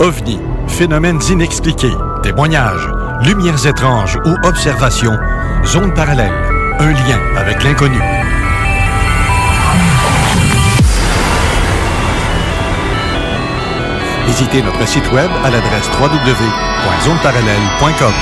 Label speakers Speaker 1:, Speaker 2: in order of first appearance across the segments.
Speaker 1: OVNI, phénomènes inexpliqués, témoignages, lumières étranges ou observations, zone parallèle, un lien avec l'inconnu. Visitez notre site web à l'adresse www.zoneparallèle.com.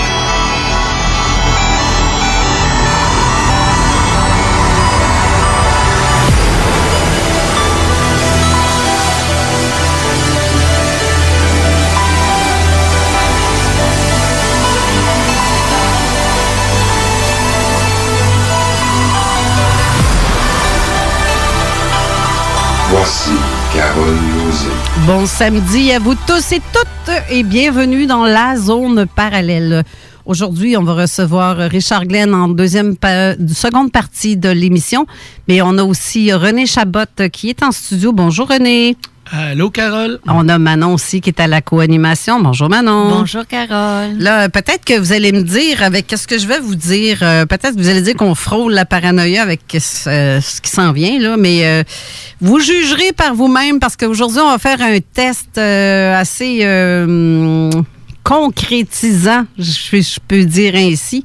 Speaker 2: Voici Carole Lauzé.
Speaker 3: Bon samedi à vous tous et toutes et bienvenue dans la zone parallèle. Aujourd'hui, on va recevoir Richard Glenn en seconde partie de l'émission, mais on a aussi René Chabot qui est en studio. Bonjour René.
Speaker 4: Allô, Carole.
Speaker 3: On a Manon aussi qui est à la co-animation. Bonjour, Manon.
Speaker 5: Bonjour, Carole.
Speaker 3: Là, peut-être que vous allez me dire, avec ce que je vais vous dire, peut-être que vous allez dire qu'on frôle la paranoïa avec ce qui s'en vient, là, mais vous jugerez par vous-même parce qu'aujourd'hui, on va faire un test assez concrétisant, je peux dire ainsi,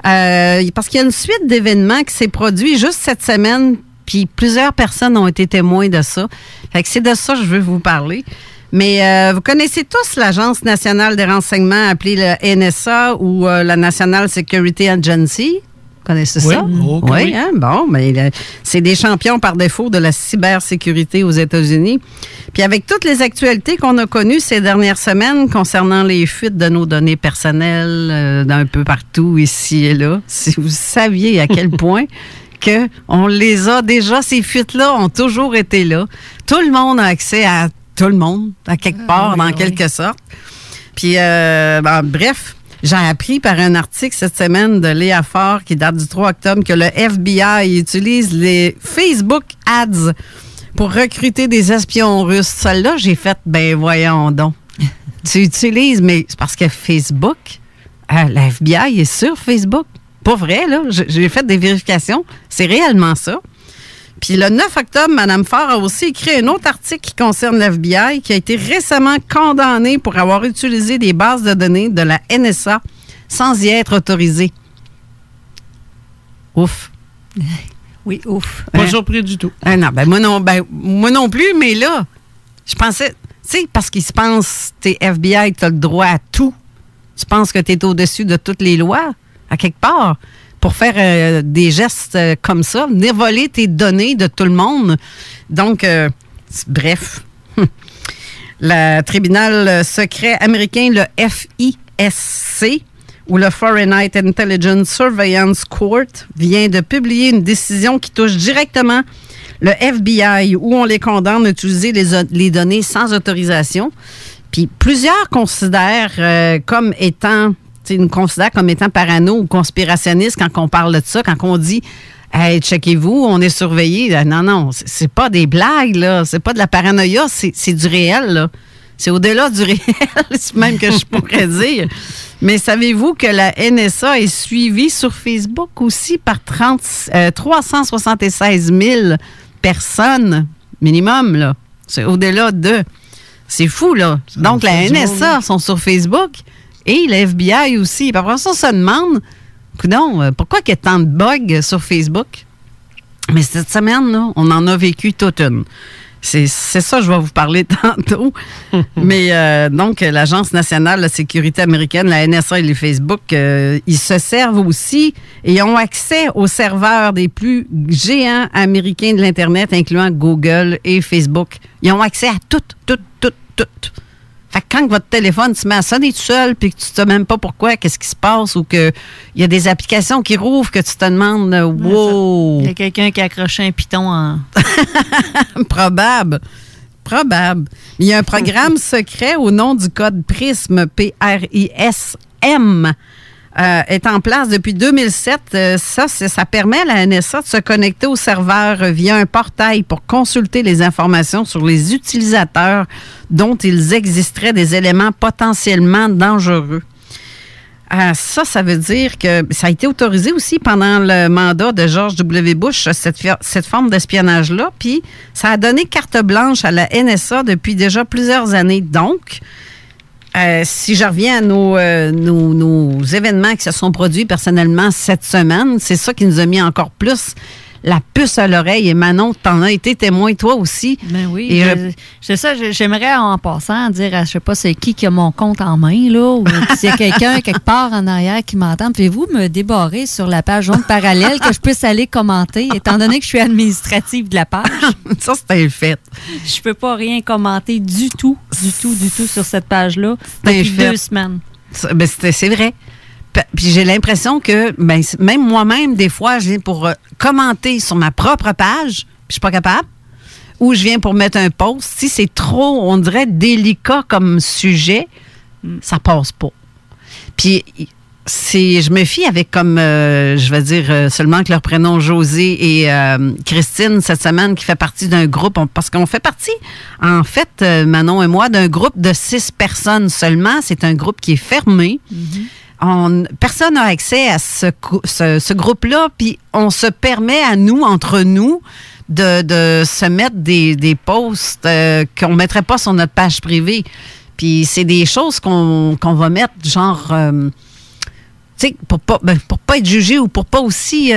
Speaker 3: parce qu'il y a une suite d'événements qui s'est produit juste cette semaine. Puis plusieurs personnes ont été témoins de ça. Fait que c'est de ça que je veux vous parler. Mais vous connaissez tous l'Agence nationale des renseignements appelée le NSA ou la National Security Agency. Vous connaissez ça?
Speaker 4: Okay,
Speaker 3: oui. Hein? Bon, mais c'est des champions par défaut de la cybersécurité aux États-Unis. Puis avec toutes les actualités qu'on a connues ces dernières semaines concernant les fuites de nos données personnelles d'un peu partout, ici et là, si vous saviez à quel point qu'on les a déjà, ces fuites-là ont toujours été là. Tout le monde a accès à tout le monde, à quelque part, dans quelque sorte. Puis, bref, j'ai appris par un article cette semaine de Léa Faure, qui date du 3 octobre, que le FBI utilise les Facebook Ads pour recruter des espions russes. Celle-là, j'ai fait, ben voyons donc. Tu utilises, mais c'est parce que Facebook, la FBI est sur Facebook. Pas vrai, là. J'ai fait des vérifications. C'est réellement ça. Puis le 9 octobre, Mme Faure a aussi écrit un autre article qui concerne l'FBI qui a été récemment condamné pour avoir utilisé des bases de données de la NSA sans y être autorisé. Ouf.
Speaker 5: Oui, ouf.
Speaker 4: Pas surpris du tout.
Speaker 3: Non, moi non plus, mais là, je pensais, tu sais, parce qu'ils se pensent, t'es FBI, t'as le droit à tout. Tu penses que t'es au-dessus de toutes les lois? À quelque part, pour faire des gestes comme ça, venir voler tes données de tout le monde. Donc, bref. Le tribunal secret américain, le FISC, ou le Foreign Intelligence Surveillance Court, vient de publier une décision qui touche directement le FBI, où on les condamne à utiliser les données sans autorisation. Puis plusieurs considèrent comme étant parano ou conspirationniste quand on parle de ça, quand on dit « Hey, checkez-vous, on est surveillé ». Non, c'est pas des blagues, là. C'est pas de la paranoïa, c'est du réel, là. C'est au-delà du réel, c'est même que je pourrais dire. Mais savez-vous que la NSA est suivie sur Facebook aussi par 376 000 personnes minimum, là. C'est au-delà de... C'est fou, là. Donc, la NSA sont sur Facebook... Et le FBI aussi. Puis après ça, on se demande, coudonc, pourquoi il y a tant de bugs sur Facebook? Mais cette semaine, là, on en a vécu toute une. C'est ça que je vais vous parler tantôt. Mais donc, l'Agence nationale de la sécurité américaine, la NSA et les Facebook, ils se servent aussi et ont accès aux serveurs des plus géants américains de l'Internet, incluant Google et Facebook. Ils ont accès à tout. Fait que quand votre téléphone se met à sonner tout seul puis que tu ne sais même pas pourquoi, qu'est-ce qui se passe ou qu'il y a des applications qui rouvrent que tu te demandes « Wow! »
Speaker 5: Il y a quelqu'un qui a accroché un piton en...
Speaker 3: Probable. Il y a un programme secret au nom du code PRISM, P-R-I-S-M, est en place depuis 2007. Ça permet à la NSA de se connecter au serveur via un portail pour consulter les informations sur les utilisateurs dont ils extraient des éléments potentiellement dangereux. Ça veut dire que ça a été autorisé aussi pendant le mandat de George W. Bush, cette forme d'espionnage-là. Puis, ça a donné carte blanche à la NSA depuis déjà plusieurs années. Donc, si je reviens à nos événements qui se sont produits personnellement cette semaine, c'est ça qui nous a mis encore plus la puce à l'oreille. Et Manon, t'en as été témoin, toi aussi.
Speaker 5: Ben oui.
Speaker 3: Et
Speaker 5: c'est ça, j'aimerais en passant dire à je sais pas c'est qui a mon compte en main, là, ou s'il y a quelqu'un quelque part en arrière qui m'entend, pouvez-vous me débarrer sur la page Zone Parallèle que je puisse aller commenter, étant donné que je suis administrative de la page.
Speaker 3: Ça, c'était un fait.
Speaker 5: Je peux pas rien commenter du tout sur cette page-là
Speaker 3: C'est un
Speaker 5: depuis
Speaker 3: fait.
Speaker 5: 2 semaines.
Speaker 3: Ben, c'est vrai. Puis j'ai l'impression que même moi-même, des fois, je viens pour commenter sur ma propre page, puis je suis pas capable, ou je viens pour mettre un post. Si c'est trop, on dirait, délicat comme sujet, ça passe pas. Puis je me fie avec comme, je vais dire seulement que leur prénom José et Christine cette semaine qui fait partie d'un groupe, parce qu'on fait partie, en fait, Manon et moi, d'un groupe de 6 personnes seulement. C'est un groupe qui est fermé. Personne n'a accès à ce groupe-là, puis on se permet à nous, entre nous, de se mettre des posts qu'on ne mettrait pas sur notre page privée. Puis c'est des choses qu'on va mettre, genre, tu sais, pour pas être jugé ou pour pas aussi...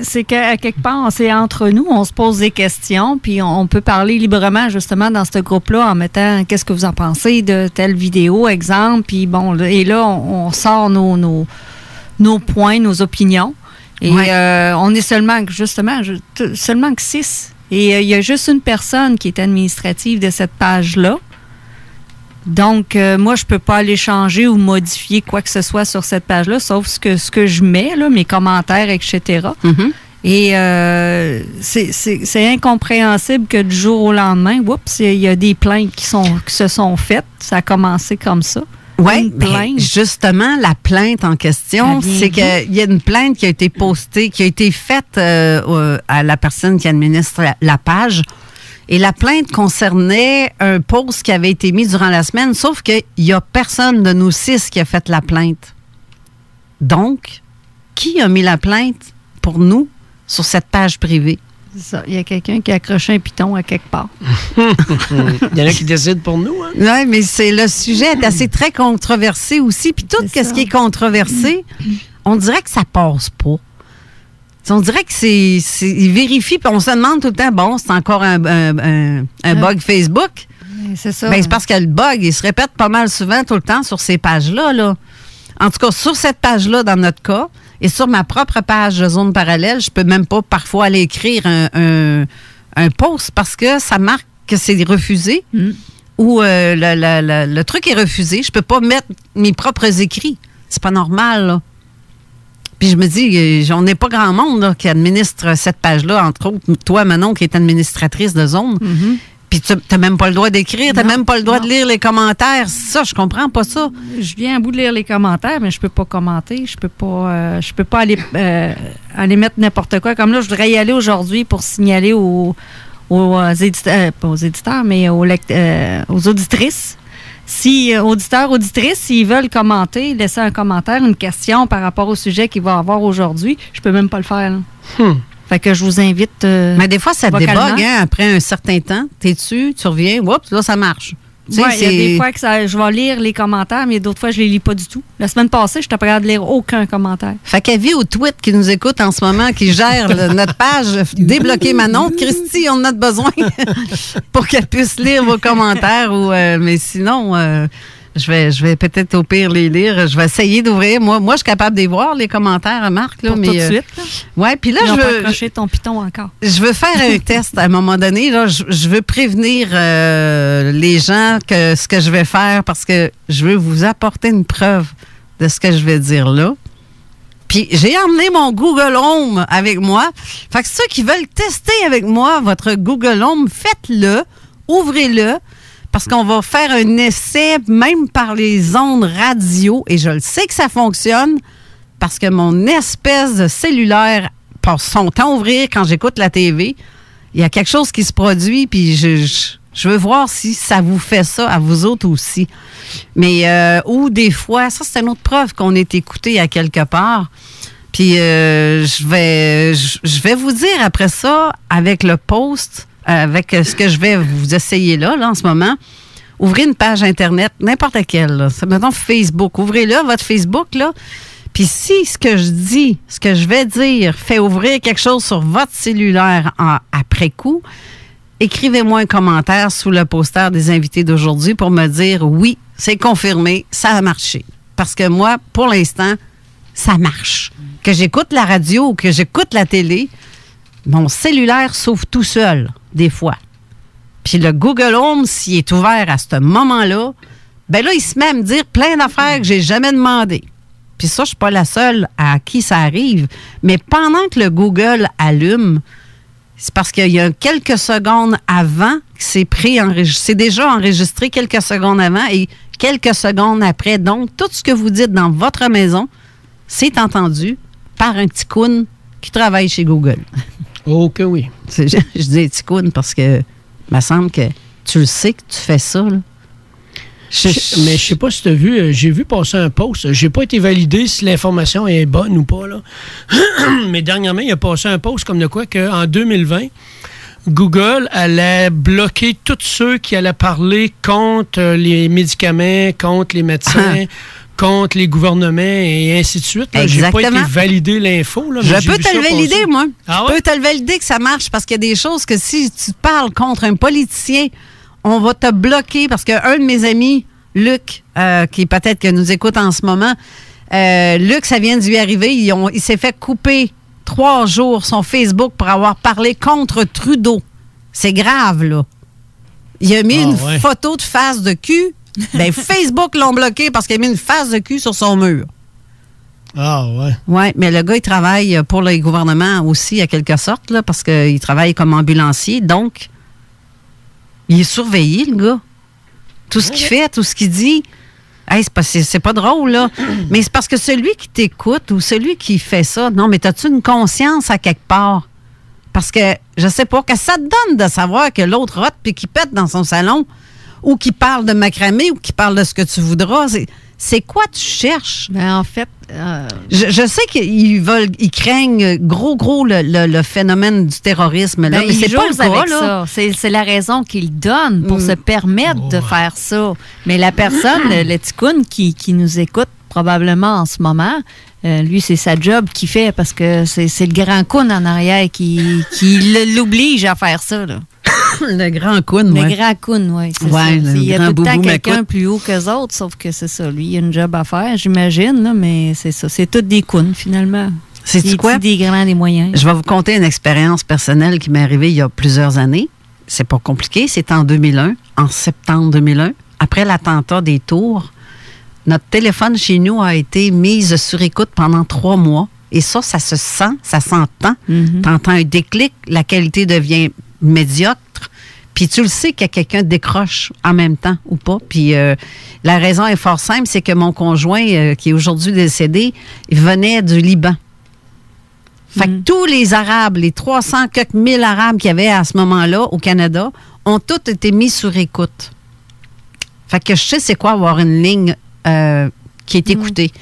Speaker 5: C'est qu'à quelque part, c'est entre nous, on se pose des questions, puis on peut parler librement, justement, dans ce groupe-là, en mettant qu'est-ce que vous en pensez de telle vidéo, exemple, puis bon, et là, on sort nos points, nos opinions, et on est seulement que 6. Et il y a juste une personne qui est administrative de cette page-là. Donc, moi, je peux pas aller changer ou modifier quoi que ce soit sur cette page-là, sauf ce que je mets, là, mes commentaires, etc.
Speaker 3: Mm-hmm.
Speaker 5: Et c'est incompréhensible que du jour au lendemain, il y a des plaintes qui se sont faites. Ça a commencé comme ça.
Speaker 3: Oui, justement, la plainte en question, c'est qu'il y a une plainte qui a été postée, qui a été faite à la personne qui administre la page. Et la plainte concernait un post qui avait été mis durant la semaine, sauf qu'il n'y a personne de nous 6 qui a fait la plainte. Donc, qui a mis la plainte pour nous sur cette page privée?
Speaker 5: C'est ça. Il y a quelqu'un qui a accroché un piton à quelque part.
Speaker 4: Il y en a qui décident pour nous. Hein?
Speaker 3: Oui, mais le sujet est assez très controversé aussi. Puis tout ce qui est controversé, on dirait que ça passe pas. On dirait que il vérifie, puis on se demande tout le temps, bon, c'est encore un bug Facebook.
Speaker 5: C'est ça.
Speaker 3: Ben, c'est parce que le bug, il se répète pas mal souvent tout le temps sur ces pages-là. Là. En tout cas, sur cette page-là, dans notre cas, et sur ma propre page de Zone Parallèle, je peux même pas parfois aller écrire un post parce que ça marque que c'est refusé ou le truc est refusé. Je peux pas mettre mes propres écrits. C'est pas normal, là. Puis je me dis, on n'est pas grand monde là, qui administre cette page-là, entre autres, toi, Manon, qui est administratrice de zone. Mm-hmm. Puis tu n'as même pas le droit d'écrire, tu n'as même pas le droit de lire les commentaires. Ça, je comprends pas ça.
Speaker 5: Je viens à bout de lire les commentaires, mais je peux pas commenter. Je peux pas aller mettre n'importe quoi. Comme là, je voudrais y aller aujourd'hui pour signaler aux éditeurs, pas aux éditeurs, mais aux auditrices. Si auditeurs, auditrices, s'ils veulent commenter, laisser un commentaire, une question par rapport au sujet qu'il va avoir aujourd'hui, je peux même pas le faire. Fait que je vous invite.
Speaker 3: Mais des fois, ça débug, hein, après un certain temps. T'es dessus, tu reviens, oups, là, ça marche.
Speaker 5: Oui, il y a des fois que je vais lire les commentaires, mais d'autres fois, je les lis pas du tout. La semaine passée, je n'étais pas capable de lire aucun commentaire.
Speaker 3: Fait qu'avis au tweet qui nous écoute en ce moment, qui gère notre page Débloquer Manon. Christy, on en a besoin pour qu'elle puisse lire vos commentaires. Mais sinon, je vais peut-être au pire les lire. Je vais essayer d'ouvrir. Moi, je suis capable de voir les commentaires, Marc. Là,
Speaker 5: pour
Speaker 3: mais,
Speaker 5: tout de suite.
Speaker 3: Ouais, puis là,
Speaker 5: je veux accrocher ton piton encore.
Speaker 3: Je veux faire un test à un moment donné. Là, je veux prévenir les gens que ce que je vais faire parce que je veux vous apporter une preuve de ce que je vais dire là. Puis j'ai emmené mon Google Home avec moi. Fait que ceux qui veulent tester avec moi votre Google Home, faites-le, ouvrez-le. Parce qu'on va faire un essai, même par les ondes radio, et je le sais que ça fonctionne, parce que mon espèce de cellulaire passe son temps à ouvrir quand j'écoute la TV. Il y a quelque chose qui se produit, puis je veux voir si ça vous fait ça à vous autres aussi. Mais, ou des fois, ça c'est une autre preuve qu'on est écouté à quelque part. Puis, je vais vous dire après ça, avec le post, avec ce que je vais vous essayer là en ce moment, ouvrez une page Internet, n'importe laquelle, là. Mettons Facebook. Ouvrez-le, votre Facebook, là. Puis si ce que je dis, ce que je vais dire, fait ouvrir quelque chose sur votre cellulaire après coup, écrivez-moi un commentaire sous le poster des invités d'aujourd'hui pour me dire oui, c'est confirmé, ça a marché. Parce que moi, pour l'instant, ça marche. Que j'écoute la radio ou que j'écoute la télé, mon cellulaire s'ouvre tout seul, des fois. Puis le Google Home, s'il est ouvert à ce moment-là, ben là, il se met à me dire plein d'affaires que j'ai jamais demandé. Puis ça, je suis pas la seule à qui ça arrive. Mais pendant que le Google allume, c'est parce qu'il y a quelques secondes avant que c'est préenregistré. C'est déjà enregistré quelques secondes avant et quelques secondes après. Donc, tout ce que vous dites dans votre maison, c'est entendu par un petit coon qui travaille chez Google.
Speaker 4: Oh que oui.
Speaker 3: Je dis petit coon parce que il me semble que tu le sais que tu fais ça, là.
Speaker 4: Mais je sais pas si tu as vu, j'ai vu passer un post. J'ai pas été validé si l'information est bonne ou pas, là. Mais dernièrement, il a passé un post comme de quoi qu'en 2020, Google allait bloquer tous ceux qui allaient parler contre les médicaments, contre les médecins, contre les gouvernements et ainsi de suite. J'ai pas été validé l'info. Là, mais
Speaker 3: je peux te le valider, moi.
Speaker 4: Ah ouais?
Speaker 3: Je peux te le valider que ça marche parce qu'il y a des choses que si tu parles contre un politicien, on va te bloquer parce qu'un de mes amis, Luc, qui peut-être que nous écoute en ce moment, Luc, ça vient de lui arriver. Il s'est fait couper 3 jours son Facebook pour avoir parlé contre Trudeau. C'est grave, là. Il a mis une photo de face de cul. Ben, Facebook l'ont bloqué parce qu'il a mis une face de cul sur son mur.
Speaker 4: Ah, ouais.
Speaker 3: Oui, mais le gars, il travaille pour le gouvernement aussi, à quelque sorte, là, parce qu'il travaille comme ambulancier. Donc, il est surveillé, le gars. Tout ce qu'il fait, tout ce qu'il dit. Hey, c'est pas drôle, là. Mais c'est parce que celui qui t'écoute ou celui qui fait ça, non, mais as-tu une conscience à quelque part? Parce que, je sais pas, que ça te donne de savoir que l'autre rote puis qu'il pète dans son salon ou qu'il parle de macramé ou qu'il parle de ce que tu voudras. C'est quoi tu cherches?
Speaker 5: Ben, en fait...
Speaker 3: Je sais qu'ils craignent gros le phénomène du terrorisme, là, mais c'est pas le cas, là.
Speaker 5: C'est la raison qu'ils donnent pour se permettre de faire ça. Mais la personne, le ticoun qui nous écoute probablement en ce moment, lui, c'est sa job qu'il fait parce que c'est le grand coon en arrière qui l'oblige à faire ça, là.
Speaker 3: Le grand coon, oui.
Speaker 5: Le grand coon, oui. Il y a tout le temps quelqu'un plus haut qu'eux autres, sauf que c'est ça. Lui, il a une job à faire, j'imagine, là, mais c'est ça. C'est tous des coons, finalement.
Speaker 3: C'est quoi?
Speaker 5: Des grands, des moyens.
Speaker 3: Je vais vous conter une expérience personnelle qui m'est arrivée il y a plusieurs années. C'est pas compliqué. C'est en 2001, en septembre 2001, après l'attentat des Tours. Notre téléphone chez nous a été mis sur écoute pendant 3 mois. Et ça se sent, ça s'entend.
Speaker 5: Mm-hmm.
Speaker 3: T'entends un déclic, la qualité devient médiocre. Puis tu le sais que quelqu'un décroche en même temps ou pas. Puis la raison est fort simple, c'est que mon conjoint, qui est aujourd'hui décédé, il venait du Liban. Fait que tous les Arabes, les 300 quelques mille Arabes qu'il y avait à ce moment-là au Canada, ont tous été mis sur écoute. Fait que je sais c'est quoi avoir une ligne qui est écoutée.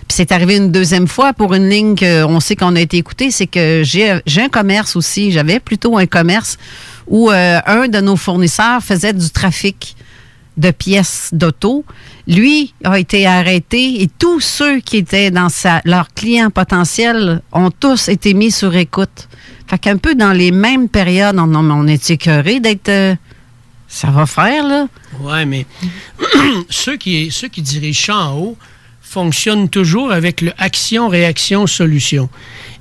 Speaker 3: Puis c'est arrivé une deuxième fois pour une ligne qu'on sait qu'on a été écouté, c'est que j'ai un commerce aussi. J'avais plutôt un commerce où un de nos fournisseurs faisait du trafic de pièces d'auto. Lui a été arrêté et tous ceux qui étaient dans leurs clients potentiels ont tous été mis sur écoute. Fait qu'un peu dans les mêmes périodes, on est écœurés d'être... ça va faire, là.
Speaker 4: Oui, mais ceux qui dirigent ça en haut fonctionnent toujours avec le action, réaction, solution.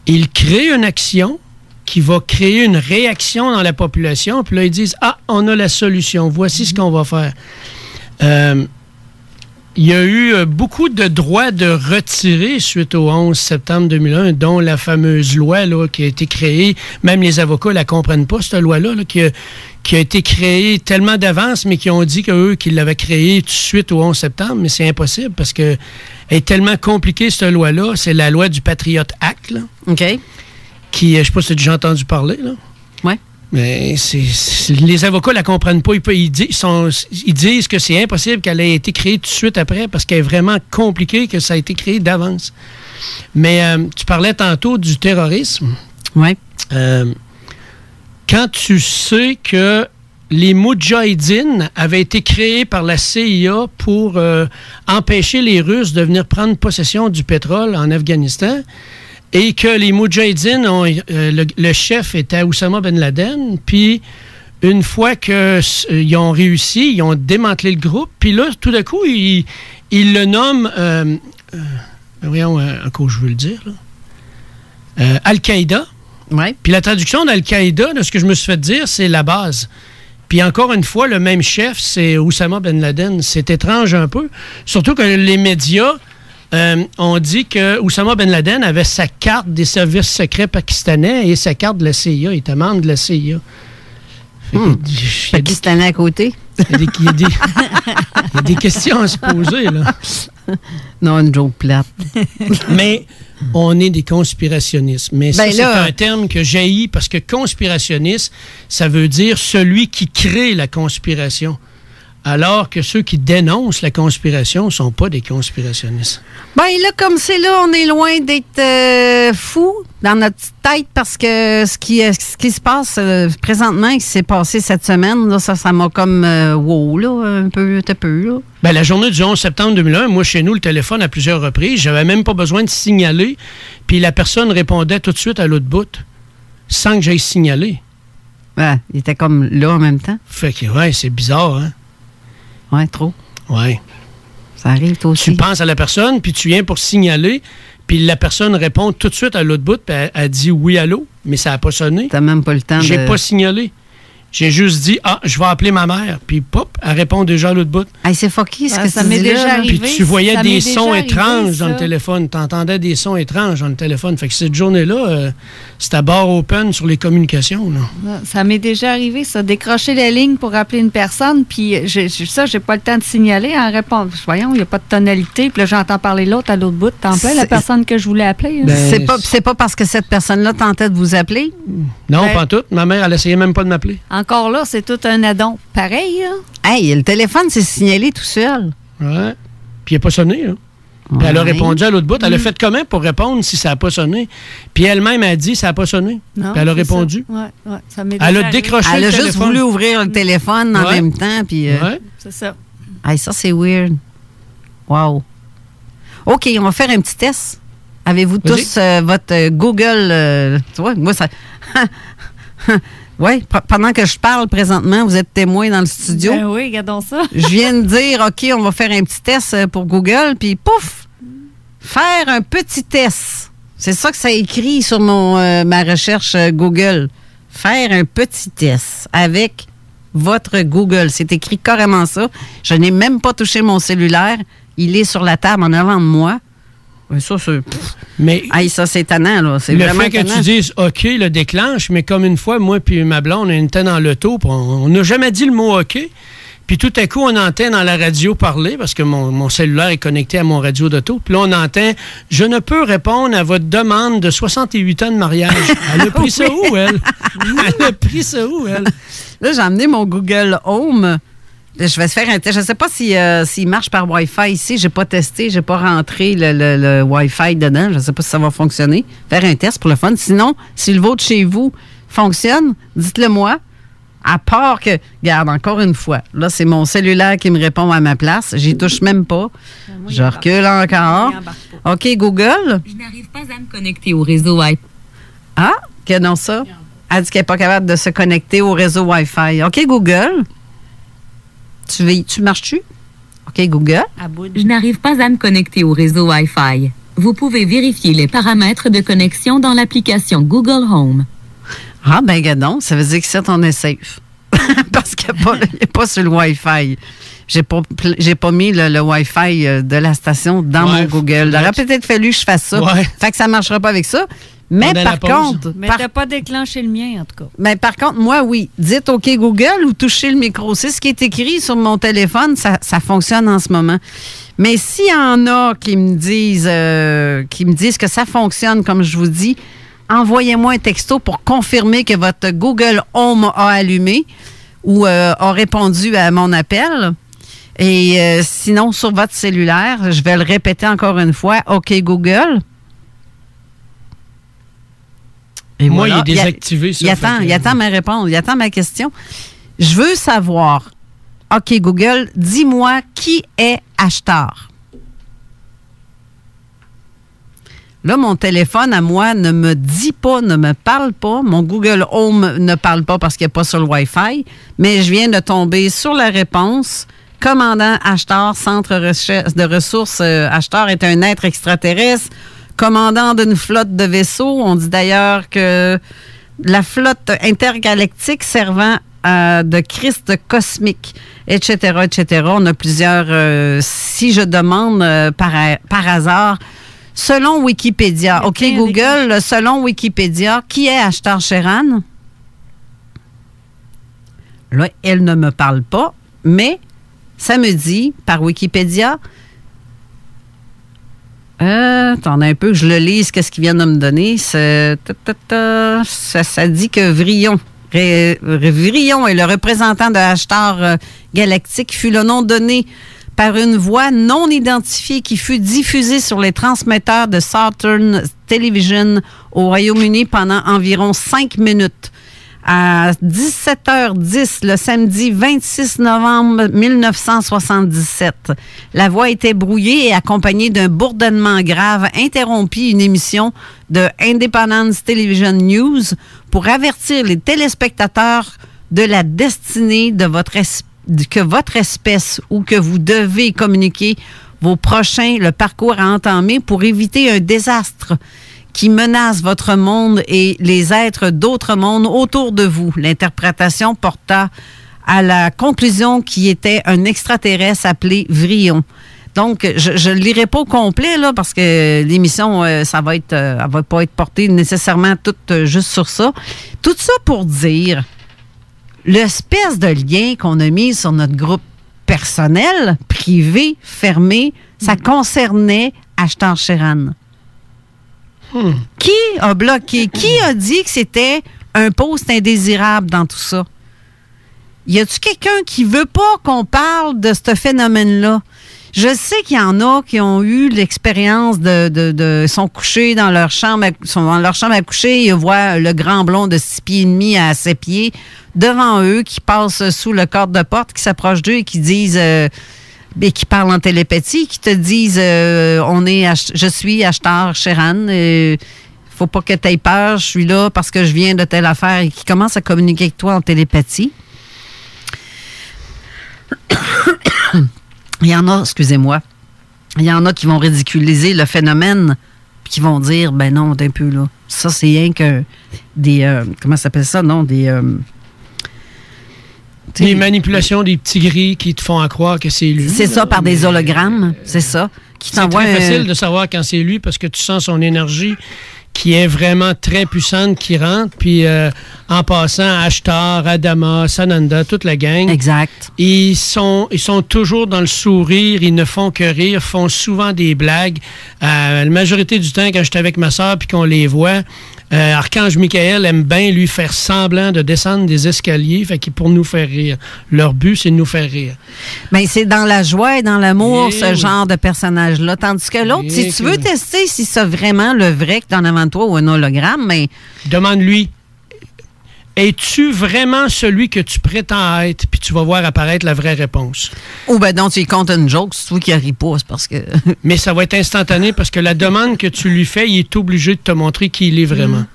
Speaker 4: Ils créent une action qui va créer une réaction dans la population, puis là, ils disent « Ah, on a la solution, voici ce qu'on va faire. » Il y a eu beaucoup de droits de retirer suite au 11 septembre 2001, dont la fameuse loi là, qui a été créée. Même les avocats ne la comprennent pas, cette loi-là, là, qui a été créée tellement d'avance, mais qui ont dit qu'eux, qu'ils l'avaient créée tout de suite au 11 septembre, mais c'est impossible parce qu'elle est tellement compliquée, cette loi-là. C'est la loi du Patriot Act, là,
Speaker 3: OK.
Speaker 4: Qui, je ne sais pas si tu as déjà entendu parler, là.
Speaker 3: Oui.
Speaker 4: Mais les avocats ne la comprennent pas. Ils disent que c'est impossible qu'elle ait été créée tout de suite après parce qu'elle est vraiment compliquée, que ça a été créé d'avance. Mais tu parlais tantôt du terrorisme.
Speaker 3: Oui.
Speaker 4: Quand tu sais que les Moudjahidines avaient été créés par la CIA pour empêcher les Russes de venir prendre possession du pétrole en Afghanistan et que les Moudjahidines, le chef était Oussama Ben Laden, puis une fois qu'ils ont réussi, ils ont démantelé le groupe, puis là, tout d'un coup, ils le nomment, voyons, encore je veux le dire, là, Al-Qaïda.
Speaker 3: Ouais.
Speaker 4: Puis la traduction d'Al-Qaïda, de ce que je me suis fait dire, c'est la base. Puis encore une fois, le même chef, c'est Oussama Ben Laden. C'est étrange un peu. Surtout que les médias ont dit que Oussama Ben Laden avait sa carte des services secrets pakistanais et sa carte de la CIA. Il était membre de la CIA.
Speaker 3: Pakistanais à côté.
Speaker 4: Il y a des questions à se poser, là.
Speaker 3: Non, une joke plate.
Speaker 4: Mais on est des conspirationnistes. Mais ça, c'est un terme que j'haïs parce que conspirationniste, ça veut dire celui qui crée la conspiration. Alors que ceux qui dénoncent la conspiration ne sont pas des conspirationnistes.
Speaker 3: Ben là, comme c'est là, on est loin d'être fous dans notre petite tête parce que ce qui se passe présentement, qui s'est passé cette semaine, là, ça m'a comme wow, là, un peu. Là.
Speaker 4: Ben, la journée du 11 septembre 2001, moi, chez nous, le téléphone à plusieurs reprises, j'avais même pas besoin de signaler, puis la personne répondait tout de suite à l'autre bout, sans que j'aille signaler.
Speaker 3: Ouais, il était comme là en même temps.
Speaker 4: Fait que, ouais, c'est bizarre, hein?
Speaker 3: Ouais, trop.
Speaker 4: Ouais.
Speaker 3: Ça arrive, toi aussi.
Speaker 4: Tu penses à la personne, puis tu viens pour signaler, puis la personne répond tout de suite à l'autre bout, puis elle dit oui, allô, mais ça n'a pas sonné.
Speaker 3: T'as même pas le temps
Speaker 4: J'ai pas signalé. J'ai juste dit, je vais appeler ma mère. Puis, pop, elle répond déjà à l'autre bout.
Speaker 3: Hey, c'est fucky, ce que
Speaker 5: ça
Speaker 3: tu
Speaker 5: m'est
Speaker 3: dis
Speaker 5: déjà
Speaker 3: là.
Speaker 5: arrivé.
Speaker 4: Puis tu voyais
Speaker 5: Ça
Speaker 4: des
Speaker 5: m'est
Speaker 4: sons
Speaker 5: déjà
Speaker 4: étranges
Speaker 5: arrivé,
Speaker 4: dans le
Speaker 5: ça.
Speaker 4: téléphone. Tu entendais des sons étranges dans le téléphone. Fait que cette journée-là, c'était barre open sur les communications. Là.
Speaker 5: Ça m'est déjà arrivé, ça. Décrocher la ligne pour appeler une personne, puis j'ai pas le temps de signaler en répondant. Voyons, il n'y a pas de tonalité. Puis là, j'entends parler l'autre à l'autre bout. T'en plais, la personne que je voulais appeler.
Speaker 3: C'est pas parce que cette personne-là tentait de vous appeler?
Speaker 4: Non, pas tout. Ma mère, elle essayait même pas de m'appeler.
Speaker 5: Encore là, c'est tout un addon. Pareil, là.
Speaker 3: Hey, le téléphone s'est signalé tout seul.
Speaker 4: Ouais. Puis il n'a pas sonné, là. Puis elle a répondu à l'autre bout. Elle a fait comment pour répondre si ça n'a pas sonné? Puis elle-même a dit ça n'a pas sonné.
Speaker 5: Non,
Speaker 4: puis elle a répondu.
Speaker 5: Ça m'est
Speaker 4: elle
Speaker 5: déjà
Speaker 4: a décroché
Speaker 3: Elle
Speaker 4: le
Speaker 3: a
Speaker 4: téléphone.
Speaker 3: juste voulu ouvrir le téléphone en même temps. Puis,
Speaker 4: Ouais.
Speaker 5: C'est ça.
Speaker 3: Hey, ça, c'est weird. Wow. OK, on va faire un petit test. Avez-vous tous votre Google... tu vois, moi, ça... Oui, pendant que je parle présentement, vous êtes témoin dans le studio.
Speaker 5: Ben oui, regardons ça.
Speaker 3: Je viens de dire, OK, on va faire un petit test pour Google, puis pouf, faire un petit test. C'est ça que ça écrit sur ma recherche Google. Faire un petit test avec votre Google. C'est écrit carrément ça. Je n'ai même pas touché mon cellulaire. Il est sur la table en avant de moi. Ça, c'est...
Speaker 4: Mais
Speaker 3: hey, ça, c'est étonnant, là. C'est
Speaker 4: le
Speaker 3: vraiment
Speaker 4: fait que
Speaker 3: étonnant.
Speaker 4: tu dises OK, le déclenche, mais comme une fois, moi puis ma blonde, on était dans l'auto, on n'a jamais dit le mot OK. Puis tout à coup, on entend dans la radio parler, parce que mon cellulaire est connecté à mon radio d'auto. Puis là, on entend « Je ne peux répondre à votre demande de 68 ans de mariage. » Elle a pris ça où, elle? Elle a pris ça où, elle?
Speaker 3: Là, j'ai amené mon Google Home. Je vais faire un test. Je ne sais pas s'il marche par Wi-Fi ici. Je n'ai pas testé. Je n'ai pas rentré le Wi-Fi dedans. Je ne sais pas si ça va fonctionner. Faire un test pour le fun. Sinon, si le vôtre chez vous fonctionne, dites-le moi. À part que, regarde, encore une fois, là, c'est mon cellulaire qui me répond à ma place. J'y touche même pas. Je recule encore. OK, Google.
Speaker 6: Je n'arrive pas à me connecter au réseau Wi-Fi.
Speaker 3: Ah, que non, ça? Elle dit qu'elle n'est pas capable de se connecter au réseau Wi-Fi. OK, Google. Tu marches-tu? OK, Google.
Speaker 6: Je n'arrive pas à me connecter au réseau Wi-Fi. Vous pouvez vérifier les paramètres de connexion dans l'application Google Home.
Speaker 3: Ah, ben, gadon, ça veut dire que c'est on est safe. Parce qu'il n'est pas sur le Wi-Fi. J'ai pas mis le Wi-Fi de la station dans mon Google. Il aurait peut-être fallu que je fasse ça.
Speaker 4: Ouais.
Speaker 3: Fait que ça ne marchera pas avec ça. Mais par contre...
Speaker 5: Mais t'as pas déclenché le mien, en tout cas.
Speaker 3: Mais par contre, moi, oui. Dites OK Google ou touchez le micro. C'est ce qui est écrit sur mon téléphone. Ça fonctionne en ce moment. Mais s'il y en a qui me disent que ça fonctionne, comme je vous dis, envoyez-moi un texto pour confirmer que votre Google Home a allumé ou a répondu à mon appel. Et sinon, sur votre cellulaire, je vais le répéter encore une fois. OK Google. Et
Speaker 4: moi,
Speaker 3: voilà.
Speaker 4: il est désactivé.
Speaker 3: Il attend ma réponse. Il attend ma question. Je veux savoir. OK, Google, dis-moi qui est Ashtar. Là, mon téléphone à moi ne me dit pas, ne me parle pas. Mon Google Home ne parle pas parce qu'il n'est pas sur le Wi-Fi. Mais je viens de tomber sur la réponse. Commandant Ashtar, centre de ressources. Ashtar est un être extraterrestre, commandant d'une flotte de vaisseaux. On dit d'ailleurs que la flotte intergalactique servant de Christ cosmique, etc., etc. On a plusieurs... si je demande par hasard... Selon Wikipédia, OK, Google, selon Wikipédia, qui est Ashtar Sheran? Là, elle ne me parle pas, mais ça me dit, par Wikipédia, attendez un peu que je le lise, qu'est-ce qu'il vient de me donner? Ça dit que Vrillon est le représentant de Ashtar Galactique, fut le nom donné par une voix non identifiée qui fut diffusée sur les transmetteurs de Southern Television au Royaume-Uni pendant environ 5 minutes. À 17h10, le samedi 26 novembre 1977, la voix était brouillée et accompagnée d'un bourdonnement grave interrompit une émission de Independence Television News pour avertir les téléspectateurs de la destinée de que votre espèce ou que vous devez communiquer vos prochains, le parcours à entamer pour éviter un désastre qui menace votre monde et les êtres d'autres mondes autour de vous. L'interprétation porta à la conclusion qui était un extraterrestre appelé Vrillon. Donc, je ne le lirai pas au complet, là, parce que l'émission, elle va pas être portée nécessairement toute juste sur ça. Tout ça pour dire... L'espèce de lien qu'on a mis sur notre groupe personnel, privé, fermé, ça concernait Ashtar Sheran. Qui a bloqué? Qui a dit que c'était un post indésirable dans tout ça? Y a-tu quelqu'un qui veut pas qu'on parle de ce phénomène-là? Je sais qu'il y en a qui ont eu l'expérience de sont couchés dans leur chambre, à coucher, ils voient le grand blond de 6 pieds et demi à 7 pieds devant eux, qui passe sous le cadre de porte, qui s'approche d'eux et qui disent, et qui parlent en télépathie, qui te disent, je suis Ashtar Sheran, faut pas que tu aies peur, je suis là parce que je viens de telle affaire, et qui commencent à communiquer avec toi en télépathie. Il y en a, excusez-moi, il y en a qui vont ridiculiser le phénomène puis qui vont dire, ben non, d'un peu là, ça c'est rien que des, comment ça s'appelle ça, non, des
Speaker 4: manipulations des petits gris qui te font croire que c'est lui.
Speaker 3: C'est ça, par des hologrammes, c'est ça.
Speaker 4: C'est très facile de savoir quand c'est lui parce que tu sens son énergie qui est vraiment très puissante, qui rentre. Puis, en passant, Ashtar, Adama, Sananda, toute la gang.
Speaker 3: Exact.
Speaker 4: Ils sont toujours dans le sourire. Ils ne font que rire, font souvent des blagues. La majorité du temps, quand j'étais avec ma soeur puis qu'on les voit, Archange Michael aime bien lui faire semblant de descendre des escaliers, fait que pour nous faire rire. Leur but, c'est de nous faire rire.
Speaker 3: Bien, c'est dans la joie et dans l'amour, genre de personnage-là. Tandis que l'autre, si tu veux tester si c'est vraiment le vrai que tu en avant de toi ou un hologramme, mais...
Speaker 4: Demande-lui, es-tu vraiment celui que tu prétends être? Puis tu vas voir apparaître la vraie réponse.
Speaker 3: Ou ben donc, tu lui comptes une joke, c'est toi qui rit pas, c'est parce que...
Speaker 4: Mais ça va être instantané parce que la demande que tu lui fais, il est obligé de te montrer qui il est vraiment.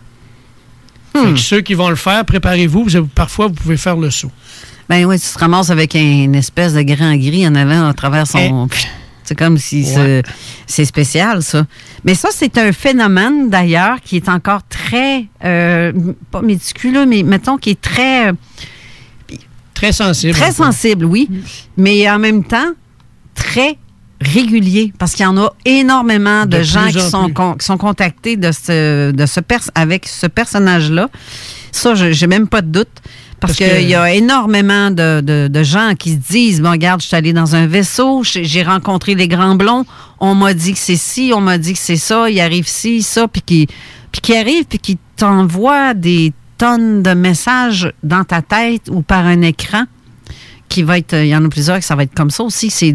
Speaker 4: Fait que ceux qui vont le faire, préparez-vous, parfois vous pouvez faire le saut. Ben
Speaker 3: oui, tu te ramasses avec une espèce de grand gris en avant à travers son... C'est comme si c'est spécial, ça. Mais ça, c'est un phénomène, d'ailleurs, qui est encore très, pas méticuleux, mais mettons, qui est très...
Speaker 4: Très sensible.
Speaker 3: Très sensible, oui. Mais en même temps, très régulier, parce qu'il y en a énormément de gens qui sont contactés avec ce personnage-là. Ça, j'ai même pas de doute. Parce qu'il y a énormément de gens qui se disent, bon, regarde, je suis allé dans un vaisseau, j'ai rencontré les grands blonds, on m'a dit que c'est ci, on m'a dit que c'est ça, il arrive ci, ça, puis qui arrive, puis qui t'envoie des tonnes de messages dans ta tête ou par un écran qui va être, il y en a plusieurs que ça va être comme ça aussi, c'est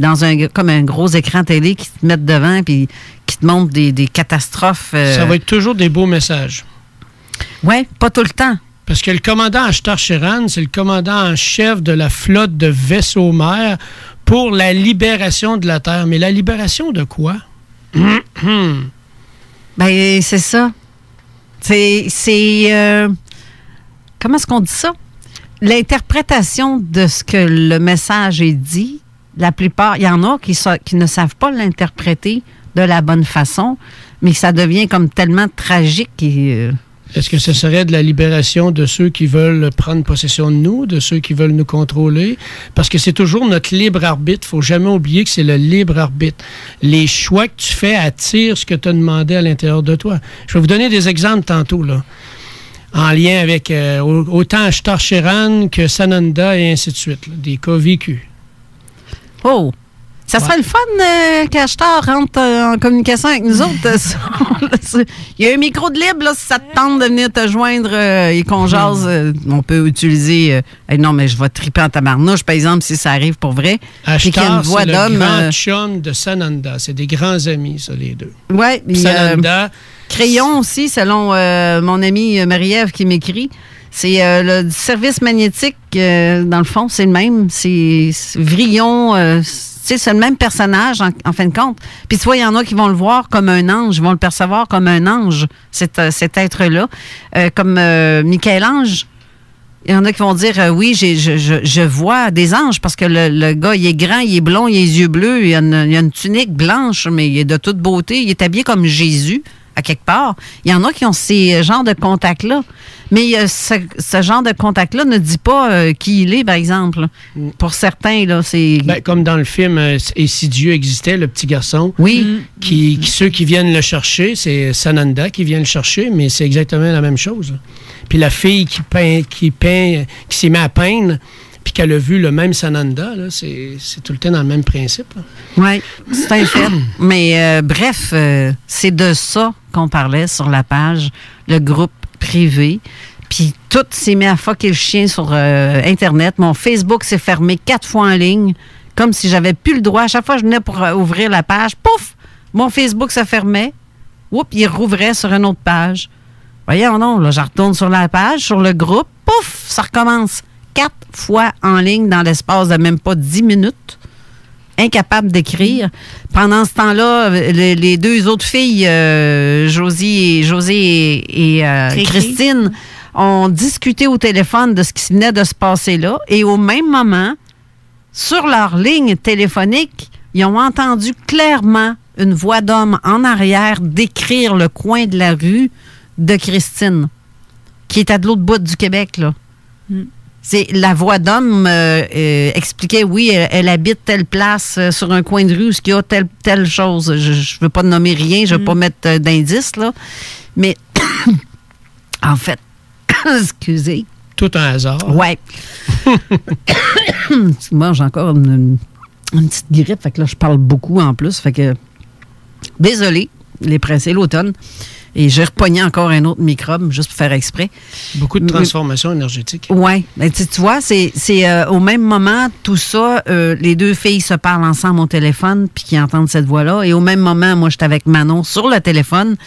Speaker 3: comme un gros écran télé qui te met devant, puis qui te montre des catastrophes.
Speaker 4: Ça va être toujours des beaux messages.
Speaker 3: Oui, pas tout le temps.
Speaker 4: Parce que le commandant Ashtar Sheran, c'est le commandant en chef de la flotte de vaisseaux mers pour la libération de la Terre. Mais la libération de quoi?
Speaker 3: Ben, c'est ça. C'est comment est-ce qu'on dit ça? L'interprétation de ce que le message est dit, la plupart, il y en a qui ne savent pas l'interpréter de la bonne façon, mais ça devient comme tellement tragique et...
Speaker 4: Est-ce que ce serait de la libération de ceux qui veulent prendre possession de nous, de ceux qui veulent nous contrôler? Parce que c'est toujours notre libre arbitre. Il ne faut jamais oublier que c'est le libre arbitre. Les choix que tu fais attirent ce que tu as demandé à l'intérieur de toi. Je vais vous donner des exemples tantôt, là, en lien avec autant Ashtar Sheran que Sananda et ainsi de suite, là, des cas vécus.
Speaker 3: Oh! Ça serait le fun qu'Ashtar rentre en communication avec nous autres. Il y a un micro de libre, là, si ça te tente de venir te joindre et qu'on jase. On peut utiliser... non, mais je vais triper en tabarnouche, par exemple, si ça arrive pour vrai.
Speaker 4: Ashtar, c'est le grand chum de Sananda. C'est des grands amis, ça, les deux.
Speaker 3: Oui.
Speaker 4: Sananda...
Speaker 3: Crayon aussi, selon mon ami Marie-Ève qui m'écrit. C'est le service magnétique, dans le fond, c'est le même. C'est Vrillon... c'est le même personnage, en fin de compte. Puis tu vois, il y en a qui vont le voir comme un ange, ils vont le percevoir comme un ange, cet être-là. Comme Michel-Ange, il y en a qui vont dire, oui, je vois des anges, parce que le gars, il est grand, il est blond, il a les yeux bleus, il a une tunique blanche, mais il est de toute beauté. Il est habillé comme Jésus, à quelque part. Il y en a qui ont ces genres de contacts-là. Mais ce genre de contact-là ne dit pas qui il est, par exemple. Pour certains, là, c'est...
Speaker 4: Ben, comme dans le film « Et si Dieu existait », le petit garçon.
Speaker 3: Oui.
Speaker 4: Ceux qui viennent le chercher, c'est Sananda qui vient le chercher, mais c'est exactement la même chose. Là. Puis la fille qui s'est mise à peindre, puis qu'elle a vu le même Sananda, là, c'est tout le temps dans le même principe.
Speaker 3: Oui, c'est un fait. Mais bref, c'est de ça qu'on parlait sur la page, le groupe privé. Puis tout s'est mis à fucker le chien sur Internet. Mon Facebook s'est fermé 4 fois en ligne, comme si j'avais plus le droit. À chaque fois que je venais pour ouvrir la page, pouf, mon Facebook se fermait. Oups, il rouvrait sur une autre page. Voyons non, là, je retourne sur la page, sur le groupe, pouf, ça recommence. 4 fois en ligne dans l'espace de même pas 10 minutes. Incapable d'écrire. Pendant ce temps-là, les deux autres filles, Josée et Christine, ont discuté au téléphone de ce qui venait de se passer là. Et au même moment, sur leur ligne téléphonique, ils ont entendu clairement une voix d'homme en arrière décrire le coin de la rue de Christine, qui est à de l'autre bout du Québec, là. C'est la voix d'homme expliquait, oui, elle habite telle place sur un coin de rue où il y a telle chose. Je ne veux pas nommer rien, je ne veux pas mettre d'indice, là. Mais, en fait, excusez.
Speaker 4: Tout un hasard.
Speaker 3: Ouais. Moi, j'ai encore une petite grippe, fait que là, je parle beaucoup en plus. Fait que, désolé, c'est l'automne. Et j'ai repogné encore un autre microbe, juste pour faire exprès.
Speaker 4: Beaucoup de transformation énergétique.
Speaker 3: Oui. Ben, tu vois, c'est au même moment, tout ça, les deux filles se parlent ensemble au téléphone, puis qui entendent cette voix-là. Et au même moment, moi, j'étais avec Manon sur le téléphone,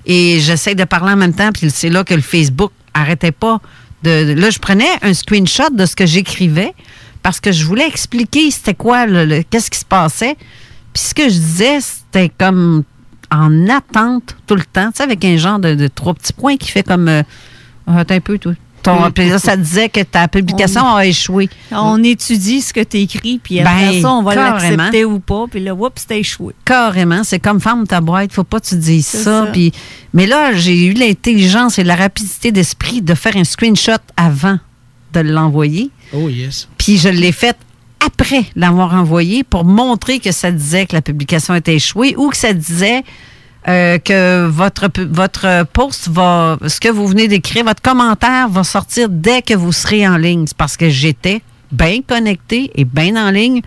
Speaker 3: et j'essaie de parler en même temps, puis c'est là que le Facebook arrêtait pas Là, je prenais un screenshot de ce que j'écrivais, parce que je voulais expliquer c'était quoi, qu'est-ce qui se passait. Puis ce que je disais, c'était comme... en attente tout le temps, tu sais, avec un genre de 3 petits points qui fait comme... attends un peu, toi. Puis là, ça disait que ta publication a échoué.
Speaker 5: On étudie ce que tu écris, puis après ça, on va l'accepter ou pas, puis là, oups, c'est échoué.
Speaker 3: Carrément. C'est comme ferme ta boîte, faut pas que tu dises ça. Puis, mais là, j'ai eu l'intelligence et la rapidité d'esprit de faire un screenshot avant de l'envoyer.
Speaker 4: Oh, yes.
Speaker 3: Puis je l'ai fait après l'avoir envoyé pour montrer que ça disait que la publication était échouée ou que ça disait que votre post va, ce que vous venez d'écrire, votre commentaire va sortir dès que vous serez en ligne. C'est parce que j'étais bien connectée et bien en ligne.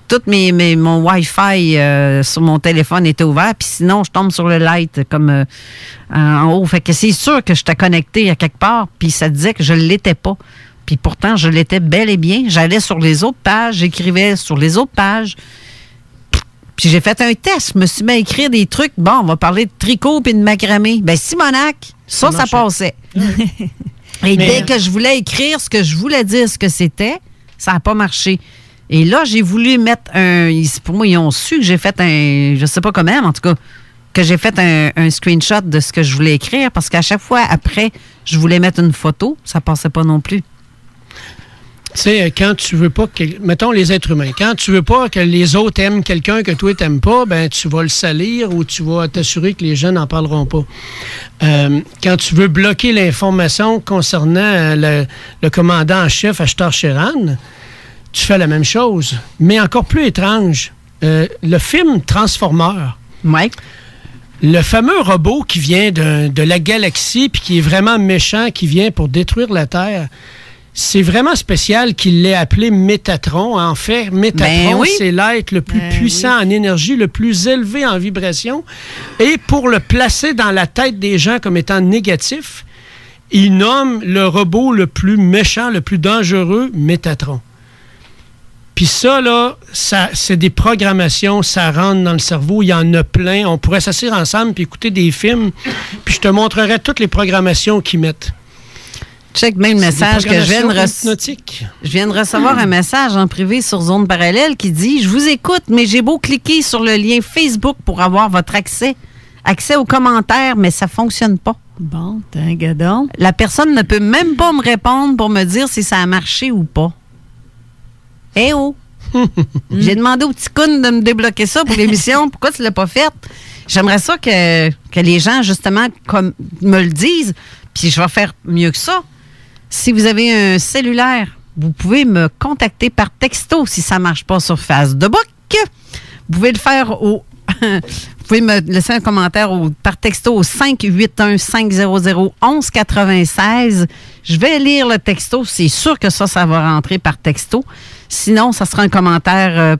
Speaker 3: Tout mon Wi-Fi sur mon téléphone était ouvert, puis sinon, je tombe sur le light comme en haut. Fait que c'est sûr que j'étais connectée à quelque part, puis ça disait que je ne l'étais pas. Puis pourtant, je l'étais bel et bien. J'allais sur les autres pages, j'écrivais sur les autres pages. Puis j'ai fait un test. Je me suis mis à écrire des trucs. Bon, on va parler de tricot puis de macramé. Ben Simonac, ça passait. Et dès que je voulais écrire ce que je voulais dire, ce que c'était, ça n'a pas marché. Et là, j'ai voulu mettre pour moi, ils ont su que j'ai fait je sais pas comment, en tout cas, que j'ai fait un screenshot de ce que je voulais écrire, parce qu'à chaque fois, après, je voulais mettre une photo, ça passait pas non plus.
Speaker 4: Tu sais, quand tu veux pas que... Mettons les êtres humains. Quand tu veux pas que les autres aiment quelqu'un que toi, t'aimes pas, ben tu vas le salir ou tu vas t'assurer que les gens n'en parleront pas. Quand tu veux bloquer l'information concernant le commandant en chef Ashtar Sheran, tu fais la même chose. Mais encore plus étrange, le film Transformers.
Speaker 3: Ouais.
Speaker 4: Le fameux robot qui vient de la galaxie puis qui est vraiment méchant, qui vient pour détruire la Terre... C'est vraiment spécial qu'il l'ait appelé Métatron. En fait, Métatron, c'est l'être le plus puissant en énergie, le plus élevé en vibration. Et pour le placer dans la tête des gens comme étant négatif, il nomme le robot le plus méchant, le plus dangereux, Métatron. Puis ça, là, c'est des programmations, ça rentre dans le cerveau, il y en a plein. On pourrait s'asseoir ensemble puis écouter des films, puis je te montrerai toutes les programmations qu'ils mettent.
Speaker 3: Check même le message que je viens de recevoir un message en privé sur Zone Parallèle qui dit « Je vous écoute, mais j'ai beau cliquer sur le lien Facebook pour avoir votre accès aux commentaires, mais ça fonctionne pas. »
Speaker 5: Bon, t'es un gadon.
Speaker 3: La personne ne peut même pas me répondre pour me dire si ça a marché ou pas. Eh oh! J'ai demandé au petit Kun de me débloquer ça pour l'émission. Pourquoi tu l'as pas fait? J'aimerais ça que les gens, justement, comme me le disent, puis je vais faire mieux que ça. Si vous avez un cellulaire, vous pouvez me contacter par texto si ça ne marche pas sur Facebook. Vous pouvez le faire vous pouvez me laisser un commentaire par texto au 581-500-1196. Je vais lire le texto. C'est sûr que ça va rentrer par texto. Sinon, ça sera un commentaire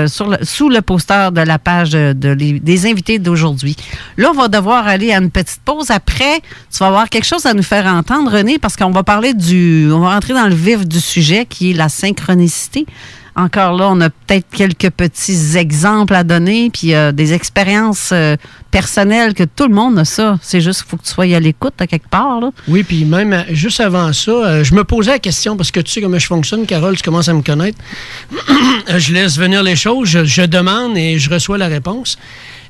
Speaker 3: sous le poster de la page des invités d'aujourd'hui. Là, on va devoir aller à une petite pause. Après, tu vas avoir quelque chose à nous faire entendre, René, parce qu'on va parler on va rentrer dans le vif du sujet, qui est la synchronicité. Encore là, on a peut-être quelques petits exemples à donner, puis des expériences personnelles que tout le monde a ça. C'est juste qu'il faut que tu sois à l'écoute à quelque part, là.
Speaker 4: Oui, puis même juste avant ça, je me posais la question, parce que tu sais comment je fonctionne, Carole, tu commences à me connaître. Je laisse venir les choses, je demande et je reçois la réponse.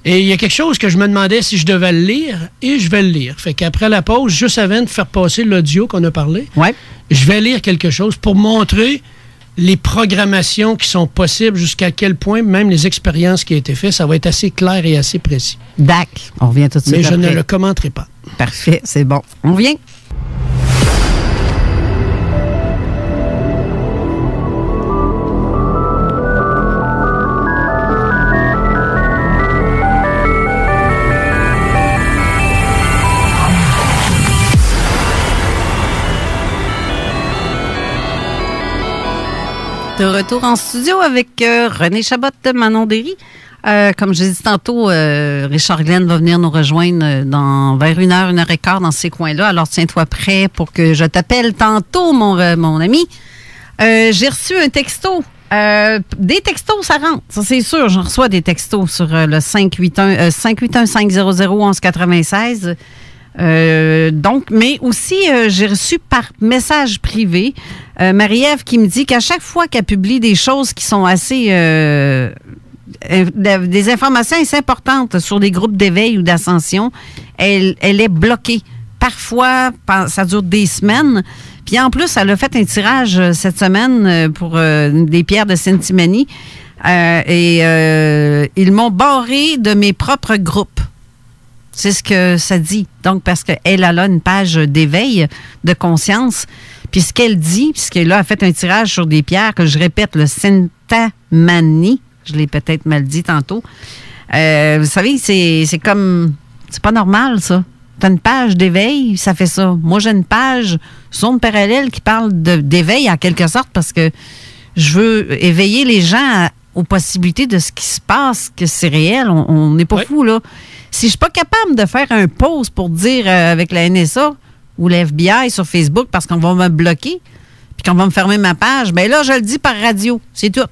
Speaker 4: Et il y a quelque chose que je me demandais si je devais le lire, et je vais le lire. Fait qu'après la pause, juste avant de faire passer l'audio qu'on a parlé, je vais lire quelque chose pour montrer les programmations qui sont possibles, jusqu'à quel point, même les expériences qui ont été faites, ça va être assez clair et assez précis.
Speaker 3: D'accord. On revient tout de suite.
Speaker 4: Mais je ne le commenterai pas.
Speaker 3: Parfait, c'est bon. On revient. De retour en studio avec René Chabot, Manon Derry. Comme je l'ai dit tantôt, Richard Glenn va venir nous rejoindre vers 1h, 1h15 dans ces coins-là. Alors, tiens-toi prêt pour que je t'appelle tantôt, mon ami. J'ai reçu un texto. Des textos, ça rentre. Ça, c'est sûr. J'en reçois des textos sur le 581-500-1196. Donc, mais aussi, j'ai reçu par message privé Marie-Ève qui me dit qu'à chaque fois qu'elle publie des choses qui sont assez... des informations assez importantes sur des groupes d'éveil ou d'ascension, elle est bloquée. Parfois, ça dure des semaines. Puis en plus, elle a fait un tirage cette semaine pour des pierres de Sentimani. Ils m'ont barré de mes propres groupes. C'est ce que ça dit. Donc, parce qu'elle a une page d'éveil de conscience. Puis ce qu'elle dit, puisqu'elle a fait un tirage sur des pierres, que je répète, le Sentimani, je l'ai peut-être mal dit tantôt. Vous savez, c'est comme... C'est pas normal, ça. T'as une page d'éveil, ça fait ça. Moi, j'ai une page Zone Parallèle qui parle d'éveil, en quelque sorte, parce que je veux éveiller les gens aux possibilités de ce qui se passe, que c'est réel. On n'est pas fou, là. Si je suis pas capable de faire un post pour dire avec la NSA ou la FBI sur Facebook parce qu'on va me bloquer puis qu'on va me fermer ma page, bien là, je le dis par radio. C'est tout.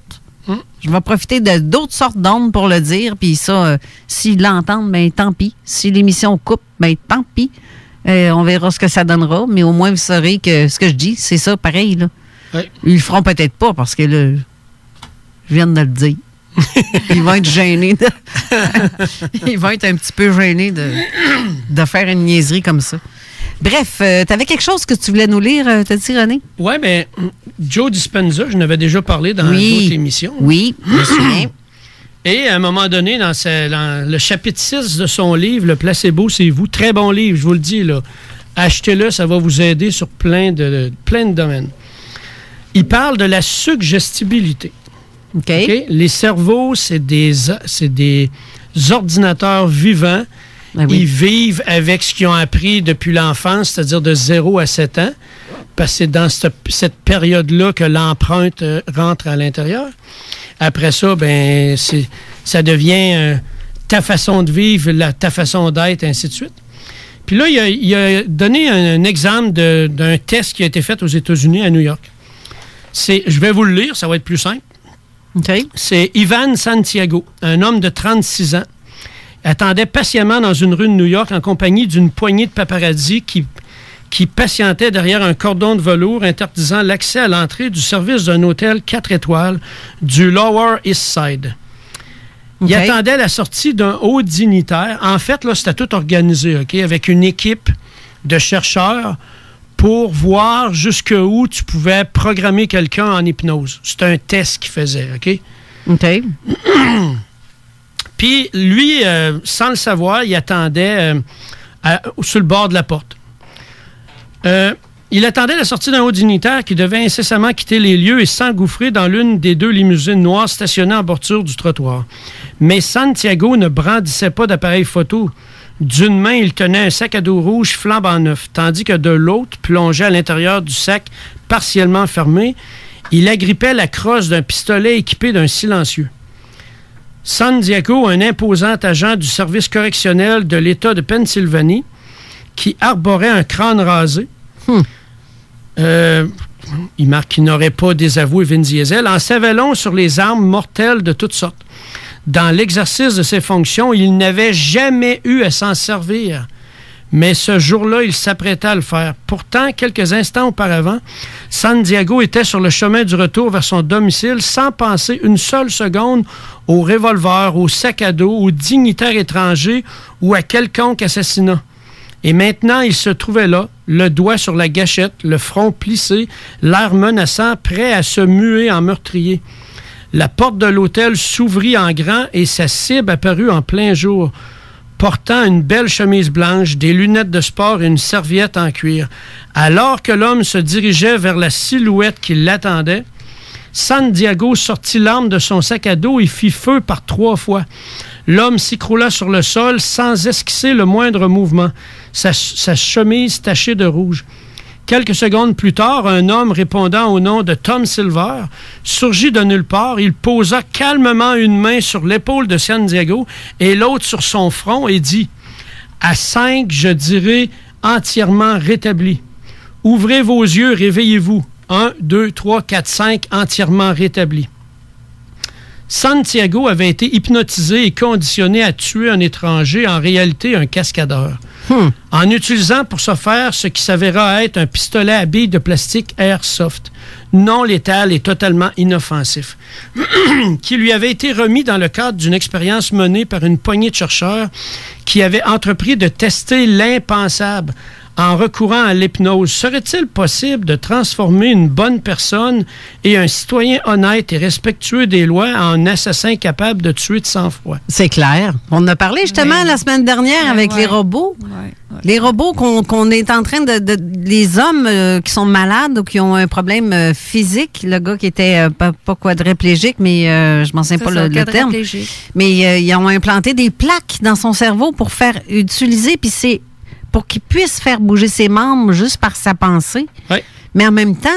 Speaker 3: Je vais profiter d'autres sortes d'ondes pour le dire. Puis ça, s'ils l'entendent, bien tant pis. Si l'émission coupe, bien tant pis. On verra ce que ça donnera, mais au moins, vous saurez que ce que je dis, c'est ça, pareil. Là.
Speaker 4: Oui.
Speaker 3: Ils le feront peut-être pas parce que là, je viens de le dire. Ils vont être gênés. Ils vont être un petit peu gênés de faire une niaiserie comme ça. Bref, tu avais quelque chose que tu voulais nous lire, t'as dit, René?
Speaker 4: Oui, bien, Joe Dispenza, je n'avais déjà parlé dans d'autres émissions.
Speaker 3: Oui, je me souviens.
Speaker 4: Et à un moment donné, dans le chapitre 6 de son livre, Le placebo, c'est vous, très bon livre, je vous le dis, là. Achetez-le, ça va vous aider sur plein de domaines. Il parle de la suggestibilité.
Speaker 3: OK.
Speaker 4: Okay? Les cerveaux, c'est des ordinateurs vivants.
Speaker 3: Ben oui.
Speaker 4: Ils vivent avec ce qu'ils ont appris depuis l'enfance, c'est-à-dire de 0 à 7 ans, parce que c'est dans cette période-là que l'empreinte rentre à l'intérieur. Après ça, ben ça devient ta façon de vivre, ta façon d'être, ainsi de suite. Puis là, il a donné un exemple d'un test qui a été fait aux États-Unis, à New York. Je vais vous le lire, ça va être plus simple.
Speaker 3: OK.
Speaker 4: C'est Ivan Santiago, un homme de 36 ans. Il attendait patiemment dans une rue de New York en compagnie d'une poignée de paparazzi qui patientait derrière un cordon de velours interdisant l'accès à l'entrée du service d'un hôtel 4 étoiles du Lower East Side. Il attendait la sortie d'un haut dignitaire. En fait, là, c'était tout organisé, OK, avec une équipe de chercheurs pour voir jusqu'où tu pouvais programmer quelqu'un en hypnose. C'était un test qu'il faisait, OK?
Speaker 3: OK.
Speaker 4: Puis, lui, sans le savoir, il attendait sur le bord de la porte. Il attendait la sortie d'un haut dignitaire qui devait incessamment quitter les lieux et s'engouffrer dans l'une des 2 limousines noires stationnées en bordure du trottoir. Mais Santiago ne brandissait pas d'appareil photo. D'une main, il tenait un sac à dos rouge flambant neuf, tandis que de l'autre, plongé à l'intérieur du sac partiellement fermé, il agrippait la crosse d'un pistolet équipé d'un silencieux. Santiago, un imposant agent du service correctionnel de l'État de Pennsylvanie, qui arborait un crâne rasé. Il marque qu'il n'aurait pas désavoué Vin Diesel, en savait long sur les armes mortelles de toutes sortes. Dans l'exercice de ses fonctions, il n'avait jamais eu à s'en servir. Mais ce jour-là, il s'apprêtait à le faire. Pourtant, quelques instants auparavant, Santiago était sur le chemin du retour vers son domicile sans penser une seule seconde au revolver, au sac à dos, aux dignitaires étrangers ou à quelconque assassinat. Et maintenant, il se trouvait là, le doigt sur la gâchette, le front plissé, l'air menaçant, prêt à se muer en meurtrier. La porte de l'hôtel s'ouvrit en grand et sa cible apparut en plein jour, portant une belle chemise blanche, des lunettes de sport et une serviette en cuir. Alors que l'homme se dirigeait vers la silhouette qui l'attendait, Santiago sortit l'arme de son sac à dos et fit feu par 3 fois. L'homme s'écroula sur le sol sans esquisser le moindre mouvement, sa chemise tachée de rouge. Quelques secondes plus tard, un homme répondant au nom de Tom Silver surgit de nulle part. Il posa calmement une main sur l'épaule de Santiago et l'autre sur son front et dit « À 5, je dirai entièrement rétabli. Ouvrez vos yeux, réveillez-vous. 1, 2, 3, 4, 5, entièrement rétabli. » Santiago avait été hypnotisé et conditionné à tuer un étranger, en réalité un cascadeur, en utilisant pour ce faire ce qui s'avéra être un pistolet à billes de plastique airsoft, non létal et totalement inoffensif, qui lui avait été remis dans le cadre d'une expérience menée par une poignée de chercheurs qui avaient entrepris de tester l'impensable en recourant à l'hypnose. Serait-il possible de transformer une bonne personne et un citoyen honnête et respectueux des lois en assassin capable de tuer de sang-froid?
Speaker 3: C'est clair. On en a parlé justement la semaine dernière avec les robots. Les robots qu'on est en train de les hommes qui sont malades ou qui ont un problème physique. Le gars qui était pas quadriplégique, mais je m'en souviens pas le terme. Mais ils ont implanté des plaques dans son cerveau pour faire utiliser, puis c'est pour qu'il puisse faire bouger ses membres juste par sa pensée.
Speaker 4: Oui.
Speaker 3: Mais en même temps,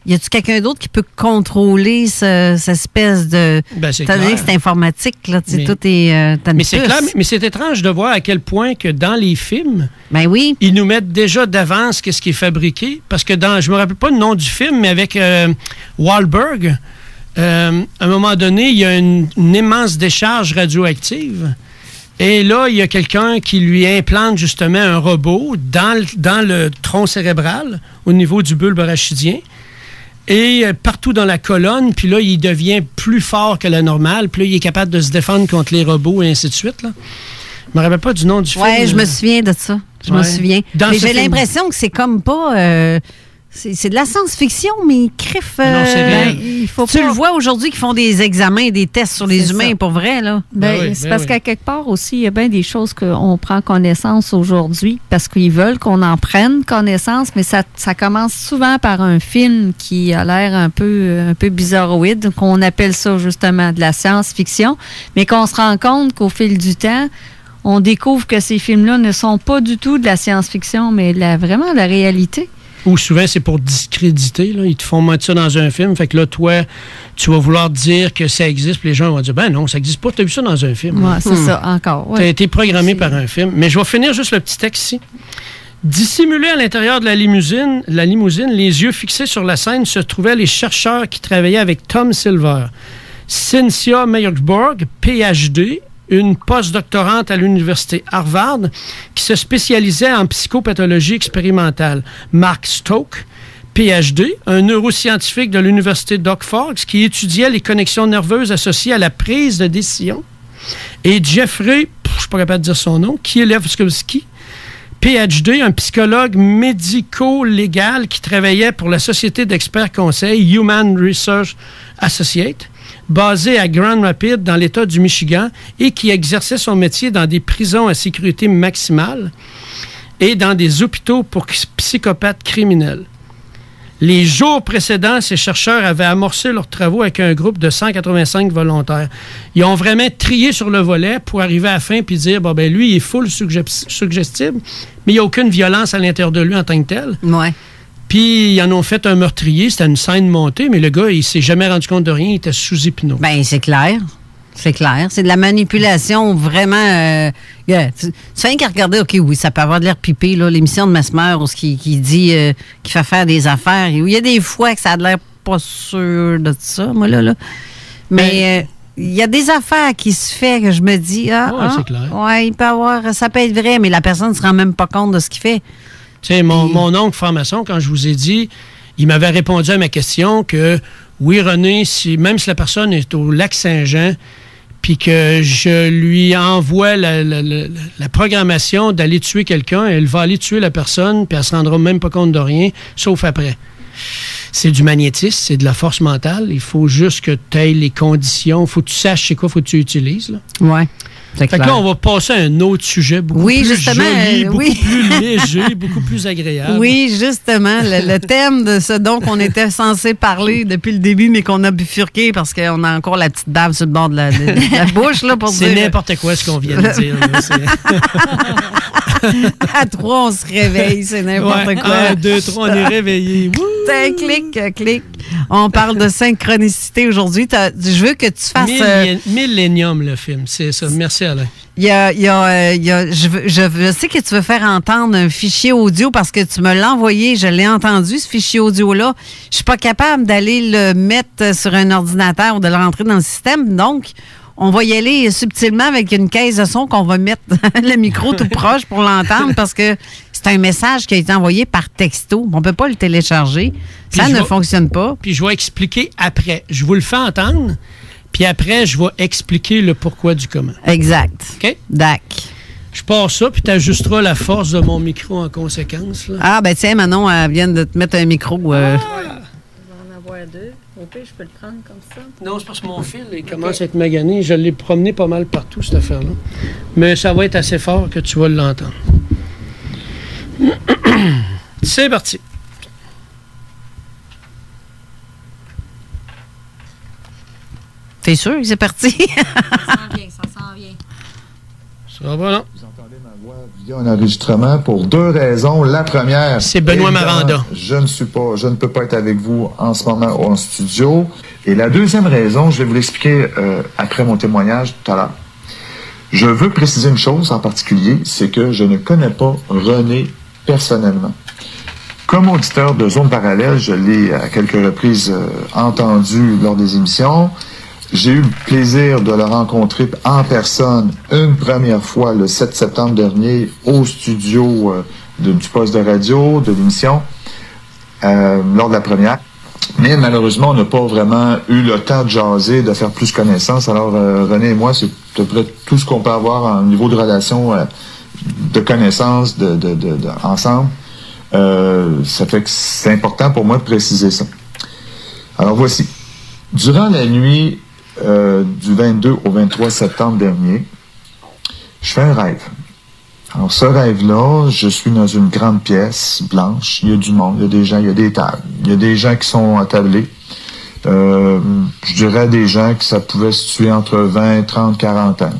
Speaker 3: y a-tu quelqu'un d'autre qui peut contrôler cette espèce de...
Speaker 4: Ben, c'est
Speaker 3: clair. Que c'est informatique, là. Tout est...
Speaker 4: mais c'est clair, mais c'est étrange de voir à quel point que dans les films,
Speaker 3: ben oui,
Speaker 4: ils nous mettent déjà d'avance qu'est-ce qui est fabriqué. Parce que je me rappelle pas le nom du film, mais avec Wahlberg, à un moment donné, il y a une immense décharge radioactive. Et là, il y a quelqu'un qui lui implante justement un robot dans le tronc cérébral, au niveau du bulbe rachidien, et partout dans la colonne. Puis là, il devient plus fort que la normale. Puis là, il est capable de se défendre contre les robots et ainsi de suite. Là. Je me rappelle pas du nom du film.
Speaker 3: Oui, je me souviens de ça. Je me souviens. Mais j'ai l'impression que c'est comme pas... c'est de la science-fiction, mais crif.
Speaker 4: Non, c'est bien.
Speaker 3: Tu le vois aujourd'hui qu'ils font des examens et des tests sur les humains, pour vrai, là.
Speaker 5: C'est parce qu'à quelque part aussi, il y a bien des choses qu'on prend connaissance aujourd'hui parce qu'ils veulent qu'on en prenne connaissance, mais ça commence souvent par un film qui a l'air un peu bizarroïde, qu'on appelle ça justement de la science-fiction, mais qu'on se rend compte qu'au fil du temps, on découvre que ces films-là ne sont pas du tout de la science-fiction, mais vraiment la réalité.
Speaker 4: Ou souvent, c'est pour discréditer. Là. Ils te font mettre ça dans un film. Fait que là, toi, tu vas vouloir dire que ça existe. Puis les gens vont dire, ben non, ça n'existe pas. Tu as vu ça dans un film.
Speaker 5: Oui, c'est ça, encore. Ouais.
Speaker 4: Tu as été programmé par un film. Mais je vais finir juste le petit texte ici. Dissimulés à l'intérieur de la limousine, les yeux fixés sur la scène, se trouvaient les chercheurs qui travaillaient avec Tom Silver, Cynthia Meyerborg, Ph.D., une postdoctorante à l'université Harvard qui se spécialisait en psychopathologie expérimentale. Mark Stoke, Ph.D., un neuroscientifique de l'université d'Oxford qui étudiait les connexions nerveuses associées à la prise de décision. Et Jeffrey, je ne suis pas capable de dire son nom, Kielewski, Ph.D., un psychologue médico-légal qui travaillait pour la société d'experts conseils Human Research Associates, basé à Grand Rapids, dans l'État du Michigan, et qui exerçait son métier dans des prisons à sécurité maximale et dans des hôpitaux pour psychopathes criminels. Les jours précédents, ces chercheurs avaient amorcé leurs travaux avec un groupe de 185 volontaires. Ils ont vraiment trié sur le volet pour arriver à la fin et dire, bon, ben lui, il est full suggestible, mais il n'y a aucune violence à l'intérieur de lui en tant que tel.
Speaker 3: Ouais.
Speaker 4: Puis, ils en ont fait un meurtrier. C'était une scène montée, mais le gars, il s'est jamais rendu compte de rien. Il était sous hypnose.
Speaker 3: Bien, c'est clair. C'est clair. C'est de la manipulation vraiment... tu fais qu'à regarder, OK, oui, ça peut avoir de l'air pipé, là, l'émission de Mesmer, où qui dit qu'il fait faire des affaires. Il y a des fois que ça a de l'air pas sûr de ça, moi, là. Mais il y a des affaires qui se fait que je me dis,
Speaker 4: c'est clair.
Speaker 3: Ouais, il peut avoir... Ça peut être vrai, mais la personne ne se rend même pas compte de ce qu'il fait.
Speaker 4: Tu sais, mon oncle franc-maçon, quand je vous ai dit, il m'avait répondu à ma question que, oui, René, même si la personne est au Lac-Saint-Jean, puis que je lui envoie la programmation d'aller tuer quelqu'un, elle va aller tuer la personne, puis elle ne se rendra même pas compte de rien, sauf après. C'est du magnétisme, c'est de la force mentale. Il faut juste que tu aies les conditions. Il faut que tu saches c'est quoi, il faut que tu utilises.
Speaker 3: Oui.
Speaker 4: Fait que là, on va passer à un autre sujet beaucoup plus joli, beaucoup plus léger, beaucoup plus agréable.
Speaker 3: Oui, justement, le thème de ce dont on était censé parler depuis le début, mais qu'on a bifurqué parce qu'on a encore la petite bave sur le bord de la bouche. Là, pour
Speaker 4: c'est
Speaker 3: dire...
Speaker 4: n'importe quoi ce qu'on vient de dire. Là,
Speaker 3: à 3, on se réveille, c'est n'importe quoi.
Speaker 4: 1, 2, 3, on est réveillés.
Speaker 3: Clic. On parle de synchronicité aujourd'hui. Je veux que tu fasses...
Speaker 4: Millennium, le film, c'est ça. Merci, Alain.
Speaker 3: Je sais que tu veux faire entendre un fichier audio parce que tu me l'as envoyé. Je l'ai entendu, ce fichier audio-là. Je suis pas capable d'aller le mettre sur un ordinateur ou de le rentrer dans le système. Donc, on va y aller subtilement avec une caisse de son qu'on va mettre le micro tout proche pour l'entendre parce que c'est un message qui a été envoyé par texto. On ne peut pas le télécharger. Ça ne fonctionne pas.
Speaker 4: Puis je vais expliquer après. Je vous le fais entendre, puis après, je vais expliquer le pourquoi du comment.
Speaker 3: Exact.
Speaker 4: OK?
Speaker 3: Dac.
Speaker 4: Je pars ça, puis tu ajusteras la force de mon micro en conséquence. Là.
Speaker 3: Ah, ben tiens, Manon, elle vient de te mettre un micro.
Speaker 5: Je vais en avoir 2. Au pire, je peux le prendre comme ça.
Speaker 4: Non, c'est parce que mon fil il commence à être magané. Je l'ai promené pas mal partout, cette affaire-là. Mais ça va être assez fort que tu vas l'entendre. C'est parti.
Speaker 3: T'es sûr que c'est parti?
Speaker 5: Ça s'en vient.
Speaker 4: Ça va, non?
Speaker 7: Vous entendez ma voix via un enregistrement pour 2 raisons. La première...
Speaker 4: C'est Benoît Maranda.
Speaker 7: Je ne peux pas être avec vous en ce moment en studio. Et la deuxième raison, je vais vous l'expliquer après mon témoignage tout à l'heure. Je veux préciser une chose en particulier, c'est que je ne connais pas René personnellement. Comme auditeur de Zone Parallèle, je l'ai à quelques reprises entendu lors des émissions. J'ai eu le plaisir de le rencontrer en personne une première fois le 7 septembre dernier au studio du poste de radio, de l'émission, lors de la première. Mais malheureusement, on n'a pas vraiment eu le temps de jaser, de faire plus connaissance. Alors, René et moi, c'est à peu près tout ce qu'on peut avoir en niveau de relation, de connaissance, ensemble. Ça fait que c'est important pour moi de préciser ça. Alors, voici. Durant la nuit du 22 au 23 septembre dernier, je fais un rêve. Alors, ce rêve-là, je suis dans une grande pièce blanche. Il y a du monde, il y a des gens, il y a des tables. Il y a des gens qui sont attablés. Je dirais des gens que ça pouvait se situer entre 20, 30, 40 ans.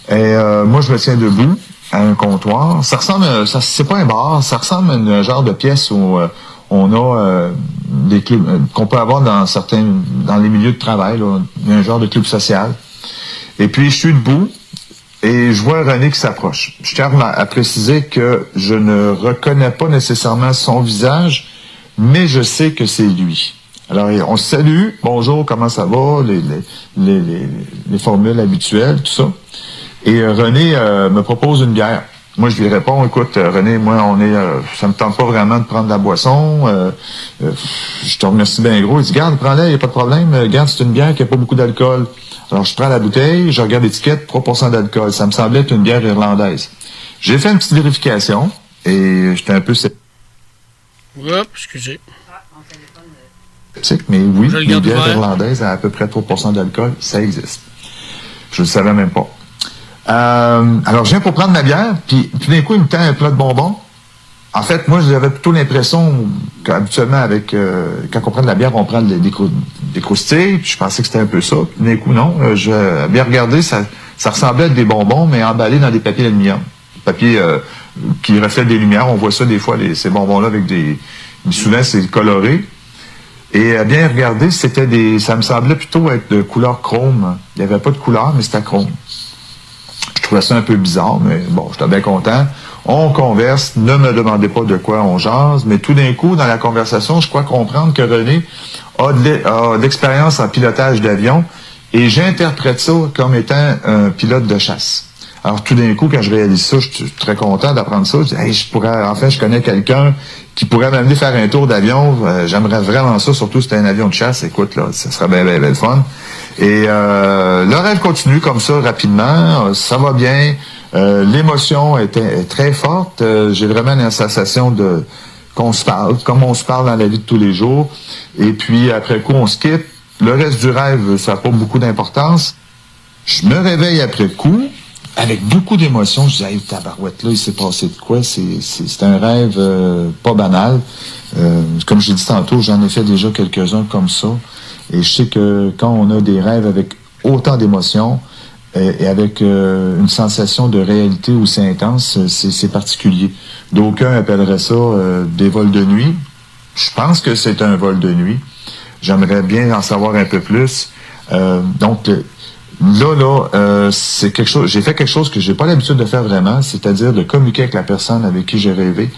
Speaker 7: Et moi, je me tiens debout à un comptoir. Ça ressemble, c'est pas un bar, ça ressemble à un genre de pièce où on a des clubs qu'on peut avoir dans les milieux de travail, là, un genre de club social. Et puis, je suis debout. Et je vois René qui s'approche. Je tiens à préciser que je ne reconnais pas nécessairement son visage, mais je sais que c'est lui. Alors, on se salue. Bonjour, comment ça va? Les formules habituelles, tout ça. Et René me propose une bière. Moi, je lui réponds, écoute, René, moi, ça me tente pas vraiment de prendre de la boisson. Je te remercie bien gros. Il dit, garde, prends-la, il n'y a pas de problème. Garde, c'est une bière qui n'a pas beaucoup d'alcool. Alors, je prends la bouteille, je regarde l'étiquette, 3% d'alcool. Ça me semblait être une bière irlandaise. J'ai fait une petite vérification et j'étais un peu sceptique.
Speaker 4: Excusez.
Speaker 7: Mais oui, une bière irlandaise à peu près 3% d'alcool, ça existe. Je ne le savais même pas. Alors, je viens pour prendre ma bière, puis tout d'un coup, il me tend un plat de bonbons. En fait, moi, j'avais plutôt l'impression qu'habituellement, quand on prend de la bière, on prend des croustilles, puis je pensais que c'était un peu ça. Puis d'un coup, non. J'ai bien regardé, ça ressemblait à des bonbons, mais emballés dans des papiers d'aluminium. Papiers qui reflètent des lumières. On voit ça des fois, ces bonbons-là, avec souvent, c'est coloré. Et à bien regarder, ça me semblait plutôt être de couleur chrome. Il n'y avait pas de couleur, mais c'était chrome. Je trouvais ça un peu bizarre, mais bon, j'étais bien content. On converse, ne me demandez pas de quoi on jase, mais tout d'un coup, dans la conversation, je crois comprendre que René a de l'expérience en pilotage d'avion, et j'interprète ça comme étant un pilote de chasse. Alors, tout d'un coup, quand je réalise ça, je suis très content d'apprendre ça. Je dis, hey, je connais quelqu'un qui pourrait m'amener faire un tour d'avion. J'aimerais vraiment ça, surtout si c'était un avion de chasse. Écoute, là, ça serait bien, bien, bien le fun. Et le rêve continue comme ça, rapidement. Ça va bien. L'émotion est très forte. J'ai vraiment une sensation qu'on se parle, comme on se parle dans la vie de tous les jours. Et puis, après coup, on se quitte. Le reste du rêve, ça n'a pas beaucoup d'importance. Je me réveille après coup, avec beaucoup d'émotions. Je dis, hey, tabarouette, là, il s'est passé de quoi? C'est un rêve pas banal. Comme j'ai dit tantôt, j'en ai fait déjà quelques-uns comme ça. Et je sais que quand on a des rêves avec autant d'émotions et avec une sensation de réalité aussi intense, c'est particulier. D'aucuns appelleraient ça des vols de nuit. Je pense que c'est un vol de nuit. J'aimerais bien en savoir un peu plus. Donc, c'est quelque chose. J'ai fait quelque chose que j'ai pas l'habitude de faire vraiment, c'est-à-dire de communiquer avec la personne avec qui j'ai rêvé.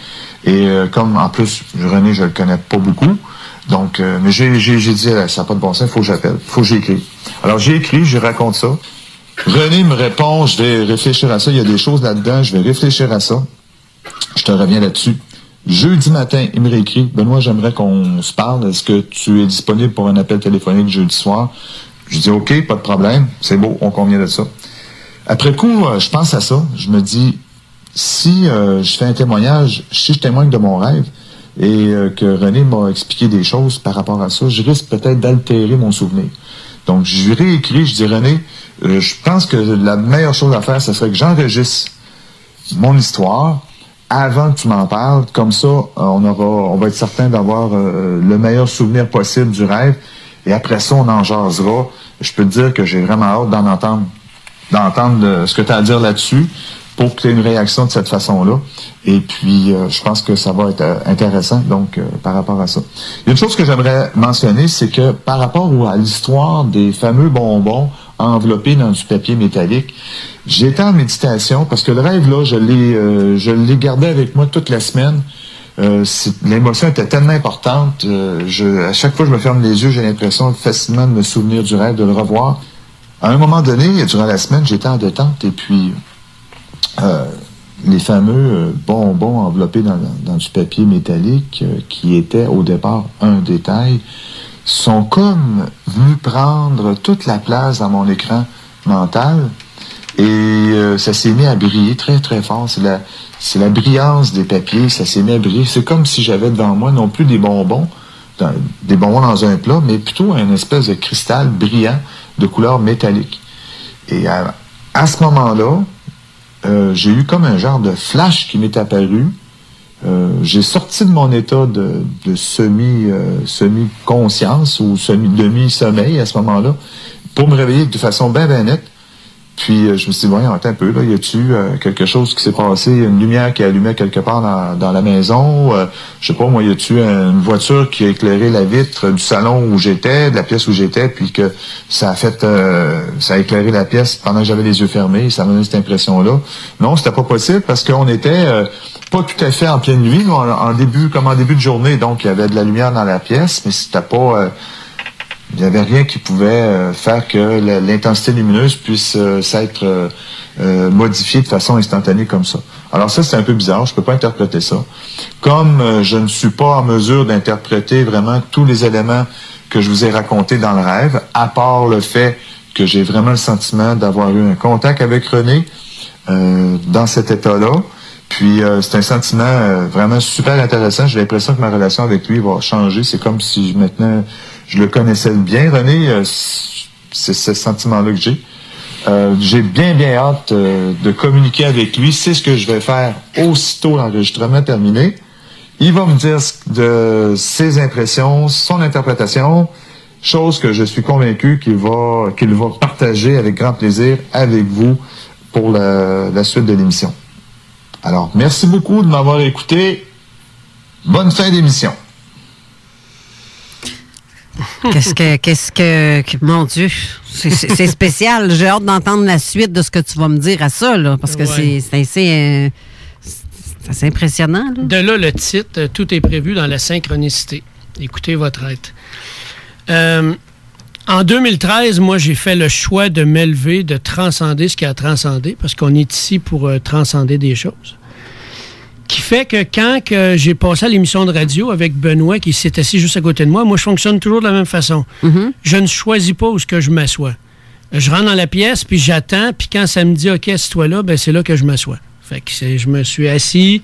Speaker 7: Et comme en plus René, je le connais pas beaucoup, donc mais j'ai dit ça n'a pas de bon sens, il faut que j'appelle, il faut que j'écrive. Alors j'ai écrit, je raconte ça. René me répond, je vais réfléchir à ça. Il y a des choses là-dedans, je vais réfléchir à ça. Je te reviens là-dessus. Jeudi matin, il me réécrit, Benoît, j'aimerais qu'on se parle. Est-ce que tu es disponible pour un appel téléphonique jeudi soir? Je dis, OK, pas de problème, c'est beau, on convient de ça. Après coup, je pense à ça. Je me dis, si je fais un témoignage, si je témoigne de mon rêve et que René m'a expliqué des choses par rapport à ça, je risque peut-être d'altérer mon souvenir. Donc, je lui réécris, je dis, René, je pense que la meilleure chose à faire, ce serait que j'enregistre mon histoire avant que tu m'en parles. Comme ça, on va être certain d'avoir le meilleur souvenir possible du rêve. Et après ça, on en jasera. Je peux te dire que j'ai vraiment hâte d'entendre ce que tu as à dire là-dessus pour que tu aies une réaction de cette façon-là. Et puis, je pense que ça va être intéressant, donc, par rapport à ça. Il y a une chose que j'aimerais mentionner, c'est que par rapport à l'histoire des fameux bonbons enveloppés dans du papier métallique, j'étais en méditation parce que le rêve, là, je l'ai gardé avec moi toute la semaine. L'émotion était tellement importante. À chaque fois que je me ferme les yeux, j'ai l'impression facilement de me souvenir du rêve, de le revoir. À un moment donné, durant la semaine, j'étais en détente et puis les fameux bonbons enveloppés dans du papier métallique qui étaient au départ un détail sont comme venus prendre toute la place dans mon écran mental et ça s'est mis à briller très très fort. C'est la brillance des papiers, ça s'est mis à briller. C'est comme si j'avais devant moi non plus des bonbons dans un plat, mais plutôt une espèce de cristal brillant de couleur métallique. Et à ce moment-là, j'ai eu comme un genre de flash qui m'est apparu. J'ai sorti de mon état de semi-conscience ou demi-sommeil à ce moment-là pour me réveiller de façon bien nette. Puis je me suis dit, voyons, attends un peu, là, y a-tu quelque chose qui s'est passé, une lumière qui allumait quelque part dans la maison, je sais pas, moi, y a-tu une voiture qui a éclairé la vitre du salon où j'étais, de la pièce où j'étais, puis que ça a éclairé la pièce pendant que j'avais les yeux fermés, ça m'a donné cette impression-là. Non, c'était pas possible parce qu'on était pas tout à fait en pleine nuit, en début de journée, donc il y avait de la lumière dans la pièce, mais c'était pas... il n'y avait rien qui pouvait faire que l'intensité lumineuse puisse s'être modifiée de façon instantanée comme ça. Alors ça, c'est un peu bizarre, je peux pas interpréter ça. Comme je ne suis pas en mesure d'interpréter vraiment tous les éléments que je vous ai racontés dans le rêve, à part le fait que j'ai vraiment le sentiment d'avoir eu un contact avec René dans cet état-là. Puis c'est un sentiment vraiment super intéressant. J'ai l'impression que ma relation avec lui va changer. C'est comme si maintenant je le connaissais bien. René, c'est ce sentiment-là que j'ai. J'ai bien hâte de communiquer avec lui. C'est ce que je vais faire aussitôt l'enregistrement terminé. Il va me dire de ses impressions, son interprétation, chose que je suis convaincu qu'il va partager avec grand plaisir avec vous pour la suite de l'émission. Alors, merci beaucoup de m'avoir écouté. Bonne fin d'émission.
Speaker 3: Mon Dieu, c'est spécial. J'ai hâte d'entendre la suite de ce que tu vas me dire à ça, là, parce que c'est assez impressionnant. Là.
Speaker 4: De là, le titre, tout est prévu dans la synchronicité. Écoutez votre être. En 2013, moi, j'ai fait le choix de m'élever, de transcender ce qui a transcendé, parce qu'on est ici pour transcender des choses. Qui fait que quand j'ai passé à l'émission de radio avec Benoît, qui s'est assis juste à côté de moi, moi, je fonctionne toujours de la même façon. Mm-hmm. Je ne choisis pas où je m'assois. Je rentre dans la pièce, puis j'attends, puis quand ça me dit « OK, assis-toi là », ben c'est là que je m'assois. Fait que je me suis assis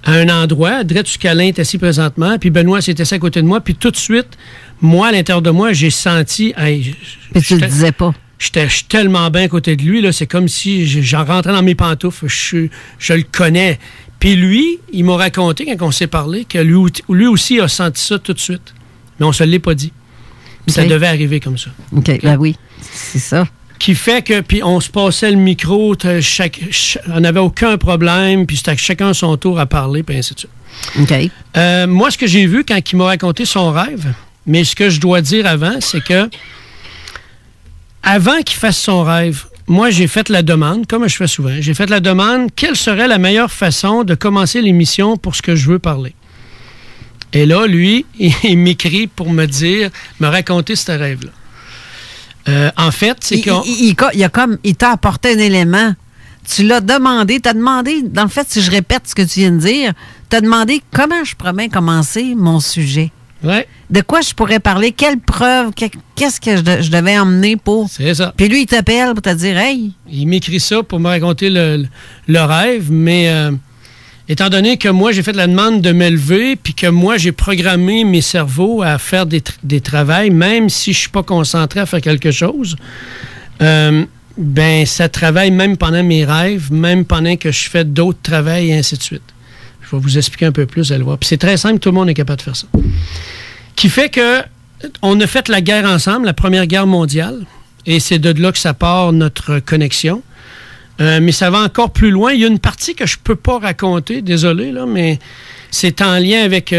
Speaker 4: à un endroit, direct où Alain est assis présentement, puis Benoît s'est assis à côté de moi, puis tout de suite, moi, à l'intérieur de moi, j'ai senti... Hey,
Speaker 3: mais tu le disais pas.
Speaker 4: Je suis tellement bien à côté de lui, là, c'est comme si j'en rentrais dans mes pantoufles. Je le connais. Puis lui, il m'a raconté, quand on s'est parlé, que lui aussi a senti ça tout de suite. Mais on ne se l'est pas dit. Okay. Ça devait arriver comme ça.
Speaker 3: OK, ben oui, c'est ça.
Speaker 4: Qui fait que, puis on se passait le micro, on n'avait aucun problème, puis c'était chacun son tour à parler, puis ainsi de suite.
Speaker 3: OK.
Speaker 4: Moi, ce que j'ai vu quand il m'a raconté son rêve, mais ce que je dois dire avant, c'est que avant qu'il fasse son rêve, moi, j'ai fait la demande, comme je fais souvent, j'ai fait la demande, quelle serait la meilleure façon de commencer l'émission pour ce que je veux parler. Et là, lui, il m'écrit pour me raconter ce rêve-là. En fait, c'est
Speaker 3: il t'a apporté un élément. Tu l'as demandé, t'as demandé, dans le fait, si je répète ce que tu viens de dire, t'as demandé comment je pourrais bien commencer mon sujet.
Speaker 4: Ouais.
Speaker 3: De quoi je pourrais parler, quelle preuve, qu'est-ce que je devais emmener pour...
Speaker 4: C'est ça.
Speaker 3: Puis lui, il t'appelle pour te dire « Hey! »
Speaker 4: Il m'écrit ça pour me raconter le rêve, mais étant donné que moi, j'ai fait la demande de m'élever, puis que moi, j'ai programmé mes cerveaux à faire des travails, même si je ne suis pas concentré à faire quelque chose, ben ça travaille même pendant mes rêves, même pendant que je fais d'autres travails, et ainsi de suite. Je vais vous expliquer un peu plus, vous allez voir. Puis c'est très simple, tout le monde est capable de faire ça. Qui fait que on a fait la guerre ensemble, la Première Guerre mondiale, et c'est de là que ça part notre connexion. Mais ça va encore plus loin. Il y a une partie que je ne peux pas raconter, désolé, là, mais c'est en lien avec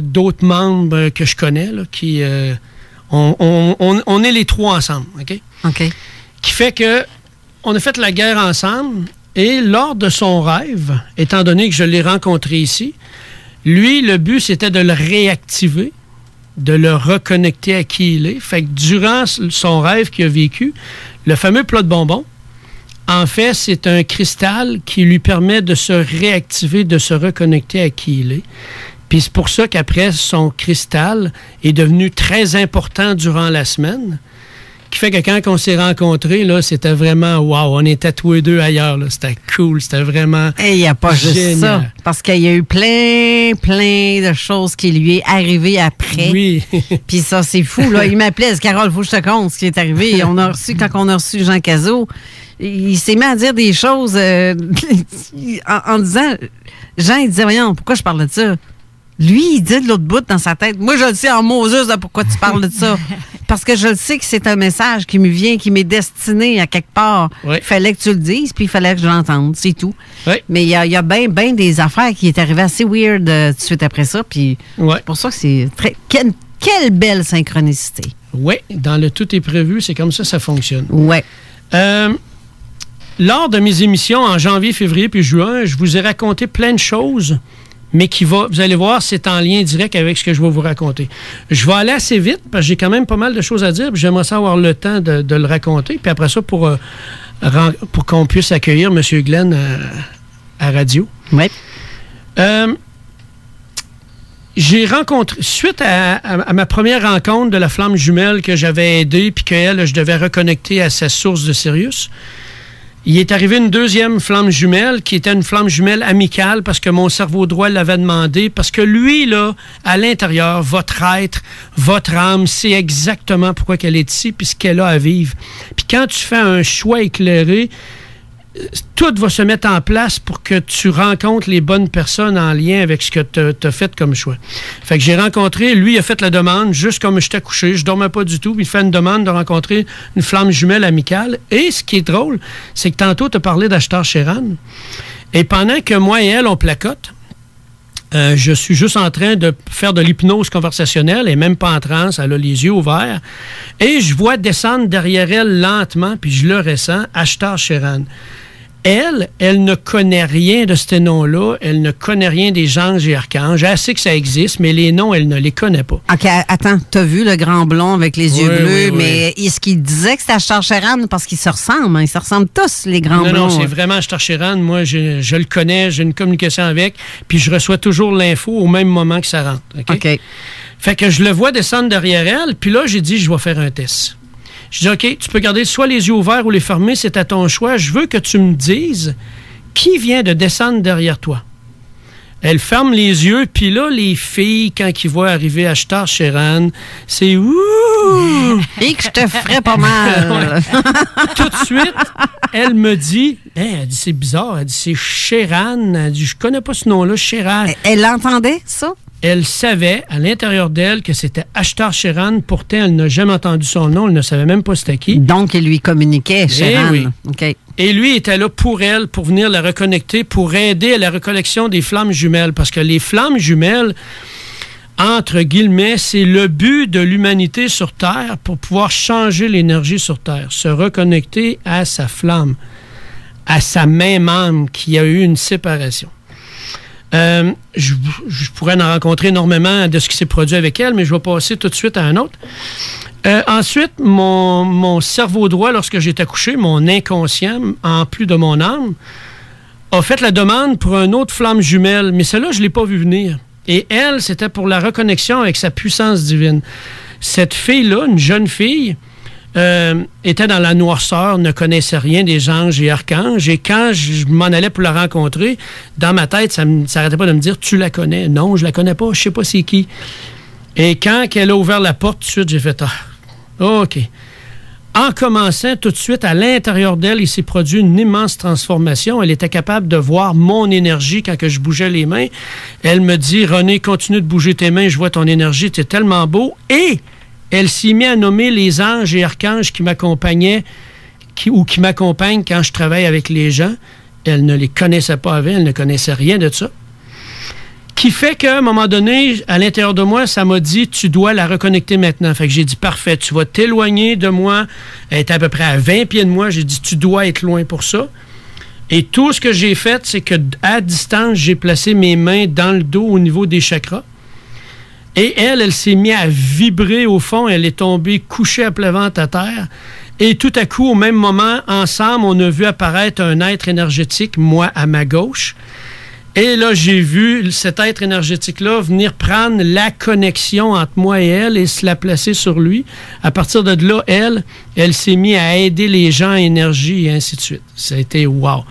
Speaker 4: d'autres membres que je connais, là, qui... on est les trois ensemble, OK?
Speaker 3: OK.
Speaker 4: Qui fait que on a fait la guerre ensemble, et lors de son rêve, étant donné que je l'ai rencontré ici, Lui, le but, c'était de le réactiver, de le reconnecter à qui il est. Fait que durant son rêve qu'il a vécu, le fameux plat de bonbons, en fait, c'est un cristal qui lui permet de se réactiver, de se reconnecter à qui il est. Puis c'est pour ça qu'après, son cristal est devenu très important durant la semaine, qui fait que quand on s'est rencontrés, là, c'était vraiment wow, on était tous les deux ailleurs. Là. C'était cool, c'était vraiment
Speaker 3: Et il n'y a pas
Speaker 4: génial.
Speaker 3: juste ça, parce qu'il y a eu plein de choses qui lui est arrivé après.
Speaker 4: Oui.
Speaker 3: Puis ça, c'est fou. Là. Il m'appelait, il dit, Carole, faut que je te compte ce qui est arrivé. Quand on a reçu Jean Cazot, il s'est mis à dire des choses en disant, Jean, il disait, voyons, pourquoi je parle de ça? Lui, il dit de l'autre bout dans sa tête. Moi, je le sais en Moses de pourquoi tu parles de ça. Parce que je le sais que c'est un message qui me vient, qui m'est destiné à quelque part.
Speaker 4: Oui.
Speaker 3: Il fallait que tu le dises, puis il fallait que je l'entende, c'est tout.
Speaker 4: Oui.
Speaker 3: Mais il y a bien des affaires qui est arrivées assez weird tout de suite après ça. Puis
Speaker 4: Ouais.
Speaker 3: c'est pour ça que c'est très... Quelle belle synchronicité.
Speaker 4: Oui, dans le tout est prévu, c'est comme ça fonctionne.
Speaker 3: Ouais.
Speaker 4: Lors de mes émissions en janvier, février puis juin, je vous ai raconté plein de choses, mais vous allez voir, c'est en lien direct avec ce que je vais vous raconter. Je vais aller assez vite, parce que j'ai quand même pas mal de choses à dire, puis j'aimerais ça avoir le temps de le raconter, puis après ça, pour qu'on puisse accueillir M. Glenn à radio.
Speaker 3: Oui.
Speaker 4: J'ai rencontré, suite à ma première rencontre de la flamme jumelle que j'avais aidée, puis qu'elle, je devais reconnecter à sa source de Sirius, il est arrivé une deuxième flamme jumelle qui était une flamme jumelle amicale parce que mon cerveau droit l'avait demandé, parce que lui, là, à l'intérieur, votre être, votre âme, sait exactement pourquoi qu'elle est ici puis ce qu'elle a à vivre. Puis quand tu fais un choix éclairé, tout va se mettre en place pour que tu rencontres les bonnes personnes en lien avec ce que tu as fait comme choix. Fait que j'ai rencontré, lui, il a fait la demande, juste comme j'étais couché, je dormais pas du tout, puis il fait une demande de rencontrer une flamme jumelle amicale. Et ce qui est drôle, c'est que tantôt, tu as parlé d'Ashtar Sheran. Et pendant que moi et elle, on placote, je suis juste en train de faire de l'hypnose conversationnelle, et même pas en transe, elle a les yeux ouverts, et je vois descendre derrière elle lentement, puis je le ressens, Ashtar Sheran. Elle ne connaît rien de ces noms-là. Elle ne connaît rien des anges et archanges. Elle sait que ça existe, mais les noms, elle ne les connaît pas.
Speaker 3: OK, attends, t'as vu le grand blond avec les yeux bleus,
Speaker 4: oui.
Speaker 3: mais est-ce qu'il disait que c'était Ashtar Sheran? Parce qu'ils se ressemblent, hein? Ils se ressemblent tous, les grands blonds.
Speaker 4: Non, c'est vraiment Ashtar Sheran. Moi, je le connais, j'ai une communication avec, puis je reçois toujours l'info au même moment que ça rentre. OK? Fait que je le vois descendre derrière elle, puis là, j'ai dit, je vais faire un test. Je dis, OK, tu peux garder soit les yeux ouverts ou les fermer, c'est à ton choix. Je veux que tu me dises qui vient de descendre derrière toi. Elle ferme les yeux, puis là, les filles, quand ils voient arriver Ashtar Sheran, c'est ouh!
Speaker 3: Et que je te ferais pas mal.
Speaker 4: Tout de suite, elle me dit, elle dit, c'est bizarre, elle dit, c'est Sheran. Elle dit, je connais pas ce nom-là, Sheran.
Speaker 3: Elle entendait ça?
Speaker 4: Elle savait à l'intérieur d'elle que c'était Ashtar Sheran. Pourtant, elle n'a jamais entendu son nom. Elle ne savait même pas c'était qui.
Speaker 3: Donc, il lui communiquait, Sheran.
Speaker 4: Oui.
Speaker 3: OK.
Speaker 4: Et lui était là pour elle, pour venir la reconnecter, pour aider à la reconnexion des flammes jumelles. Parce que les flammes jumelles, entre guillemets, c'est le but de l'humanité sur Terre pour pouvoir changer l'énergie sur Terre. Se reconnecter à sa flamme, à sa même âme qui a eu une séparation. Je pourrais en rencontrer énormément de ce qui s'est produit avec elle, mais je vais passer tout de suite à un autre. Ensuite, mon cerveau droit, lorsque j'étais couché, mon inconscient, en plus de mon âme, a fait la demande pour une autre flamme jumelle, mais celle-là, je ne l'ai pas vue venir. Et elle, c'était pour la reconnexion avec sa puissance divine. Cette fille-là, une jeune fille, était dans la noirceur, ne connaissait rien des anges et archanges. Et quand je m'en allais pour la rencontrer, dans ma tête, ça n'arrêtait pas de me dire « Tu la connais? » Non, je la connais pas, je sais pas c'est qui. Et quand elle a ouvert la porte, tout de suite, j'ai fait « Ah, OK. » En commençant tout de suite, à l'intérieur d'elle, il s'est produit une immense transformation. Elle était capable de voir mon énergie quand que je bougeais les mains. Elle me dit « René, continue de bouger tes mains, je vois ton énergie, tu es tellement beau. » Et elle s'est mise à nommer les anges et archanges qui m'accompagnaient ou qui m'accompagnent quand je travaille avec les gens. Elle ne les connaissait pas avant, elle ne connaissait rien de ça. Qui fait qu'à un moment donné, à l'intérieur de moi, ça m'a dit, tu dois la reconnecter maintenant. Fait que j'ai dit, parfait, tu vas t'éloigner de moi. Elle était à peu près à 20 pieds de moi. J'ai dit, tu dois être loin pour ça. Et tout ce que j'ai fait, c'est qu'à distance, j'ai placé mes mains dans le dos au niveau des chakras. Et elle s'est mise à vibrer au fond. Elle est tombée couchée à plat ventre à terre. Et tout à coup, au même moment, ensemble, on a vu apparaître un être énergétique, moi, à ma gauche. Et là, j'ai vu cet être énergétique-là venir prendre la connexion entre moi et elle et se la placer sur lui. À partir de là, elle s'est mise à aider les gens à énergie et ainsi de suite. Ça a été wow.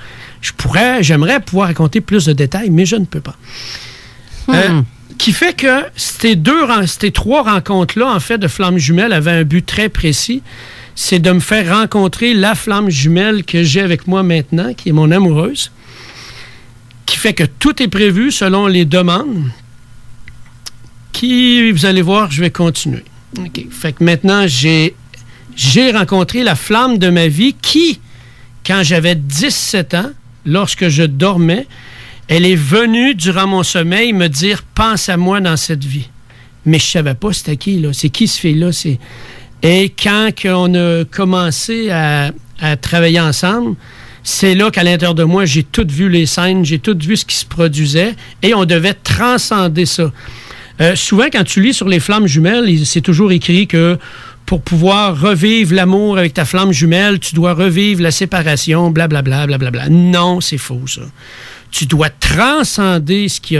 Speaker 4: J'aimerais pouvoir raconter plus de détails, mais je ne peux pas. Qui fait que ces 3 rencontres-là, en fait, de flammes jumelles avaient un but très précis. C'est de me faire rencontrer la flamme jumelle que j'ai avec moi maintenant, qui est mon amoureuse. Qui fait que tout est prévu selon les demandes. Vous allez voir, je vais continuer. Okay. Fait que maintenant, j'ai rencontré la flamme de ma vie qui, quand j'avais 17 ans, lorsque je dormais, elle est venue durant mon sommeil me dire « Pense à moi dans cette vie ». Mais je ne savais pas c'était qui, là. C'est qui ce fille-là? Et quand on a commencé à travailler ensemble, c'est là qu'à l'intérieur de moi, j'ai tout vu les scènes, j'ai tout vu ce qui se produisait et on devait transcender ça. Souvent, quand tu lis sur les flammes jumelles, c'est toujours écrit que pour pouvoir revivre l'amour avec ta flamme jumelle, tu dois revivre la séparation, blablabla, blablabla. Non, c'est faux, ça. Tu dois transcender ce qui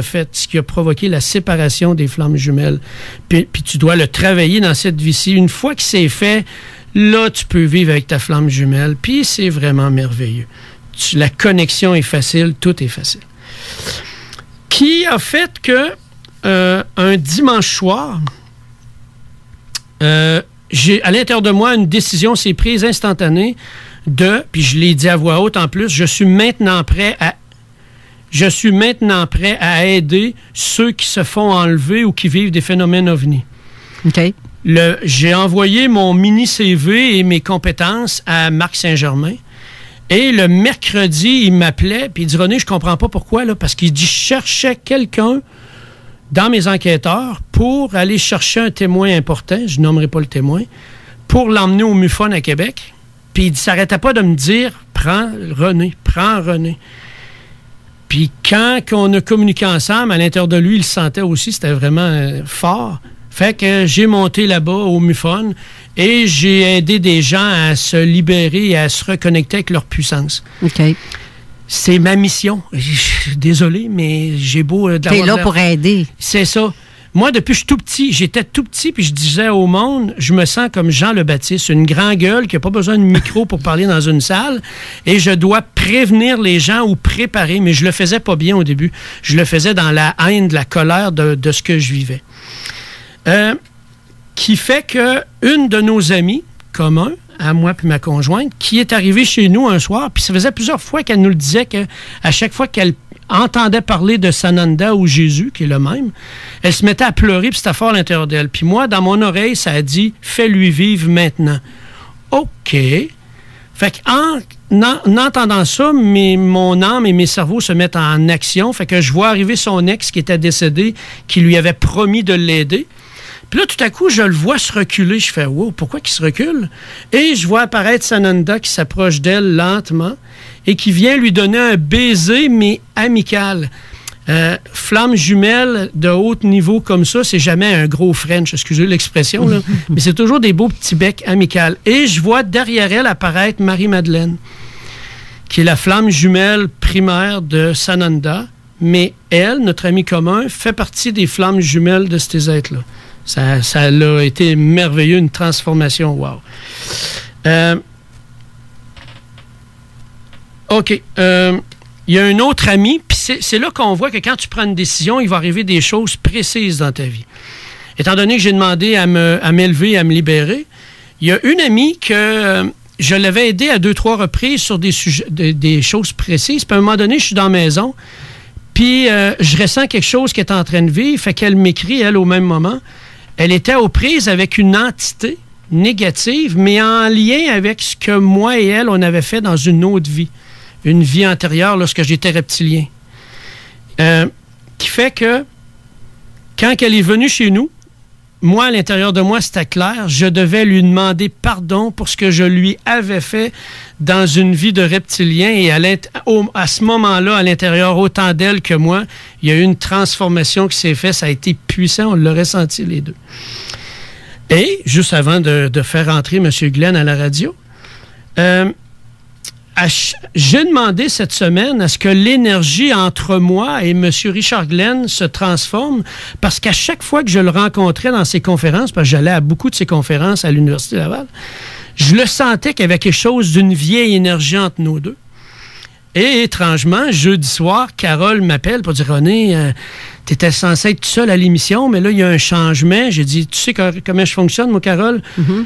Speaker 4: a provoqué la séparation des flammes jumelles. Puis tu dois le travailler dans cette vie-ci. Une fois que c'est fait, là, tu peux vivre avec ta flamme jumelle, puis c'est vraiment merveilleux. La connexion est facile, tout est facile. Qui a fait que un dimanche soir, j'ai à l'intérieur de moi une décision s'est prise instantanée puis je l'ai dit à voix haute en plus, je suis maintenant prêt à aider ceux qui se font enlever ou qui vivent des phénomènes ovnis.
Speaker 3: OK.
Speaker 4: J'ai envoyé mon mini CV et mes compétences à Marc Saint-Germain. Et le mercredi, il m'appelait, puis il dit « René, je comprends pas pourquoi, là, parce qu'il dit « Je cherchais quelqu'un dans mes enquêteurs pour aller chercher un témoin important, je nommerai pas le témoin, pour l'emmener au MUFON à Québec. » Puis il dit « Ça n'arrêtait pas de me dire « Prends René, prends René. » Puis quand on a communiqué ensemble, à l'intérieur de lui, il le sentait aussi, c'était vraiment fort. Fait que j'ai monté là-bas au MUFON et j'ai aidé des gens à se libérer et à se reconnecter avec leur puissance.
Speaker 3: OK.
Speaker 4: C'est ma mission. Désolé, mais j'ai beau...
Speaker 3: T'es là pour aider.
Speaker 4: C'est ça. Moi, depuis que je suis tout petit, j'étais tout petit, puis je disais au monde, je me sens comme Jean le Baptiste, une grande gueule qui n'a pas besoin de micro pour parler dans une salle, et je dois prévenir les gens ou préparer, mais je le faisais pas bien au début. Je le faisais dans la haine, de la colère de ce que je vivais. Qui fait que une de nos amies communs, à moi puis ma conjointe, qui est arrivée chez nous un soir, puis ça faisait plusieurs fois qu'elle nous le disait, qu'à chaque fois qu'elle entendait parler de Sananda ou Jésus, qui est le même, elle se mettait à pleurer, puis c'était fort à l'intérieur d'elle. Puis moi, dans mon oreille, ça a dit « Fais-lui vivre maintenant ». OK. Fait qu'en entendant ça, mon âme et mes cerveaux se mettent en action. Fait que je vois arriver son ex qui était décédé, qui lui avait promis de l'aider. Puis là, tout à coup, je le vois se reculer. Je fais « Wow, pourquoi qu'il se recule? » Et je vois apparaître Sananda qui s'approche d'elle lentement et qui vient lui donner un baiser, mais amical. Flamme jumelle de haut niveau comme ça, c'est jamais un gros French, excusez l'expression, là, mais c'est toujours des beaux petits becs amicales. Et je vois derrière elle apparaître Marie-Madeleine, qui est la flamme jumelle primaire de Sananda, mais elle, notre ami commun, fait partie des flammes jumelles de ces êtres-là. Ça a été merveilleux, une transformation, wow. OK. Il y a un autre ami, puis c'est là qu'on voit que quand tu prends une décision, il va arriver des choses précises dans ta vie. Étant donné que j'ai demandé à m'élever, à me libérer, il y a une amie que je l'avais aidée à 2-3 reprises sur des sujets, des choses précises. Puis à un moment donné, je suis dans la maison, puis je ressens quelque chose qui est en train de vivre, fait qu'elle m'écrit, elle, au même moment. Elle était aux prises avec une entité négative, mais en lien avec ce que moi et elle, on avait fait dans une autre vie. Une vie antérieure lorsque j'étais reptilien. Qui fait que, quand elle est venue chez nous, moi, à l'intérieur de moi, c'était clair. Je devais lui demander pardon pour ce que je lui avais fait dans une vie de reptilien. Et à ce moment-là, à l'intérieur, autant d'elle que moi, il y a eu une transformation qui s'est faite. Ça a été puissant. On l'a ressenti les deux. Et, juste avant de faire entrer M. Glenn à la radio, j'ai demandé cette semaine à ce que l'énergie entre moi et M. Richard Glenn se transforme, parce qu'à chaque fois que je le rencontrais dans ses conférences, parce que j'allais à beaucoup de ses conférences à l'Université Laval, je le sentais qu'il y avait quelque chose d'une vieille énergie entre nous deux. Et étrangement, jeudi soir, Carole m'appelle pour dire « René, tu étais censé être tout seul à l'émission, mais là, il y a un changement. » J'ai dit « Tu sais comment je fonctionne, moi, Carole?
Speaker 3: Mm-hmm.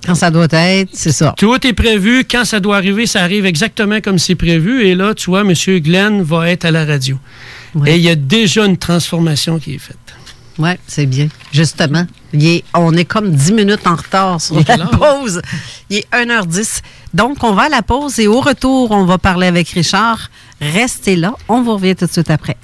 Speaker 3: Quand ça doit être, c'est ça.
Speaker 4: Tout est prévu. Quand ça doit arriver, ça arrive exactement comme c'est prévu. Et là, tu vois, M. Glenn va être à la radio. Oui. Et il y a déjà une transformation qui est faite.
Speaker 3: Oui, c'est bien. Justement, on est comme 10 minutes en retard sur la pause. Il est 1h10. Donc, on va à la pause et au retour, on va parler avec Richard. Restez là. On vous revient tout de suite après.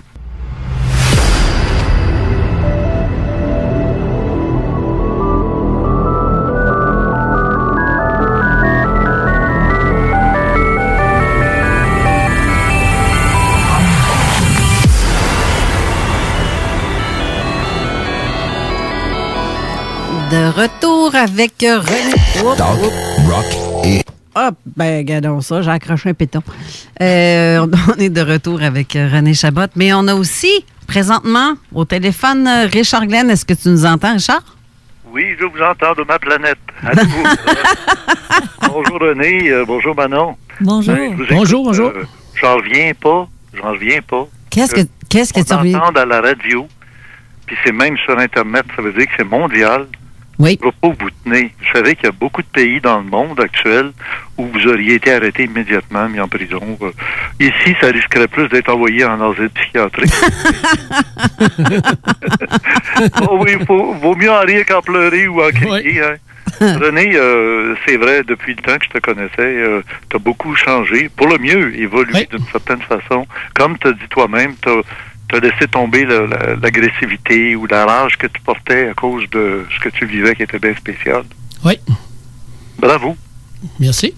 Speaker 3: De retour avec René.
Speaker 8: Talk, rock et...
Speaker 3: Ah, ben, regardons ça, j'ai accroché un péton. On est de retour avec René Chabot, mais on a aussi, présentement, au téléphone, Richard Glenn. Est-ce que tu nous entends, Richard?
Speaker 9: Oui, je vous entends de ma planète. Bonjour René, bonjour Manon.
Speaker 5: Bonjour.
Speaker 4: Bonjour.
Speaker 9: J'en reviens pas.
Speaker 3: Qu'est-ce que tu reviens?
Speaker 9: On entend à la radio, puis c'est même sur Internet, ça veut dire que c'est mondial.
Speaker 3: Oui.
Speaker 9: Il ne faut pas vous tenir. Vous savez qu'il y a beaucoup de pays dans le monde actuel où vous auriez été arrêté immédiatement, mis en prison. Ici, ça risquerait plus d'être envoyé en asile psychiatrique. Oh oui, vaut mieux en rire qu'en pleurer ou en crier. Oui. Hein. René, c'est vrai, depuis le temps que je te connaissais, tu as beaucoup changé. Pour le mieux, évolué d'une certaine façon. Comme tu as dit toi-même, tu as laissé tomber l'agressivité ou la rage que tu portais à cause de ce que tu vivais qui était bien spécial.
Speaker 4: Oui.
Speaker 9: Bravo.
Speaker 4: Merci.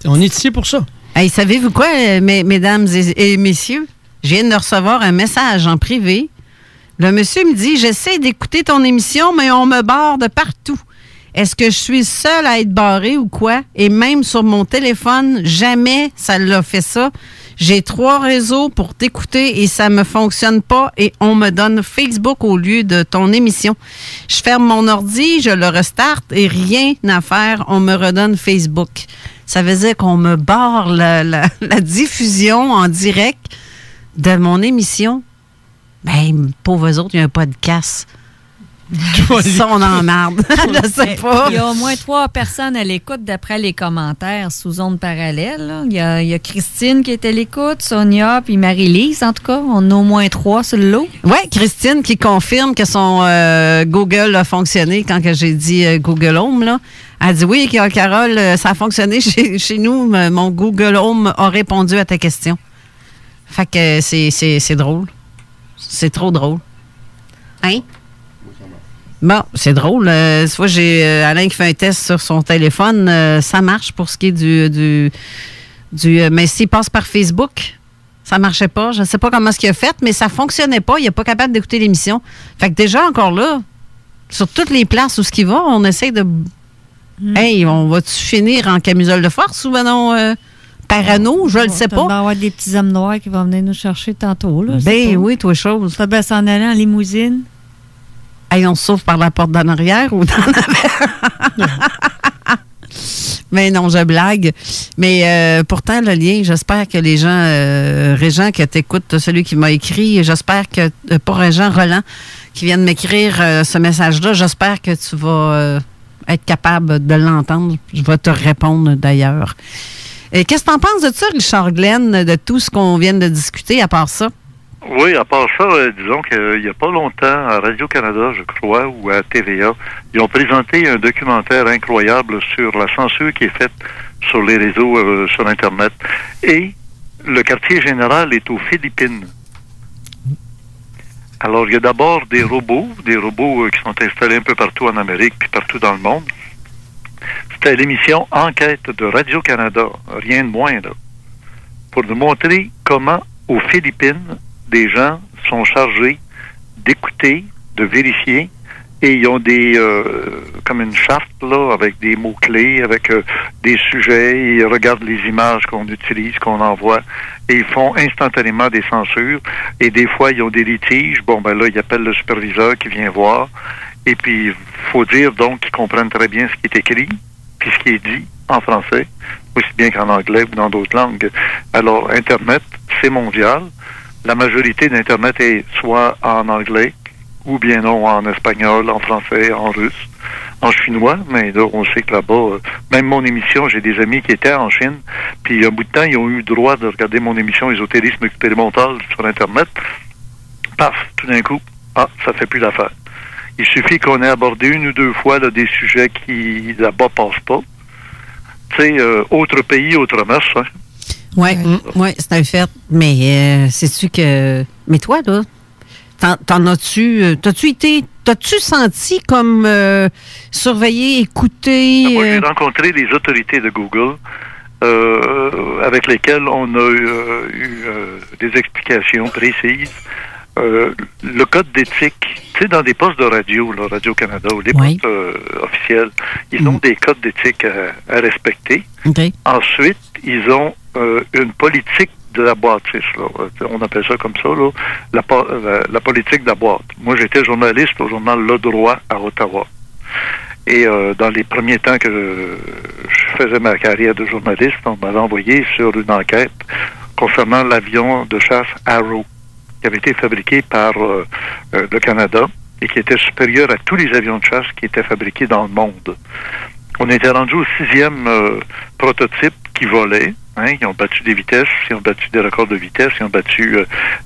Speaker 4: On est ici pour ça.
Speaker 3: Hey, savez-vous quoi, mesdames et messieurs? Je viens de recevoir un message en privé. Le monsieur me dit « J'essaie d'écouter ton émission, mais on me barre de partout. Est-ce que je suis seule à être barrée ou quoi? Et même sur mon téléphone, jamais ça l'a fait ça. J'ai 3 réseaux pour t'écouter et ça me fonctionne pas et on me donne Facebook au lieu de ton émission. Je ferme mon ordi, je le restarte et rien à faire, on me redonne Facebook. » Ça veut dire qu'on me barre la diffusion en direct de mon émission. Ben, pauvres autres, il y a un podcast. Ça, on en marde. Je sais pas.
Speaker 5: Il y a au moins 3 personnes à l'écoute d'après les commentaires sous ondes parallèles. Il y a Christine qui est à l'écoute, Sonia puis Marie-Lise, en tout cas. On a au moins 3 sur le lot.
Speaker 3: Oui, Christine qui confirme que son Google a fonctionné quand que j'ai dit Google Home. Là. Elle dit oui, Carole, ça a fonctionné chez nous. Mon Google Home a répondu à ta question. Fait que c'est drôle. C'est trop drôle. Hein? Bon, c'est drôle. Tu vois, j'ai Alain qui fait un test sur son téléphone. Ça marche pour ce qui est du mais s'il passe par Facebook, ça marchait pas. Je ne sais pas comment ce qu'il a fait, mais ça fonctionnait pas. Il n'est pas capable d'écouter l'émission. Fait que déjà, encore là, sur toutes les places où ce qu'il va, on essaie de... Hey, on va-tu finir en camisole de force ou ben non... parano, je le sais pas.
Speaker 5: Il va y avoir des petits hommes noirs qui vont venir nous chercher tantôt. Là,
Speaker 3: ben oui, toi, chose.
Speaker 5: Ça va s'en aller en limousine.
Speaker 3: Hey, on se sauve par la porte d'en arrière ou d'en avant? Mais non, je blague. Mais pourtant, le lien, j'espère que les gens, Régent, que tu écoutes, celui qui m'a écrit, j'espère que, pour Régent Roland, qui vient de m'écrire ce message-là, j'espère que tu vas être capable de l'entendre. Je vais te répondre d'ailleurs. Qu'est-ce que tu en penses de ça, Richard Glenn, de tout ce qu'on vient de discuter, à part ça?
Speaker 9: Oui, à part ça, disons qu'il n'y a pas longtemps, à Radio-Canada, je crois, ou à TVA, ils ont présenté un documentaire incroyable sur la censure qui est faite sur les réseaux, sur Internet. Et le quartier général est aux Philippines. Alors, il y a d'abord des robots qui sont installés un peu partout en Amérique puis partout dans le monde. C'était l'émission Enquête de Radio-Canada, rien de moins, là, pour nous montrer comment, aux Philippines, des gens sont chargés d'écouter, de vérifier, et ils ont des comme une charte là avec des mots-clés, avec des sujets, et ils regardent les images qu'on utilise, qu'on envoie, et ils font instantanément des censures, et des fois ils ont des litiges, bon ben là ils appellent le superviseur qui vient voir, et puis il faut dire donc qu'ils comprennent très bien ce qui est écrit, puis ce qui est dit en français, aussi bien qu'en anglais ou dans d'autres langues. Alors Internet, c'est mondial, la majorité d'Internet est soit en anglais, ou bien non en espagnol, en français, en russe, en chinois, mais là, on sait que là-bas, même mon émission, j'ai des amis qui étaient en Chine, puis il y a un bout de temps, ils ont eu le droit de regarder mon émission Ésotérisme expérimental sur Internet. Paf, tout d'un coup, ça fait plus l'affaire. Il suffit qu'on ait abordé une ou deux fois là, des sujets qui, là-bas, passent pas. Tu sais, autre pays, autre mœurs, hein?
Speaker 3: Oui, c'est un fait. Mais sais-tu que... Mais toi, là, t'as-tu senti comme surveillé, écouté?
Speaker 9: Moi, j'ai rencontré les autorités de Google avec lesquelles on a eu des explications précises. Le code d'éthique, tu sais, dans des postes de radio, là, Radio-Canada, ou des postes officiels, ils ont des codes d'éthique à respecter.
Speaker 3: Okay.
Speaker 9: Ensuite, ils ont une politique de la bâtisse, là. On appelle ça comme ça, là, la politique de la boîte. Moi, j'étais journaliste au journal Le Droit à Ottawa. Et dans les premiers temps que je faisais ma carrière de journaliste, on m'avait envoyé sur une enquête concernant l'avion de chasse Arrow, qui avait été fabriqué par le Canada et qui était supérieur à tous les avions de chasse qui étaient fabriqués dans le monde. On était rendu au 6e prototype qui volait. Hein, ils ont battu des vitesses, ils ont battu des records de vitesse, ils ont battu...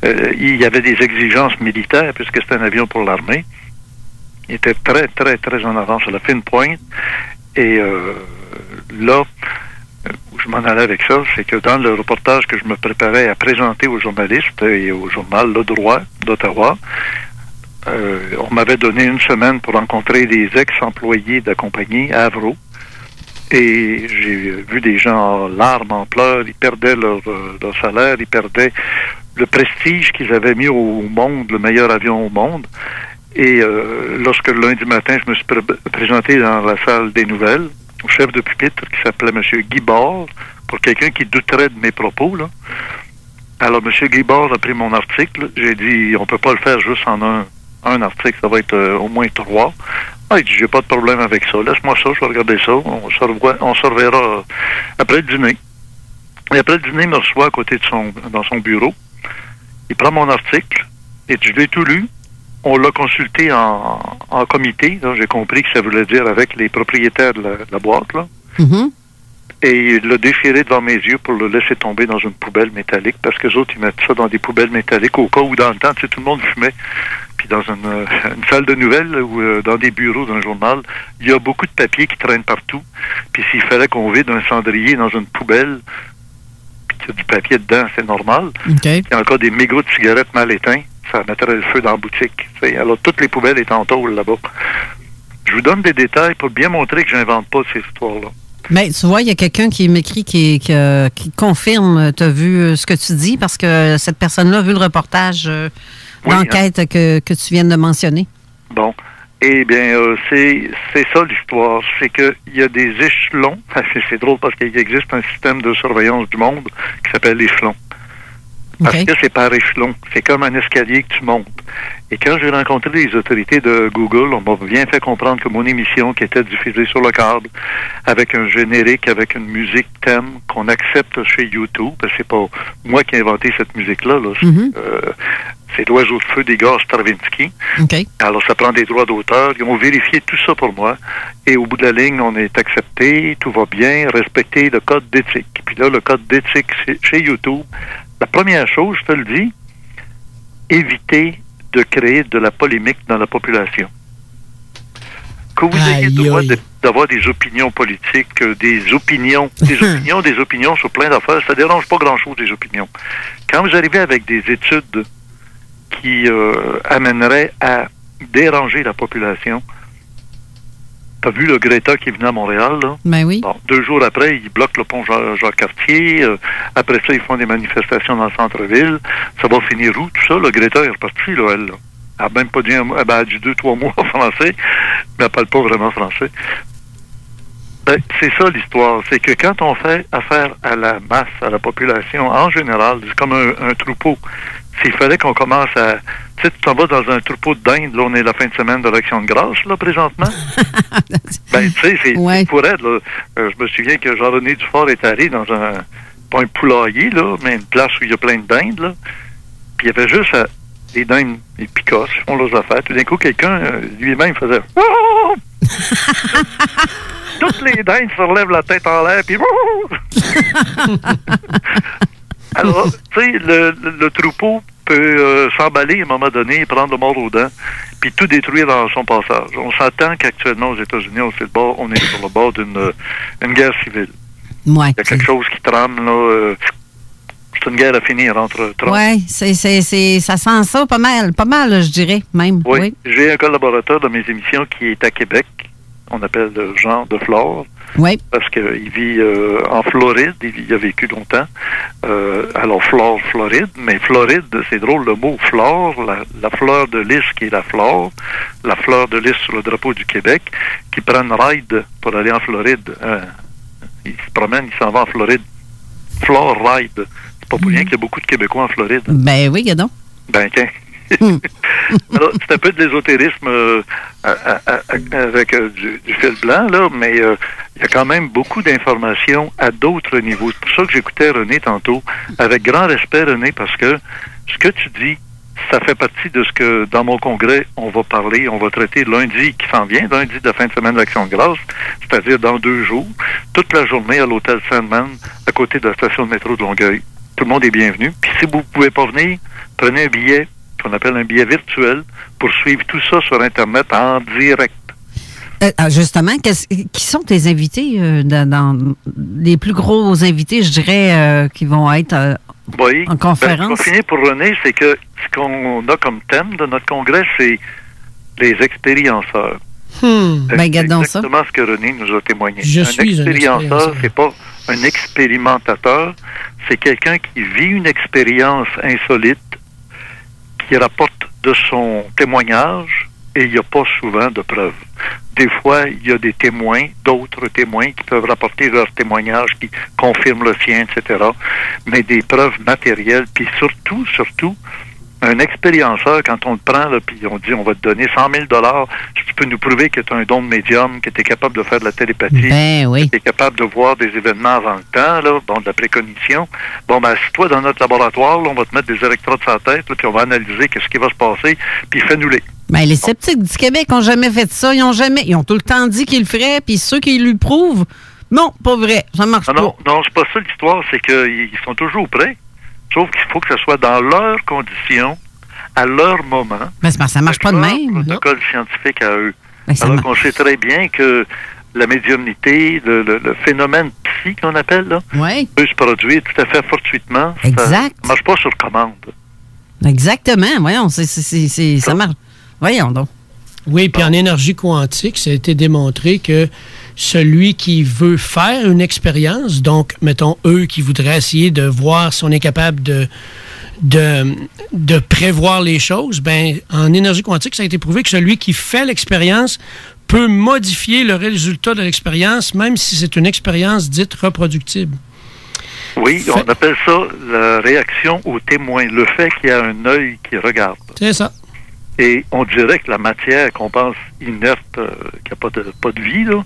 Speaker 9: il y avait des exigences militaires puisque c'était un avion pour l'armée. Il était très, très, très en avance à la fine pointe. Et là, où je m'en allais avec ça, c'est que dans le reportage que je me préparais à présenter aux journalistes et au journal Le Droit d'Ottawa, on m'avait donné une semaine pour rencontrer des ex-employés de la compagnie Avro. Et j'ai vu des gens en larmes, en pleurs, ils perdaient leur salaire, ils perdaient le prestige qu'ils avaient mis au monde, le meilleur avion au monde. Et lorsque le lundi matin, je me suis présenté dans la salle des nouvelles, au chef de pupitre qui s'appelait M. Guy Bord, pour quelqu'un qui douterait de mes propos, là. Alors, M. Guy Bord a pris mon article. J'ai dit, on peut pas le faire juste en un article, ça va être au moins 3. Ah, il dit, j'ai pas de problème avec ça. Laisse-moi ça, je vais regarder ça. On se reverra après le dîner. Et après le dîner, il me reçoit à côté de dans son bureau. Il prend mon article et je l'ai tout lu. On l'a consulté en comité. J'ai compris que ça voulait dire avec les propriétaires de la boîte, là.
Speaker 3: Mm-hmm.
Speaker 9: Et il l'a déchiré devant mes yeux pour le laisser tomber dans une poubelle métallique, parce que les autres, ils mettent ça dans des poubelles métalliques au cas où dans le temps, tu sais, tout le monde fumait. Puis dans une salle de nouvelles ou dans des bureaux d'un journal, il y a beaucoup de papier qui traîne partout. Puis s'il fallait qu'on vide un cendrier dans une poubelle, puis qu'il y a du papier dedans, c'est normal.
Speaker 3: Okay.
Speaker 9: Il y a encore des mégots de cigarettes mal éteints, ça mettrait le feu dans la boutique. T'sais. Alors toutes les poubelles étaient en tôle là-bas. Je vous donne des détails pour bien montrer que j'invente pas ces histoires-là.
Speaker 3: Mais tu vois, il y a quelqu'un qui m'écrit qui confirme, tu as vu ce que tu dis, parce que cette personne-là a vu le reportage d'enquête que tu viens de mentionner. Bon.
Speaker 9: Eh bien, c'est ça l'histoire. C'est qu'il y a des échelons. C'est drôle parce qu'il existe un système de surveillance du monde qui s'appelle l'échelon. Parce que c'est par échelon. C'est comme un escalier que tu montes. Et quand j'ai rencontré les autorités de Google, on m'a bien fait comprendre que mon émission, qui était diffusée sur le câble, avec un générique, avec une musique thème qu'on accepte chez YouTube, parce que c'est pas moi qui ai inventé cette musique-là, là, c'est l'oiseau de feu des gars Stravinsky.
Speaker 3: Okay.
Speaker 9: Alors, ça prend des droits d'auteur. Ils ont vérifié tout ça pour moi. Et au bout de la ligne, on est accepté, tout va bien, respecter le code d'éthique. Puis là, le code d'éthique chez YouTube, la première chose, je te le dis, éviter de créer de la polémique dans la population. Que vous ayez le droit d'avoir des opinions politiques, des opinions sur plein d'affaires, ça ne dérange pas grand-chose, des opinions. Quand vous arrivez avec des études qui amènerait à déranger la population. T'as vu le Greta qui est venu à Montréal, là?
Speaker 3: Ben oui.
Speaker 9: Bon, 2 jours après, ils bloquent le pont Jacques-Cartier. Après ça, ils font des manifestations dans le centre-ville. Ça va finir où, tout ça? Le Greta est reparti, là, elle. Là. Elle n'a même pas dit elle a dit 2-3 mots en français, mais elle parle pas vraiment français. Ben, c'est ça l'histoire. C'est que quand on fait affaire à la masse, à la population, en général, c'est comme un troupeau. S'il fallait qu'on commence à... Tu sais, tu t'en vas dans un troupeau de dinde, là, on est la fin de semaine de l'Action de grâce, là, présentement. Ben, tu sais, c'est pour elle, là. Je me souviens que Jean-René Dufort est allé dans pas un poulailler, là, mais une place où il y a plein de dindes, là. Puis il y avait juste des dindes, des picosses, ils font leurs affaires. Tout d'un coup, quelqu'un, lui-même, faisait... Toutes les dindes se relèvent la tête en l'air, puis... Alors, tu sais, le troupeau peut s'emballer à un moment donné, prendre le mort aux dents, puis tout détruire dans son passage. On s'attend qu'actuellement, aux États-Unis, on est sur le bord d'une guerre civile.
Speaker 3: Ouais,
Speaker 9: il y a quelque chose qui trame, là. C'est une guerre à finir entre Trump.
Speaker 3: Oui, ça sent ça pas mal, je dirais, même.
Speaker 9: Oui. J'ai un collaborateur dans mes émissions qui est à Québec. On appelle Jean de Flore.
Speaker 3: Oui.
Speaker 9: Parce qu'il vit en Floride. Il a vécu longtemps. Alors, Flore, Floride. Mais Floride, c'est drôle, le mot flore, la fleur de lys qui est la flore de lys sur le drapeau du Québec, qui prend une ride pour aller en Floride. Il se promène, il s'en va en Floride. Flore Ride. C'est pas pour rien qu'il y a beaucoup de Québécois en Floride.
Speaker 3: Ben oui, gadon.
Speaker 9: Ben tiens. Alors, c'est un peu de l'ésotérisme avec du fil blanc, là, mais il y a quand même beaucoup d'informations à d'autres niveaux. C'est pour ça que j'écoutais René tantôt, avec grand respect, René, parce que ce que tu dis, ça fait partie de ce que, dans mon congrès, on va parler, on va traiter lundi qui s'en vient, lundi de la fin de semaine de l'Action de grâce, c'est-à-dire dans 2 jours, toute la journée à l'hôtel Sandman, à côté de la station de métro de Longueuil. Tout le monde est bienvenu. Puis si vous ne pouvez pas venir, prenez un billet qu'on appelle un billet virtuel pour suivre tout ça sur Internet en direct.
Speaker 3: Justement, qui sont tes invités, les plus gros invités, je dirais, qui vont être en conférence?
Speaker 9: Ce qu'on finit pour René, c'est que ce qu'on a comme thème de notre congrès, c'est les expérienceurs.
Speaker 3: Ben, regardons ça.
Speaker 9: C'est exactement ce que René nous a témoigné.
Speaker 3: Un
Speaker 9: expérienceur, c'est pas un expérimentateur, c'est quelqu'un qui vit une expérience insolite, qui rapporte de son témoignage, et il n'y a pas souvent de preuves. Des fois, il y a des témoins, d'autres témoins qui peuvent rapporter leur témoignage, qui confirment le sien, etc. Mais des preuves matérielles, puis surtout, un expérienceur, quand on le prend, là, puis on dit, on va te donner 100 000 $, si tu peux nous prouver que tu as un don de médium, que tu es capable de faire de la télépathie, que tu es capable de voir des événements avant le temps, là, de la précognition. Bon, ben, assis-toi dans notre laboratoire, là, on va te mettre des électrodes sur la tête, là, puis on va analyser qu'est-ce qui va se passer, puis fais-nous-les.
Speaker 3: Ben, les sceptiques du Québec n'ont jamais fait ça. Ils ont tout le temps dit qu'ils le feraient, puis ceux qui lui prouvent, non, pas vrai, ça marche pas.
Speaker 9: Non, c'est pas ça l'histoire, c'est qu'ils sont toujours prêts. Sauf qu'il faut que ce soit dans leurs conditions, à leur moment.
Speaker 3: Mais ça marche pas de même.
Speaker 9: Le protocole scientifique à eux. Alors qu'on sait très bien que la médiumnité, le phénomène psy qu'on appelle, là, peut se produire tout à fait fortuitement.
Speaker 3: Exact.
Speaker 9: Ça marche pas sur commande.
Speaker 3: Exactement. Voyons, ça marche. Voyons donc.
Speaker 4: Oui, puis en énergie quantique, ça a été démontré que celui qui veut faire une expérience, donc, mettons, eux qui voudraient essayer de voir si on est capable de prévoir les choses, ben en énergie quantique, ça a été prouvé que celui qui fait l'expérience peut modifier le résultat de l'expérience, même si c'est une expérience dite reproductible.
Speaker 9: Oui, on appelle ça la réaction au témoin, le fait qu'il y a un œil qui regarde.
Speaker 4: C'est ça.
Speaker 9: Et on dirait que la matière qu'on pense inerte, qui n'a pas de vie, là,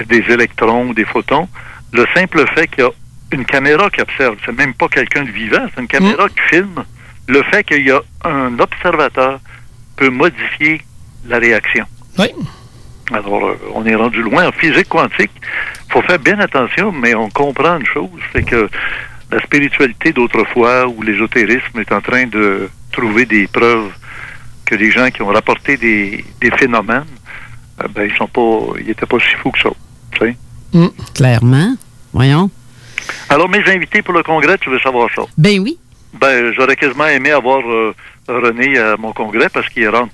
Speaker 9: des électrons, des photons, le simple fait qu'il y a une caméra qui observe, c'est même pas quelqu'un de vivant, c'est une caméra qui filme, le fait qu'il y a un observateur peut modifier la réaction.
Speaker 4: Oui.
Speaker 9: Alors, on est rendu loin. En physique quantique, il faut faire bien attention, mais on comprend une chose, c'est que la spiritualité d'autrefois ou l'ésotérisme est en train de trouver des preuves que les gens qui ont rapporté des phénomènes, ils n'étaient pas si fous que ça. Tu sais?
Speaker 3: Clairement. Voyons.
Speaker 9: Alors, mes invités pour le congrès, tu veux savoir ça?
Speaker 3: Ben oui.
Speaker 9: Ben, j'aurais quasiment aimé avoir René à mon congrès parce qu'il rentre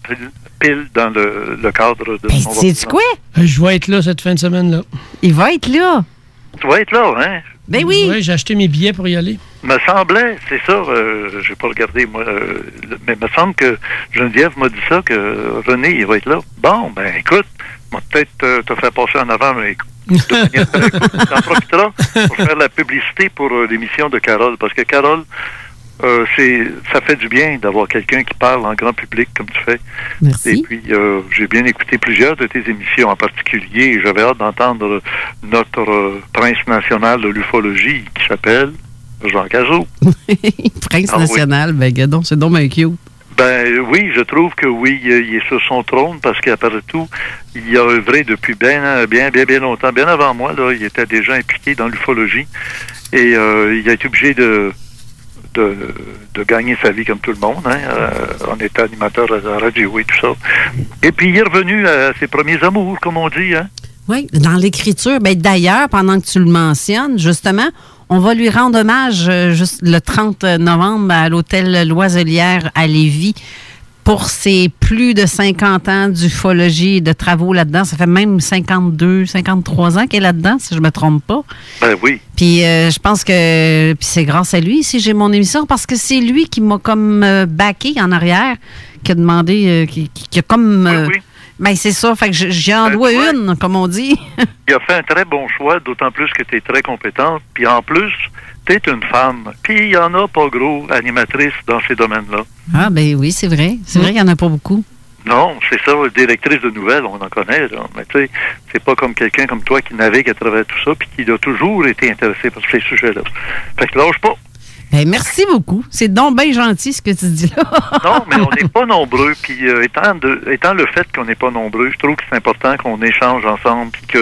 Speaker 9: pile dans le cadre de son...
Speaker 3: Sais-tu quoi?
Speaker 4: Je vais être là cette fin de semaine-là.
Speaker 3: Il va être là.
Speaker 9: Tu vas être là, hein?
Speaker 3: Ben oui.
Speaker 4: Oui, j'ai acheté mes billets pour y aller.
Speaker 9: Me semblait, c'est ça, j'ai pas regardé, moi, mais me semble que Geneviève m'a dit ça, que René, il va être là. Bon, ben écoute, moi peut-être te faire passer en avant, mais t'en profiteras pour faire la publicité pour l'émission de Carole, parce que Carole, ça fait du bien d'avoir quelqu'un qui parle en grand public comme tu fais.
Speaker 3: Merci.
Speaker 9: Et puis, j'ai bien écouté plusieurs de tes émissions en particulier, et j'avais hâte d'entendre notre prince national de l'ufologie qui s'appelle Jean Cazot.
Speaker 3: Prince national, oui. Ben gadon, c'est donc bien cute.
Speaker 9: Ben oui, je trouve que oui, il est sur son trône parce qu'après tout, il a œuvré depuis bien longtemps, bien avant moi, là, il était déjà impliqué dans l'ufologie et il a été obligé de gagner sa vie comme tout le monde, hein, en étant animateur à la radio et tout ça. Et puis il est revenu à ses premiers amours, comme on dit, hein.
Speaker 3: Oui, dans l'écriture. Ben, d'ailleurs, pendant que tu le mentionnes, justement, on va lui rendre hommage juste le 30 novembre à l'hôtel Loiselière à Lévis pour ses plus de 50 ans d'ufologie et de travaux là-dedans. Ça fait même 53 ans qu'elle est là-dedans, si je me trompe pas.
Speaker 9: Ben oui.
Speaker 3: Puis je pense que c'est grâce à lui si j'ai mon émission, parce que c'est lui qui m'a comme backé en arrière, qui a demandé, qui a comme...
Speaker 9: oui.
Speaker 3: Ben, c'est ça. Fait que j'en dois une, comme on dit.
Speaker 9: Il a fait un très bon choix, d'autant plus que tu es très compétente. Puis en plus, tu es une femme. Puis il n'y en a pas gros animatrices dans ces domaines-là.
Speaker 3: Ah, ben oui, c'est vrai. C'est vrai qu'il n'y en a pas beaucoup.
Speaker 9: Non, c'est ça. Directrice de nouvelles, on en connaît. Là. Mais tu sais, c'est pas comme quelqu'un comme toi qui navigue à travers tout ça puis qui a toujours été intéressé par ces sujets-là. Fait que lâche pas.
Speaker 3: Ben, merci beaucoup. C'est donc bien gentil ce que tu dis là.
Speaker 9: Non, mais on n'est pas nombreux. Puis étant le fait qu'on n'est pas nombreux, je trouve que c'est important qu'on échange ensemble puis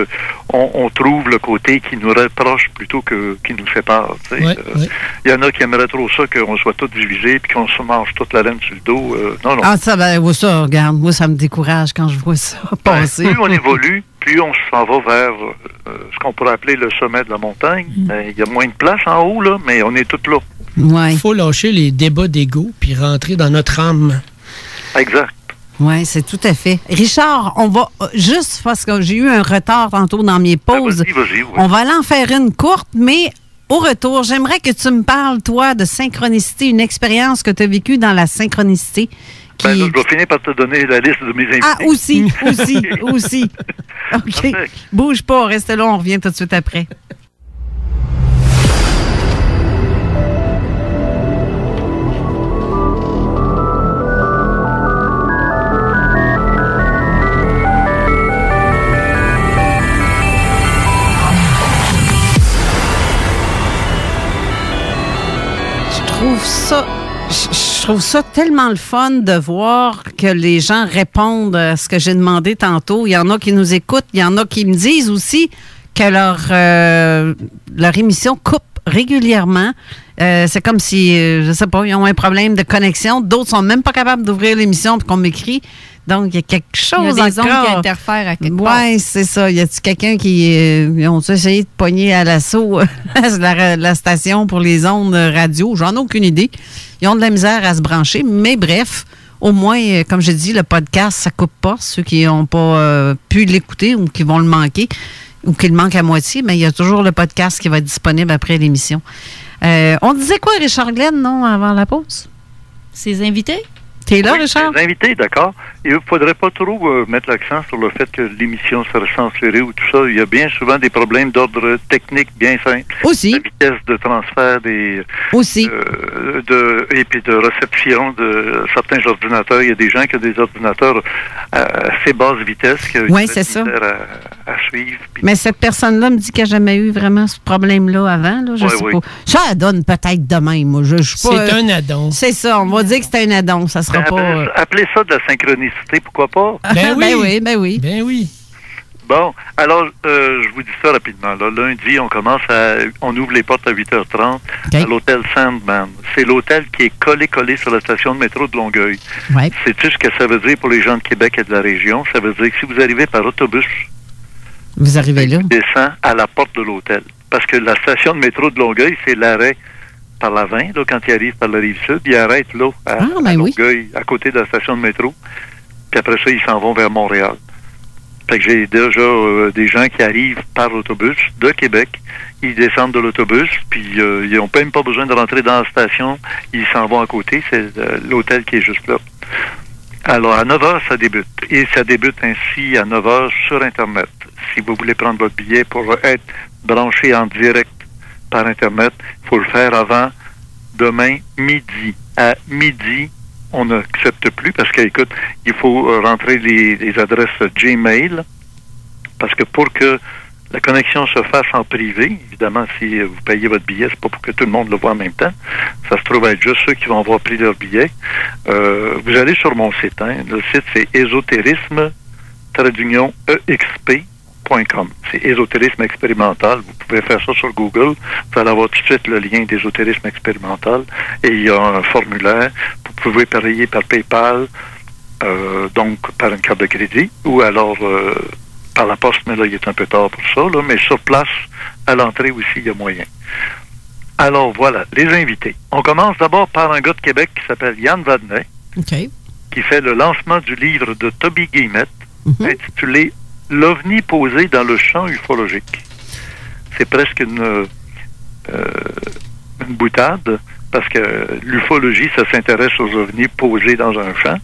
Speaker 9: qu'on trouve le côté qui nous rapproche plutôt que qui nous sépare. Il y en a qui aimeraient trop ça qu'on soit tous divisés puis qu'on se mange toute la laine sur le dos. Non.
Speaker 3: Ah, ça, ben, ça, regarde, moi, ça me décourage quand je vois ça passer.
Speaker 9: Plus on évolue, plus on s'en va vers ce qu'on pourrait appeler le sommet de la montagne. Il y a moins de place en haut, là, mais on est tous là.
Speaker 3: Il
Speaker 4: faut lâcher les débats d'ego puis rentrer dans notre âme.
Speaker 9: Exact.
Speaker 3: Oui, c'est tout à fait. Richard, on va, juste parce que j'ai eu un retard tantôt dans mes pauses,
Speaker 9: vas-y, oui.
Speaker 3: On va aller en faire une courte, mais au retour, j'aimerais que tu me parles, toi, de synchronicité, une expérience que tu as vécue dans la synchronicité.
Speaker 9: Ben là, je vais finir par te donner la liste de mes invités.
Speaker 3: Ah, aussi. OK. Bouge pas, reste là, on revient tout de suite après. Je trouve ça tellement le fun de voir que les gens répondent à ce que j'ai demandé tantôt. Il y en a qui nous écoutent, il y en a qui me disent aussi que leur émission coupe régulièrement. C'est comme si, je sais pas, ils ont un problème de connexion. D'autres sont même pas capables d'ouvrir l'émission pour qu'on m'écrit. Donc, il y a quelque chose
Speaker 5: il y a des ondes
Speaker 3: encore
Speaker 5: qui interfèrent à quelque part.
Speaker 3: Oui, c'est ça. Y a-t-il quelqu'un qui ont essayé de pogner à l'assaut la station pour les ondes radio? J'en ai aucune idée. Ils ont de la misère à se brancher. Mais bref, au moins, comme j'ai dit, le podcast, ça coupe pas. Ceux qui n'ont pas pu l'écouter ou qui vont le manquer ou qui le manquent à moitié, mais il y a toujours le podcast qui va être disponible après l'émission. On disait quoi, Richard Glenn, non, avant la pause?
Speaker 5: Ses invités?
Speaker 3: T'es là, Richard?
Speaker 9: Les invités, d'accord. Il ne faudrait pas trop mettre l'accent sur le fait que l'émission serait censurée ou tout ça. Il y a bien souvent des problèmes d'ordre technique bien simples.
Speaker 3: Aussi.
Speaker 9: La vitesse de transfert des...
Speaker 3: Aussi.
Speaker 9: Et puis de réception de certains ordinateurs. Il y a des gens qui ont des ordinateurs à assez basse vitesse.
Speaker 3: Oui, c'est ça.
Speaker 9: À suivre. Puis...
Speaker 3: Mais cette personne-là me dit qu'elle n'a jamais eu vraiment ce problème-là avant. Là, je sais pas. Ça donne peut-être de même. Moi,
Speaker 4: c'est un addon.
Speaker 3: C'est ça. On va dire que c'est un addon. Ça sera pas...
Speaker 9: Appelez ça de la synchronicité, pourquoi pas?
Speaker 4: Ben oui.
Speaker 3: Ben oui.
Speaker 9: Bon, alors, je vous dis ça rapidement. Là. Lundi, on ouvre les portes à 8h30 à l'hôtel Sandman. C'est l'hôtel qui est collé sur la station de métro de Longueuil.
Speaker 3: Ouais.
Speaker 9: Sais-tu ce que ça veut dire pour les gens de Québec et de la région? Ça veut dire que si vous arrivez par autobus,
Speaker 3: vous arrivez là?
Speaker 9: Vous descendez à la porte de l'hôtel. Parce que la station de métro de Longueuil, c'est l'arrêt par la 20, là, quand ils arrivent par la Rive-Sud. Ils arrêtent là, à Longueuil, à côté de la station de métro. Puis après ça, ils s'en vont vers Montréal. Fait que j'ai déjà des gens qui arrivent par autobus de Québec. Ils descendent de l'autobus, puis ils n'ont même pas besoin de rentrer dans la station. Ils s'en vont à côté. C'est l'hôtel qui est juste là. Alors, à 9h, ça débute. Et ça débute ainsi à 9h sur Internet. Si vous voulez prendre votre billet pour être branché en direct par Internet, il faut le faire avant demain midi. À midi, on n'accepte plus parce que, écoute, il faut rentrer les adresses Gmail parce que pour que la connexion se fasse en privé, évidemment, si vous payez votre billet, c'est pas pour que tout le monde le voit en même temps. Ça se trouve être juste ceux qui vont avoir pris leur billet. Vous allez sur mon site. Hein. Le site, c'est ésotérisme-exp.com. C'est ésotérisme expérimental. Vous pouvez faire ça sur Google. Vous allez avoir tout de suite le lien d'ésotérisme expérimental. Et il y a un formulaire. Vous pouvez payer par PayPal, donc par une carte de crédit, ou alors par la poste, mais là, il est un peu tard pour ça. Là, mais sur place, à l'entrée aussi, il y a moyen. Alors, voilà, les invités. On commence d'abord par un gars de Québec qui s'appelle Yann Vadnais, qui fait le lancement du livre de Toby Guillemette, intitulé « L'OVNI posé dans le champ ufologique ». C'est presque une boutade, parce que l'ufologie, ça s'intéresse aux ovnis posés dans un champ.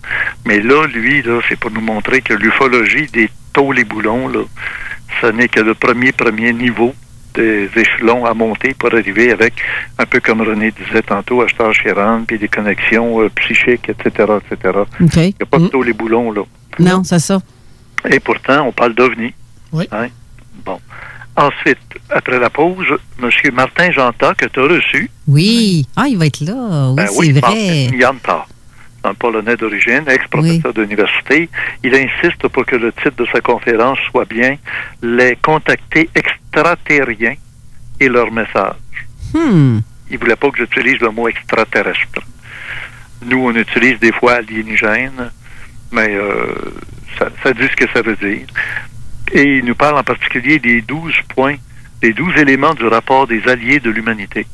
Speaker 9: Mais là, lui, là, c'est pour nous montrer que l'ufologie des tôles et boulons, là, ce n'est que le premier niveau des échelons à monter pour arriver avec, un peu comme René disait tantôt, Ashtar Sheran, puis des connexions psychiques, etc., etc. Il n'y a pas de tôles et boulons, là.
Speaker 3: Non, c'est ça.
Speaker 9: Et pourtant, on parle d'ovnis.
Speaker 4: Oui.
Speaker 9: Hein? Bon. Ensuite, après la pause, M. Martin Jeantat, que tu as reçu.
Speaker 3: Oui. Ah, il va être là. Oui, c'est vrai.
Speaker 9: Martin Jeantat, un Polonais d'origine, ex-professeur d'université. Il insiste pour que le titre de sa conférence soit bien « Les contactés extraterriens et leur message ». Il ne voulait pas que j'utilise le mot extraterrestre. Nous, on utilise des fois aliénigène, mais ça dit ce que ça veut dire. Et il nous parle en particulier des 12 points, des 12 éléments du rapport des alliés de l'humanité.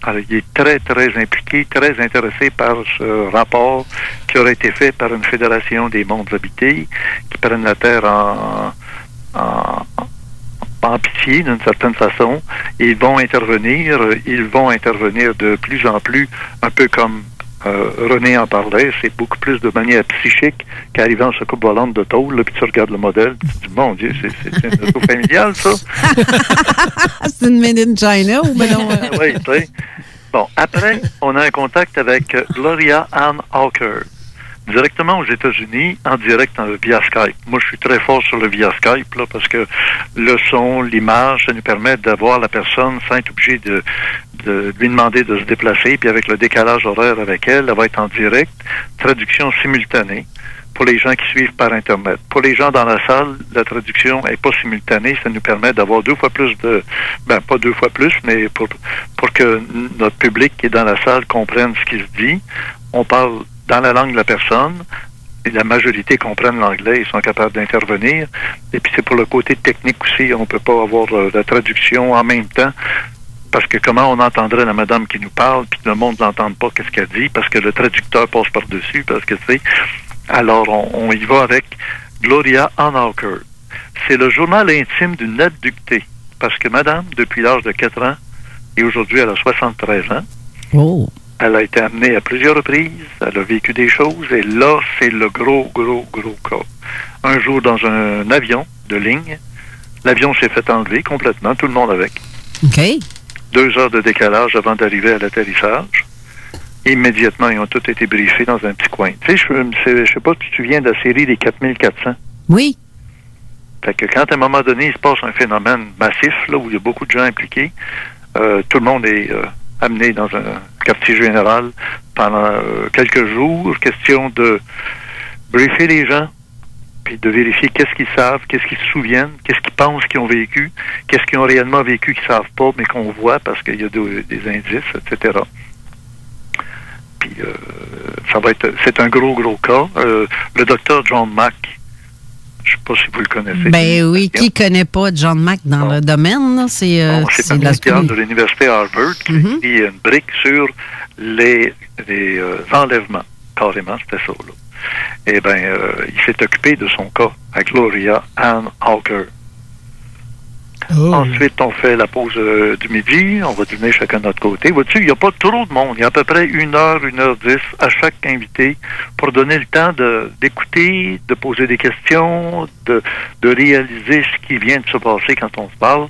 Speaker 9: Alors, il est très, très impliqué, très intéressé par ce rapport qui aurait été fait par une fédération des mondes habités, qui prennent la Terre en pitié, d'une certaine façon. Ils vont intervenir de plus en plus, un peu comme René en parlait, c'est beaucoup plus de manière psychique qu'arrivant sur coupe volante de tôle, là, puis tu regardes le modèle, puis tu te dis, mon Dieu, c'est une auto familiale, ça.
Speaker 3: C'est une made in China ou ben non?
Speaker 9: Oui, tu sais. Bon, après, on a un contact avec Gloria Ann Hawker, directement aux États-Unis, en direct via Skype. Moi, je suis très fort sur le via Skype, là, parce que le son, l'image, ça nous permet d'avoir la personne sans être obligé de lui demander de se déplacer, puis avec le décalage horaire avec elle va être en direct, traduction simultanée pour les gens qui suivent par Internet. Pour les gens dans la salle, la traduction n'est pas simultanée, ça nous permet d'avoir 2 fois plus de... Ben, pas 2 fois plus, mais pour que notre public qui est dans la salle comprenne ce qui se dit. On parle dans la langue de la personne, et la majorité comprennent l'anglais, ils sont capables d'intervenir. Et puis c'est pour le côté technique aussi, on ne peut pas avoir la traduction en même temps, parce que comment on entendrait la madame qui nous parle, puis le monde n'entend pas qu'est-ce qu'elle dit, parce que le traducteur passe par-dessus, parce que tu sais. Alors, on y va avec Gloria Ann Hawker. C'est le journal intime d'une abductée, parce que madame, depuis l'âge de 4 ans, et aujourd'hui elle a 73 ans, elle a été amenée à plusieurs reprises, elle a vécu des choses, et là, c'est le gros cas. Un jour, dans un avion de ligne, l'avion s'est fait enlever complètement, tout le monde avec. 2 heures de décalage avant d'arriver à l'atterrissage. Immédiatement, ils ont tous été briefés dans un petit coin. Tu sais, je sais pas si tu te souviens de la série des 4400.
Speaker 3: Oui.
Speaker 9: Fait que quand, à un moment donné, il se passe un phénomène massif, là, où il y a beaucoup de gens impliqués, tout le monde est amené dans un quartier général pendant quelques jours. Question de briefer les gens, puis de vérifier qu'est-ce qu'ils savent, qu'est-ce qu'ils se souviennent, qu'est-ce qu'ils pensent qu'ils ont vécu, qu'est-ce qu'ils ont réellement vécu qu'ils savent pas, mais qu'on voit parce qu'il y a des indices, etc. Puis c'est un gros cas. Le docteur John Mack, Je ne sais pas si vous le connaissez.
Speaker 3: Ben oui, qui ne connaît pas John Mack dans le domaine? Là? C'est
Speaker 9: un militaire de l'Université Harvard qui a écrit une brique sur les enlèvements. Carrément, c'était ça. Là. Eh bien, il s'est occupé de son cas à Gloria Ann Hawker. Oh. Ensuite, on fait la pause du midi. On va dîner chacun de notre côté. Vois-tu, il n'y a pas trop de monde. Il y a à peu près 1h10 à chaque invité pour donner le temps d'écouter, de poser des questions, de réaliser ce qui vient de se passer quand on se parle.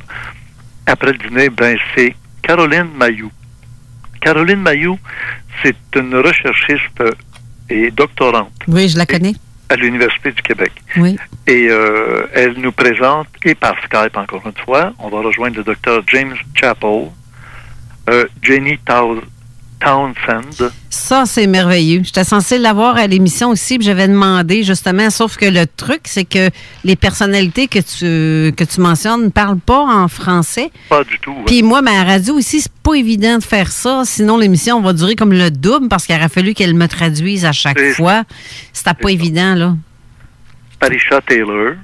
Speaker 9: Après le dîner, ben, c'est Caroline Mayou. Caroline Mayou, c'est une recherchiste et doctorante.
Speaker 3: Oui, je la connais.
Speaker 9: À l'Université du Québec.
Speaker 3: Oui.
Speaker 9: Et elle nous présente, et par Skype encore une fois, on va rejoindre le docteur James Chappell, Jenny Townsend.
Speaker 3: Ça, c'est merveilleux. J'étais censée l'avoir à l'émission aussi, puis j'avais demandé justement, sauf que le truc, c'est que les personnalités que tu mentionnes ne parlent pas en français.
Speaker 9: Pas du tout.
Speaker 3: Puis moi, à la radio aussi, c'est pas évident de faire ça, sinon l'émission va durer comme le double, parce qu'il aurait fallu qu'elle me traduise à chaque fois. C'était pas évident, là.
Speaker 9: Parisha Taylor,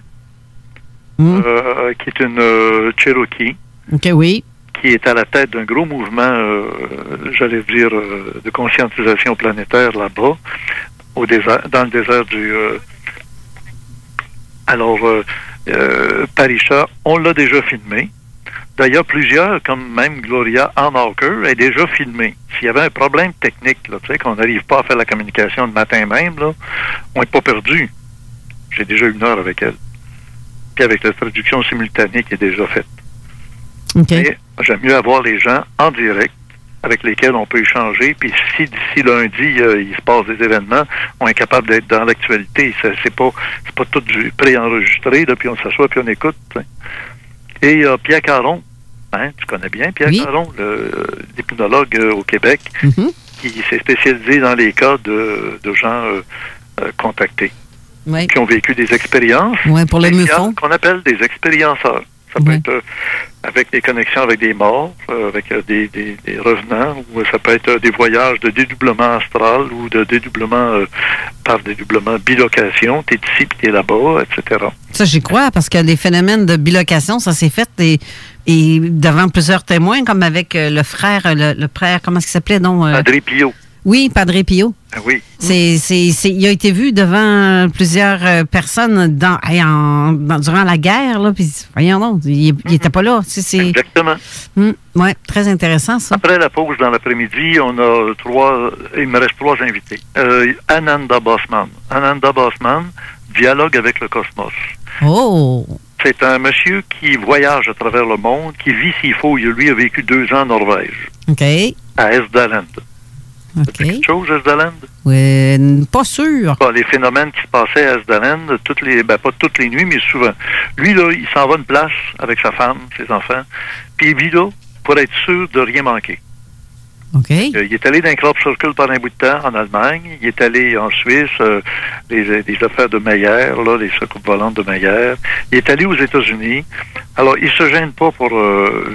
Speaker 9: qui est une Cherokee.
Speaker 3: OK, oui.
Speaker 9: Qui est à la tête d'un gros mouvement, j'allais dire, de conscientisation planétaire là-bas, dans le désert du... Alors, Parisha, on l'a déjà filmé. D'ailleurs, plusieurs, comme même Gloria Ann Hawker, est déjà filmée. S'il y avait un problème technique, là, tu sais, qu'on n'arrive pas à faire la communication le matin même, là, on n'est pas perdu. J'ai déjà 1 heure avec elle. Puis avec la traduction simultanée qui est déjà faite.
Speaker 3: Okay.
Speaker 9: Et j'aime mieux avoir les gens en direct avec lesquels on peut échanger. Puis si d'ici lundi, il se passe des événements, on est capable d'être dans l'actualité. C'est pas tout du préenregistré, là, puis on s'assoit puis on écoute. T'sais. Et Pierre Caron, hein, tu connais bien Pierre Caron, l'hypnologue au Québec, qui s'est spécialisé dans les cas de gens contactés, qui ont vécu des expériences
Speaker 3: pour les MUFON
Speaker 9: qu'on appelle des expérienceurs. Ça peut être avec des connexions avec des morts, avec des revenants, ou ça peut être des voyages de dédoublement astral ou de dédoublement par dédoublement bilocation. T'es ici puis t'es là-bas, etc.
Speaker 3: Ça, j'y crois, parce que les phénomènes de bilocation, ça s'est fait et devant plusieurs témoins, comme avec le frère, comment est-ce qu'il s'appelait, non?
Speaker 9: Padre Pio.
Speaker 3: Oui, Padre Pio.
Speaker 9: Oui.
Speaker 3: Il a été vu devant plusieurs personnes durant la guerre, là, puis voyons donc, il n'était pas là.
Speaker 9: Exactement.
Speaker 3: Oui, très intéressant, ça.
Speaker 9: Après la pause dans l'après-midi, on a il me reste 3 invités. Ananda Bosman. Ananda Bosman, dialogue avec le cosmos.
Speaker 3: Oh!
Speaker 9: C'est un monsieur qui voyage à travers le monde, qui vit s'il faut. Lui a vécu 2 ans en Norvège.
Speaker 3: OK.
Speaker 9: À Esdaland.
Speaker 3: OK.
Speaker 9: Quelque chose, Esdaland?
Speaker 3: Oui, pas sûr.
Speaker 9: Les phénomènes qui se passaient à Esdaland, pas toutes les nuits, mais souvent. Lui, là, il s'en va une place avec sa femme, ses enfants, puis il vit là pour être sûr de rien manquer.
Speaker 3: OK.
Speaker 9: Il est allé dans un crop circle pendant un bout de temps en Allemagne. Il est allé en Suisse, des affaires de Meyer, là, les soucoupes volantes de Meyer. Il est allé aux États-Unis. Alors, il se gêne pas pour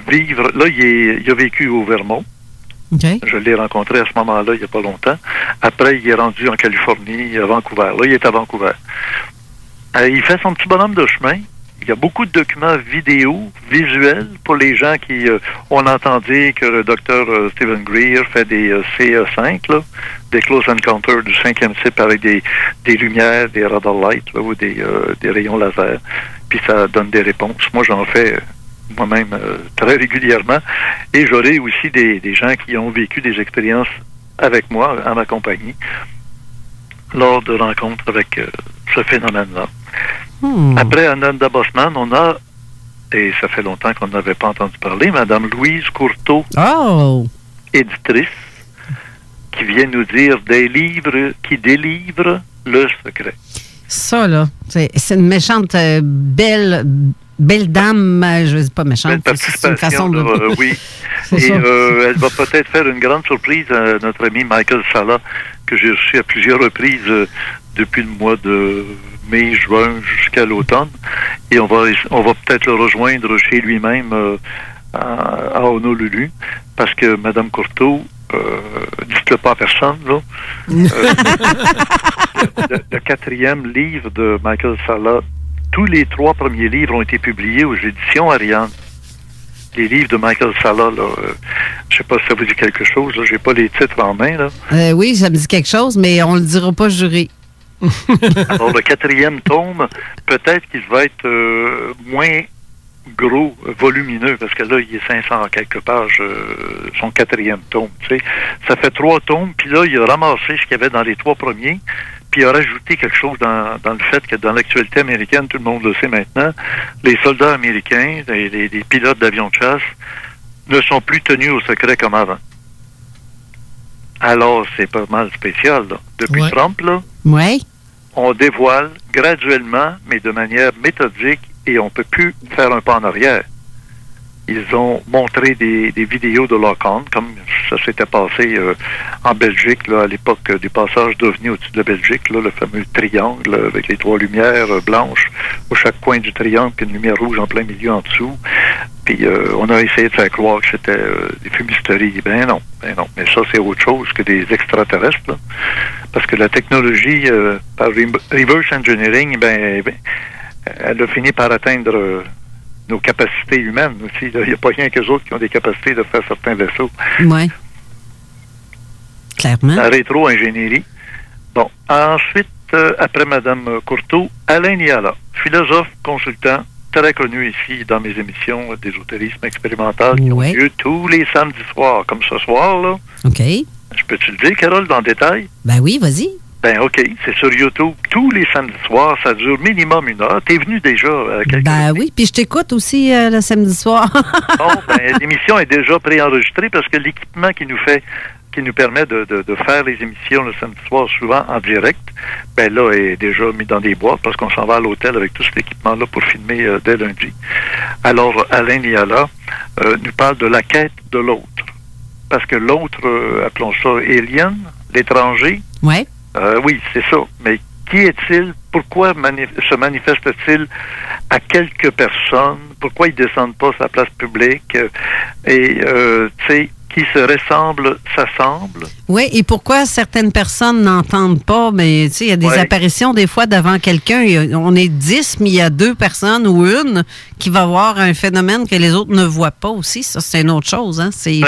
Speaker 9: vivre. Là, il a vécu au Vermont.
Speaker 3: Okay.
Speaker 9: Je l'ai rencontré à ce moment-là, il n'y a pas longtemps. Après, il est rendu en Californie, à Vancouver. Là, il est à Vancouver. Il fait son petit bonhomme de chemin. Il y a beaucoup de documents vidéo, visuels, pour les gens qui ont entendu que le docteur Stephen Greer fait des CE5, là, des Close Encounters du 5e type avec des lumières, des radar lights, là, ou des rayons laser. Puis ça donne des réponses. Moi, j'en fais moi-même très régulièrement. Et j'aurai aussi des gens qui ont vécu des expériences avec moi, en ma compagnie, lors de rencontres avec ce phénomène-là. Après Ananda Bosman, on a, et ça fait longtemps qu'on n'avait pas entendu parler, Mme Louise Courteau, éditrice, qui vient nous dire des livres qui délivrent le secret. Ça,
Speaker 3: là, c'est une méchante belle dame, je ne dis pas méchante, c'est une façon de...
Speaker 9: oui. Et elle va peut-être faire une grande surprise à notre ami Michael Sala, que j'ai reçu à plusieurs reprises depuis le mois de mai, juin, jusqu'à l'automne. Et on va peut-être le rejoindre chez lui-même à Honolulu, parce que Mme Courteau, dites-le pas à personne, là. Le 4e livre de Michael Sala tous les 3 premiers livres ont été publiés aux éditions Ariane. Les livres de Michael Salla, là, je sais pas si ça vous dit quelque chose, là, j'ai pas les titres en main, là.
Speaker 3: Oui, ça me dit quelque chose, mais on le dira pas juré.
Speaker 9: Alors, le 4e tome, peut-être qu'il va être moins gros, volumineux, parce que là, il est 500 quelques pages, son 4e tome, tu sais. Ça fait 3 tomes, puis là, il a ramassé ce qu'il y avait dans les 3 premiers, puis il a rajouté quelque chose dans le fait que dans l'actualité américaine, tout le monde le sait maintenant, les soldats américains, les pilotes d'avions de chasse, ne sont plus tenus au secret comme avant. Alors, c'est pas mal spécial, là. Depuis Trump, là, on dévoile graduellement, mais de manière méthodique, et on peut plus faire un pas en arrière. Ils ont montré des vidéos de Lockon, comme ça s'était passé en Belgique, là, à l'époque du passage d'OVNI au-dessus de la Belgique, là, le fameux triangle avec les 3 lumières blanches au chaque coin du triangle, puis une lumière rouge en plein milieu en dessous. Puis on a essayé de faire croire que c'était des fumisteries. Ben non. Mais ça, c'est autre chose que des extraterrestres, là. Parce que la technologie, par reverse engineering, elle a fini par atteindre nos capacités humaines aussi. Il n'y a pas rien qu'eux autres qui ont des capacités de faire certains vaisseaux.
Speaker 3: Oui. Clairement.
Speaker 9: La rétro-ingénierie. Bon. Ensuite, après Mme Courteau, Alain Niala, philosophe, consultant, très connu ici dans mes émissions d'ésotérisme expérimental qui ont lieu tous les samedis soirs, comme ce soir, là.
Speaker 3: OK.
Speaker 9: Je peux-tu le dire, Carole, dans le détail?
Speaker 3: Ben oui, vas-y.
Speaker 9: Ben OK, c'est sur YouTube tous les samedis soirs, ça dure minimum 1 heure. T'es venu déjà quelques
Speaker 3: Ben oui, puis je t'écoute aussi le samedi soir.
Speaker 9: Bon, l'émission est déjà préenregistrée parce que l'équipement qui nous permet de faire les émissions le samedi soir, souvent en direct, ben là, est déjà mis dans des boîtes parce qu'on s'en va à l'hôtel avec tout cet équipement-là pour filmer dès lundi. Alors, Alain Niala nous parle de la quête de l'autre. Parce que l'autre, appelons ça alien, l'étranger.
Speaker 3: Ouais.
Speaker 9: Oui, c'est ça. Mais qui est-il? Pourquoi se manifeste-t-il à quelques personnes? Pourquoi ils ne descendent pas sa place publique? Et, tu sais, qui se ressemble, s'assemble.
Speaker 3: Oui, et pourquoi certaines personnes n'entendent pas? Mais tu sais, il y a des apparitions des fois devant quelqu'un. On est 10, mais il y a 2 personnes ou une qui va voir un phénomène que les autres ne voient pas aussi. Ça, c'est une autre chose. Hein? C'est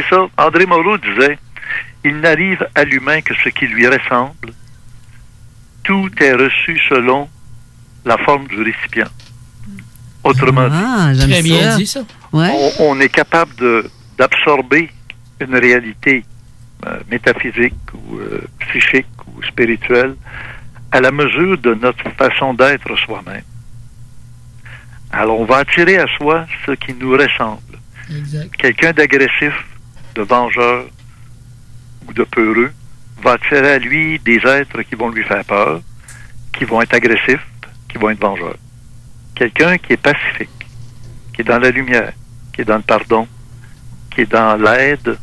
Speaker 9: ça. André Moreau disait, il n'arrive à l'humain que ce qui lui ressemble. Tout est reçu selon la forme du récipient. Autrement dit,
Speaker 4: très bien dit ça.
Speaker 3: Ouais.
Speaker 9: On est capable d'absorber une réalité métaphysique ou psychique ou spirituelle à la mesure de notre façon d'être soi-même. Alors, on va attirer à soi ce qui nous ressemble.
Speaker 4: Exact.
Speaker 9: Quelqu'un d'agressif, de vengeur ou de peureux va attirer à lui des êtres qui vont lui faire peur, qui vont être agressifs, qui vont être vengeurs. Quelqu'un qui est pacifique, qui est dans la lumière, qui est dans le pardon, qui est dans l'aide,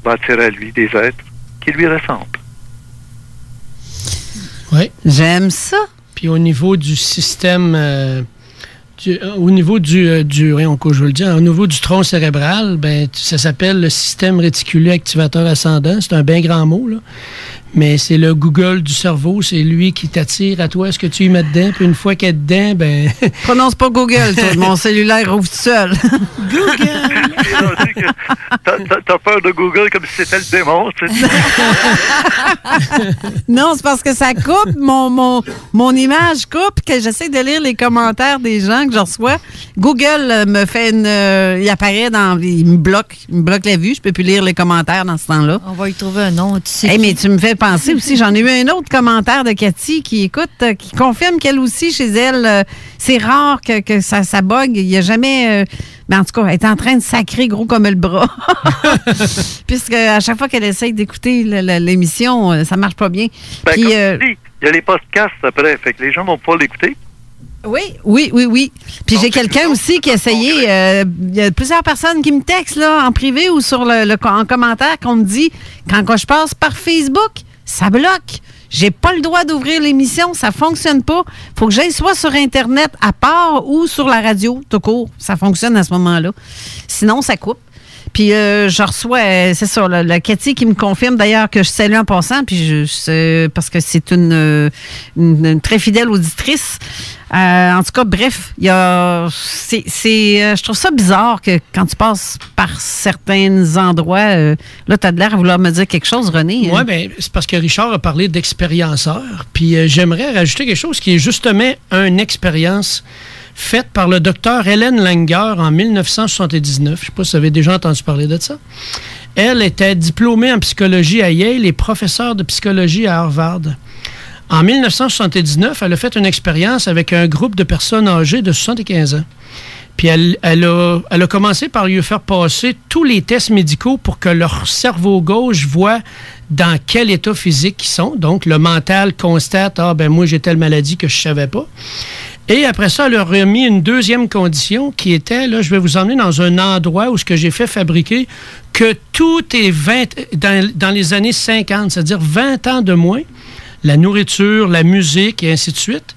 Speaker 9: va attirer à lui des êtres qui lui ressemblent.
Speaker 4: Oui.
Speaker 3: J'aime ça.
Speaker 4: Puis au niveau du système, au niveau au niveau du tronc cérébral, ben ça s'appelle le système réticulé activateur ascendant. C'est un bien grand mot, là. Mais c'est le Google du cerveau, c'est lui qui t'attire à toi, ce que tu y mets dedans, puis une fois qu'il est dedans, ben...
Speaker 3: Prononce pas Google, toi, mon cellulaire ouvre tout seul.
Speaker 4: Google!
Speaker 9: T'as peur de Google comme si c'était le démon, tu sais.
Speaker 3: Non, c'est parce que ça coupe, mon image coupe, que j'essaie de lire les commentaires des gens que je reçois. Google me fait il apparaît il me bloque la vue, je peux plus lire les commentaires dans ce temps-là.
Speaker 5: On va y trouver un nom, tu sais.
Speaker 3: Hey, mais tu me fais penser aussi, j'en ai eu un autre commentaire de Cathy qui confirme qu'elle aussi, chez elle, c'est rare que ça bug. Il n'y a jamais... mais en tout cas, elle est en train de sacrer gros comme le bras. Puisque à chaque fois qu'elle essaye d'écouter l'émission, ça marche pas bien.
Speaker 9: Ben, puis, comme tu dis, il y a les podcasts après, fait que les gens vont pouvoir l'écouter.
Speaker 3: Oui. Puis j'ai quelqu'un aussi qui a essayé. Il y a plusieurs personnes qui me textent là, en privé ou en commentaire qu'on me dit quand je passe par Facebook, ça bloque. J'ai pas le droit d'ouvrir l'émission, ça fonctionne pas. Faut que j'aille soit sur Internet à part ou sur la radio, tout court. Ça fonctionne à ce moment-là. Sinon, ça coupe. Puis je reçois, c'est ça, la Cathy qui me confirme d'ailleurs que je salue en passant, puis parce que c'est une très fidèle auditrice. En tout cas, bref, je trouve ça bizarre que quand tu passes par certains endroits, là, tu as l'air à vouloir me dire quelque chose, René.
Speaker 4: Oui, bien, c'est parce que Richard a parlé d'expérienceur, puis j'aimerais rajouter quelque chose qui est justement une expérience faite par le docteur Helen Langer en 1979. Je ne sais pas si vous avez déjà entendu parler de ça. Elle était diplômée en psychologie à Yale et professeure de psychologie à Harvard. En 1979, elle a fait une expérience avec un groupe de personnes âgées de 75 ans. Puis elle a commencé par lui faire passer tous les tests médicaux pour que leur cerveau gauche voit dans quel état physique ils sont. Donc, le mental constate « Ah, ben moi, j'ai telle maladie que je ne savais pas ». Et après ça, elle leur a mis une deuxième condition qui était, là, je vais vous emmener dans un endroit où ce que j'ai fait fabriquer, que tout est dans les années 50, c'est-à-dire 20 ans de moins, la nourriture, la musique et ainsi de suite.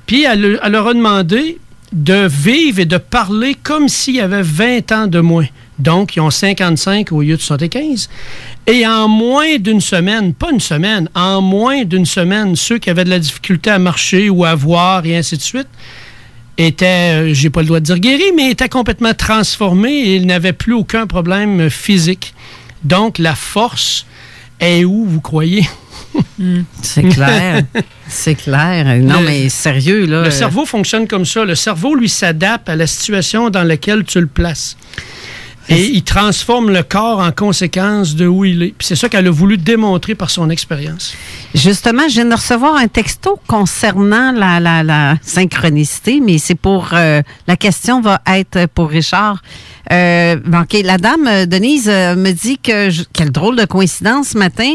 Speaker 4: Puis elle leur a demandé de vivre et de parler comme s'il y avait 20 ans de moins. Donc, ils ont 55 au lieu de 75. Et en moins d'une semaine, pas une semaine, en moins d'une semaine, ceux qui avaient de la difficulté à marcher ou à voir et ainsi de suite, étaient, j'ai pas le droit de dire guéris, mais étaient complètement transformés et ils n'avaient plus aucun problème physique. Donc, la force est où, vous croyez?
Speaker 3: C'est clair. C'est clair. Non, mais sérieux, là.
Speaker 4: Le cerveau fonctionne comme ça. Le cerveau, lui, s'adapte à la situation dans laquelle tu le places. Et il transforme le corps en conséquence de où il est. Puis c'est ça qu'elle a voulu démontrer par son expérience. Justement, je viens de recevoir un texto concernant la synchronicité, mais c'est pour... la question va être pour Richard. OK, la dame, Denise, me dit que... Quelle drôle de coïncidence ce matin.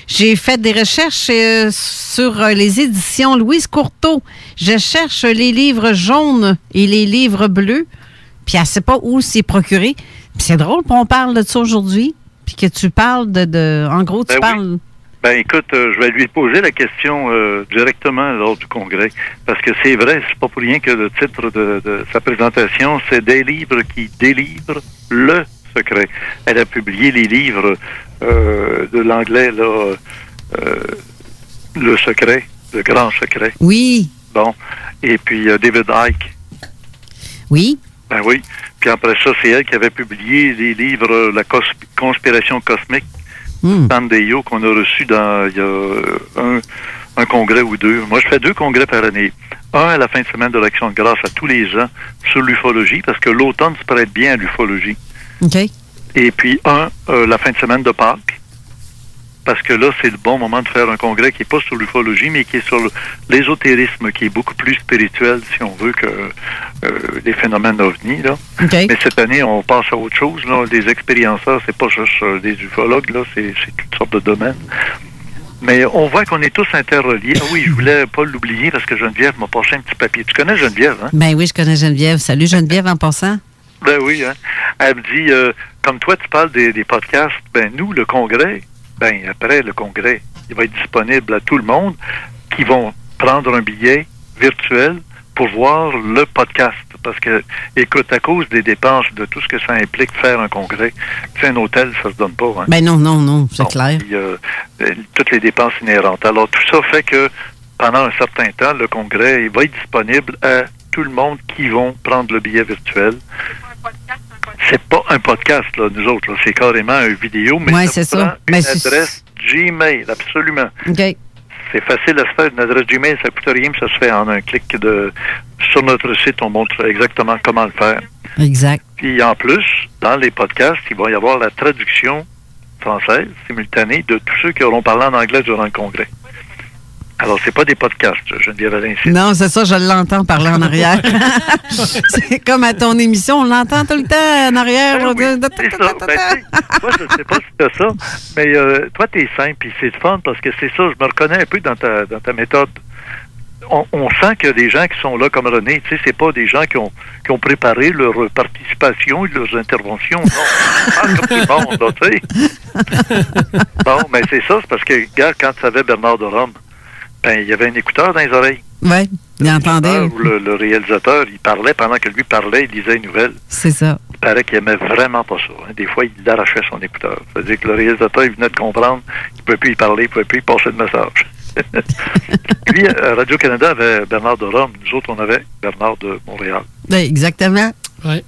Speaker 4: J'ai fait des recherches sur les éditions Louise Courteau. Je cherche les livres jaunes et les livres bleus. Puis elle ne sait pas où s'y procurer. Puis c'est drôle qu'on parle de ça aujourd'hui. Puis que tu parles en gros, tu parles...
Speaker 9: Oui. Ben écoute, je vais lui poser la question directement lors du congrès. Parce que c'est vrai, c'est pas pour rien que le titre de sa présentation, c'est « Des livres qui délivrent le secret ». Elle a publié les livres de l'anglais, là, Le Secret, Le Grand Secret.
Speaker 3: Oui.
Speaker 9: Bon. Et puis David Icke.
Speaker 3: Oui.
Speaker 9: Ben oui. Puis après ça, c'est elle qui avait publié les livres La conspiration cosmique, Sandeyo, qu'on a reçu il y a un congrès ou deux. Moi, je fais 2 congrès par année. Un à la fin de semaine de l'Action de grâce à tous les ans sur l'ufologie, parce que l'automne se prête bien à l'ufologie.
Speaker 3: OK.
Speaker 9: Et puis la fin de semaine de Pâques, parce que là, c'est le bon moment de faire un congrès qui n'est pas sur l'ufologie, mais qui est sur l'ésotérisme, qui est beaucoup plus spirituel, si on veut, que les phénomènes ovnis, là.
Speaker 3: Okay.
Speaker 9: Mais cette année, on passe à autre chose, là. Les expérienceurs, c'est pas juste des ufologues, là, c'est toutes sortes de domaines. Mais on voit qu'on est tous interreliés. Ah oui, je voulais pas l'oublier parce que Geneviève m'a passé un petit papier. Tu connais Geneviève, hein?
Speaker 3: Ben oui, je connais Geneviève. Salut Geneviève en passant.
Speaker 9: Ben oui, hein? Elle me dit, comme toi, tu parles des podcasts, ben nous, le congrès, ben après le congrès, il va être disponible à tout le monde qui vont prendre un billet virtuel pour voir le podcast. Parce que, écoute, à cause des dépenses, de tout ce que ça implique faire un congrès, tu sais, un hôtel, ça se donne pas. Hein?
Speaker 3: Ben non, c'est clair.
Speaker 9: Toutes les dépenses inhérentes. Alors, tout ça fait que pendant un certain temps, le congrès il va être disponible à tout le monde qui vont prendre le billet virtuel. C'est pas un podcast, là, nous autres. C'est carrément une vidéo, mais
Speaker 3: ouais,
Speaker 9: ça
Speaker 3: c'est
Speaker 9: prend
Speaker 3: ça.
Speaker 9: une adresse Gmail, absolument.
Speaker 3: OK.
Speaker 9: C'est facile à se faire. Une adresse Gmail, ça coûte rien, mais ça se fait en un clic sur notre site. On montre exactement comment le faire.
Speaker 3: Exact.
Speaker 9: Puis en plus, dans les podcasts, il va y avoir la traduction française simultanée de tous ceux qui auront parlé en anglais durant le congrès. Alors, c'est pas des podcasts, Geneviève Alain.
Speaker 3: Non, c'est ça, je l'entends parler en arrière. C'est comme à ton émission, on l'entend tout le temps en arrière.
Speaker 9: Oui, c'est ça. Moi, je sais pas si t'as ça, mais toi, t'es simple, puis c'est fun, parce que c'est ça, je me reconnais un peu dans ta méthode. On sent qu'il y a des gens qui sont là comme René, tu sais, c'est pas des gens qui ont préparé leur participation et leurs interventions, non. Comme tout le monde, là, tu sais. Bon, mais c'est ça, c'est parce que, regarde, quand tu savais Bernard de Rome, ben, il y avait un écouteur dans les oreilles.
Speaker 3: Oui, il entendait.
Speaker 9: Le réalisateur, il parlait, pendant que lui parlait, il lisait une nouvelle.
Speaker 3: C'est ça.
Speaker 9: Il paraît qu'il aimait vraiment pas ça. Hein. Des fois, il arrachait son écouteur. C'est-à-dire que le réalisateur, il venait de comprendre, il ne pouvait plus y parler, il ne pouvait plus y passer de message. Puis, Radio-Canada avait Bernard de Rome. Nous autres, on avait Bernard de Montréal.
Speaker 3: Exactement.
Speaker 4: Oui.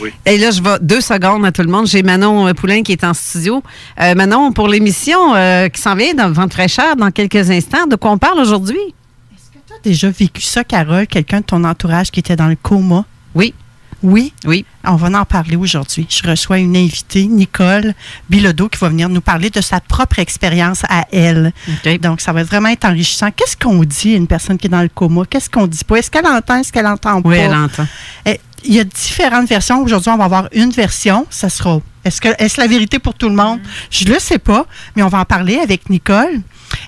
Speaker 9: Oui.
Speaker 3: Et là, je vais 2 secondes à tout le monde. J'ai Manon Poulain qui est en studio. Manon, pour l'émission qui s'en vient dans Vente fraîcheur dans quelques instants, de quoi on parle aujourd'hui?
Speaker 10: Est-ce que tu as déjà vécu ça, Carole, quelqu'un de ton entourage qui était dans le coma?
Speaker 3: Oui.
Speaker 10: Oui?
Speaker 3: Oui.
Speaker 10: On va en parler aujourd'hui. Je reçois une invitée, Nicole Bilodeau, qui va venir nous parler de sa propre expérience à elle.
Speaker 3: Okay.
Speaker 10: Donc, ça va vraiment être enrichissant. Qu'est-ce qu'on dit à une personne qui est dans le coma? Qu'est-ce qu'on dit pas? Est-ce qu'elle entend? Est-ce qu'elle entend pas?
Speaker 3: Oui, elle entend.
Speaker 10: Il y a différentes versions. Aujourd'hui, on va avoir une version. Ça sera... Est-ce la vérité pour tout le monde? Je ne le sais pas, mais on va en parler avec Nicole.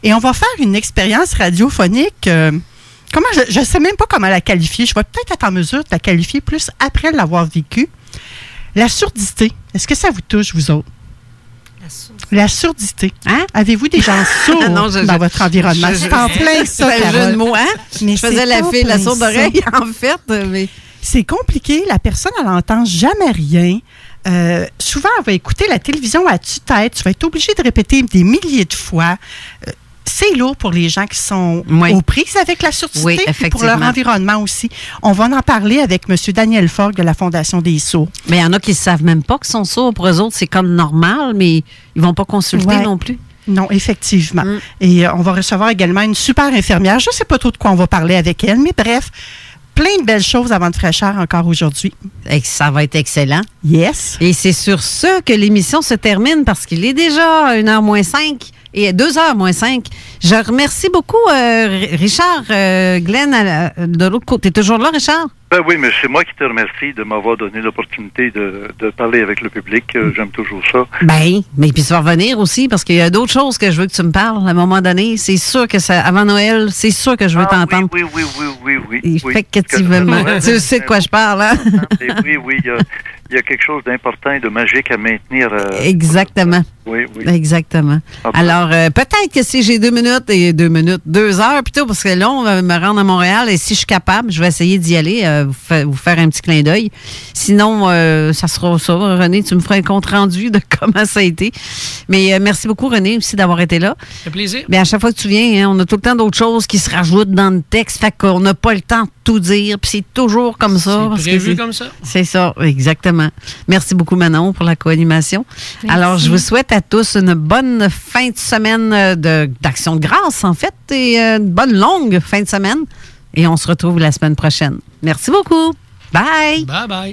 Speaker 10: Et on va faire une expérience radiophonique... je ne sais même pas comment la qualifier. Je vais peut-être être en mesure de la qualifier plus après l'avoir vécue. La surdité. Est-ce que ça vous touche, vous autres? La surdité. Hein? Avez-vous des gens sourds dans votre environnement? C'est en plein ça,
Speaker 3: c'est un jeu de mots, hein? Mais je faisais la fille, la sourde oreille, en fait. Mais...
Speaker 10: C'est compliqué. La personne, elle n'entend jamais rien. Souvent, elle va écouter la télévision à tue-tête. Tu vas être obligé de répéter des milliers de fois. C'est lourd pour les gens qui sont aux prises avec la surdité et pour leur environnement aussi. On va en parler avec M. Daniel Fogg de la Fondation des sourds.
Speaker 3: Mais il y en a qui ne savent même pas qu'ils sont sourds. Pour eux autres, c'est comme normal, mais ils ne vont pas consulter non plus.
Speaker 10: Non, effectivement. Et on va recevoir également une super infirmière. Je ne sais pas trop de quoi on va parler avec elle, mais bref, plein de belles choses avant de fraîcheur encore aujourd'hui.
Speaker 3: Et ça va être excellent.
Speaker 10: Yes.
Speaker 3: Et c'est sur ce que l'émission se termine parce qu'il est déjà 1h moins 5. Et 2h moins 5. Je remercie beaucoup Richard Glenn de l'autre côté. T'es toujours là, Richard?
Speaker 9: Ben oui, mais c'est moi qui te remercie de m'avoir donné l'opportunité de parler avec le public. J'aime toujours ça.
Speaker 3: Ben, mais puis ça va revenir aussi parce qu'il y a d'autres choses que je veux que tu me parles à un moment donné. C'est sûr que ça, avant Noël, c'est sûr que je veux t'entendre.
Speaker 9: Oui.
Speaker 3: Effectivement. Tu sais de quoi je parle, hein?
Speaker 9: Oui. Il y a quelque chose d'important et de magique à maintenir.
Speaker 3: Exactement.
Speaker 9: Oui.
Speaker 3: Exactement. Alors, peut-être que si j'ai 2 heures plutôt, parce que là, on va me rendre à Montréal et si je suis capable, je vais essayer d'y aller, vous faire un petit clin d'œil. Sinon, ça sera ça. René, tu me feras un compte-rendu de comment ça a été. Mais merci beaucoup, René, aussi d'avoir été là.
Speaker 4: Ça fait plaisir.
Speaker 3: Bien, à chaque fois que tu viens, hein, on a tout le temps d'autres choses qui se rajoutent dans le texte, fait qu'on n'a pas le temps de tout dire, puis c'est toujours comme ça.
Speaker 4: C'est prévu comme ça.
Speaker 3: C'est ça, exactement. Merci beaucoup, Manon, pour la co-animation. Merci. Alors, je vous souhaite à tous une bonne fin de semaine d'Action de grâce, en fait, et une bonne longue fin de semaine. Et on se retrouve la semaine prochaine. Merci beaucoup. Bye.
Speaker 4: Bye-bye.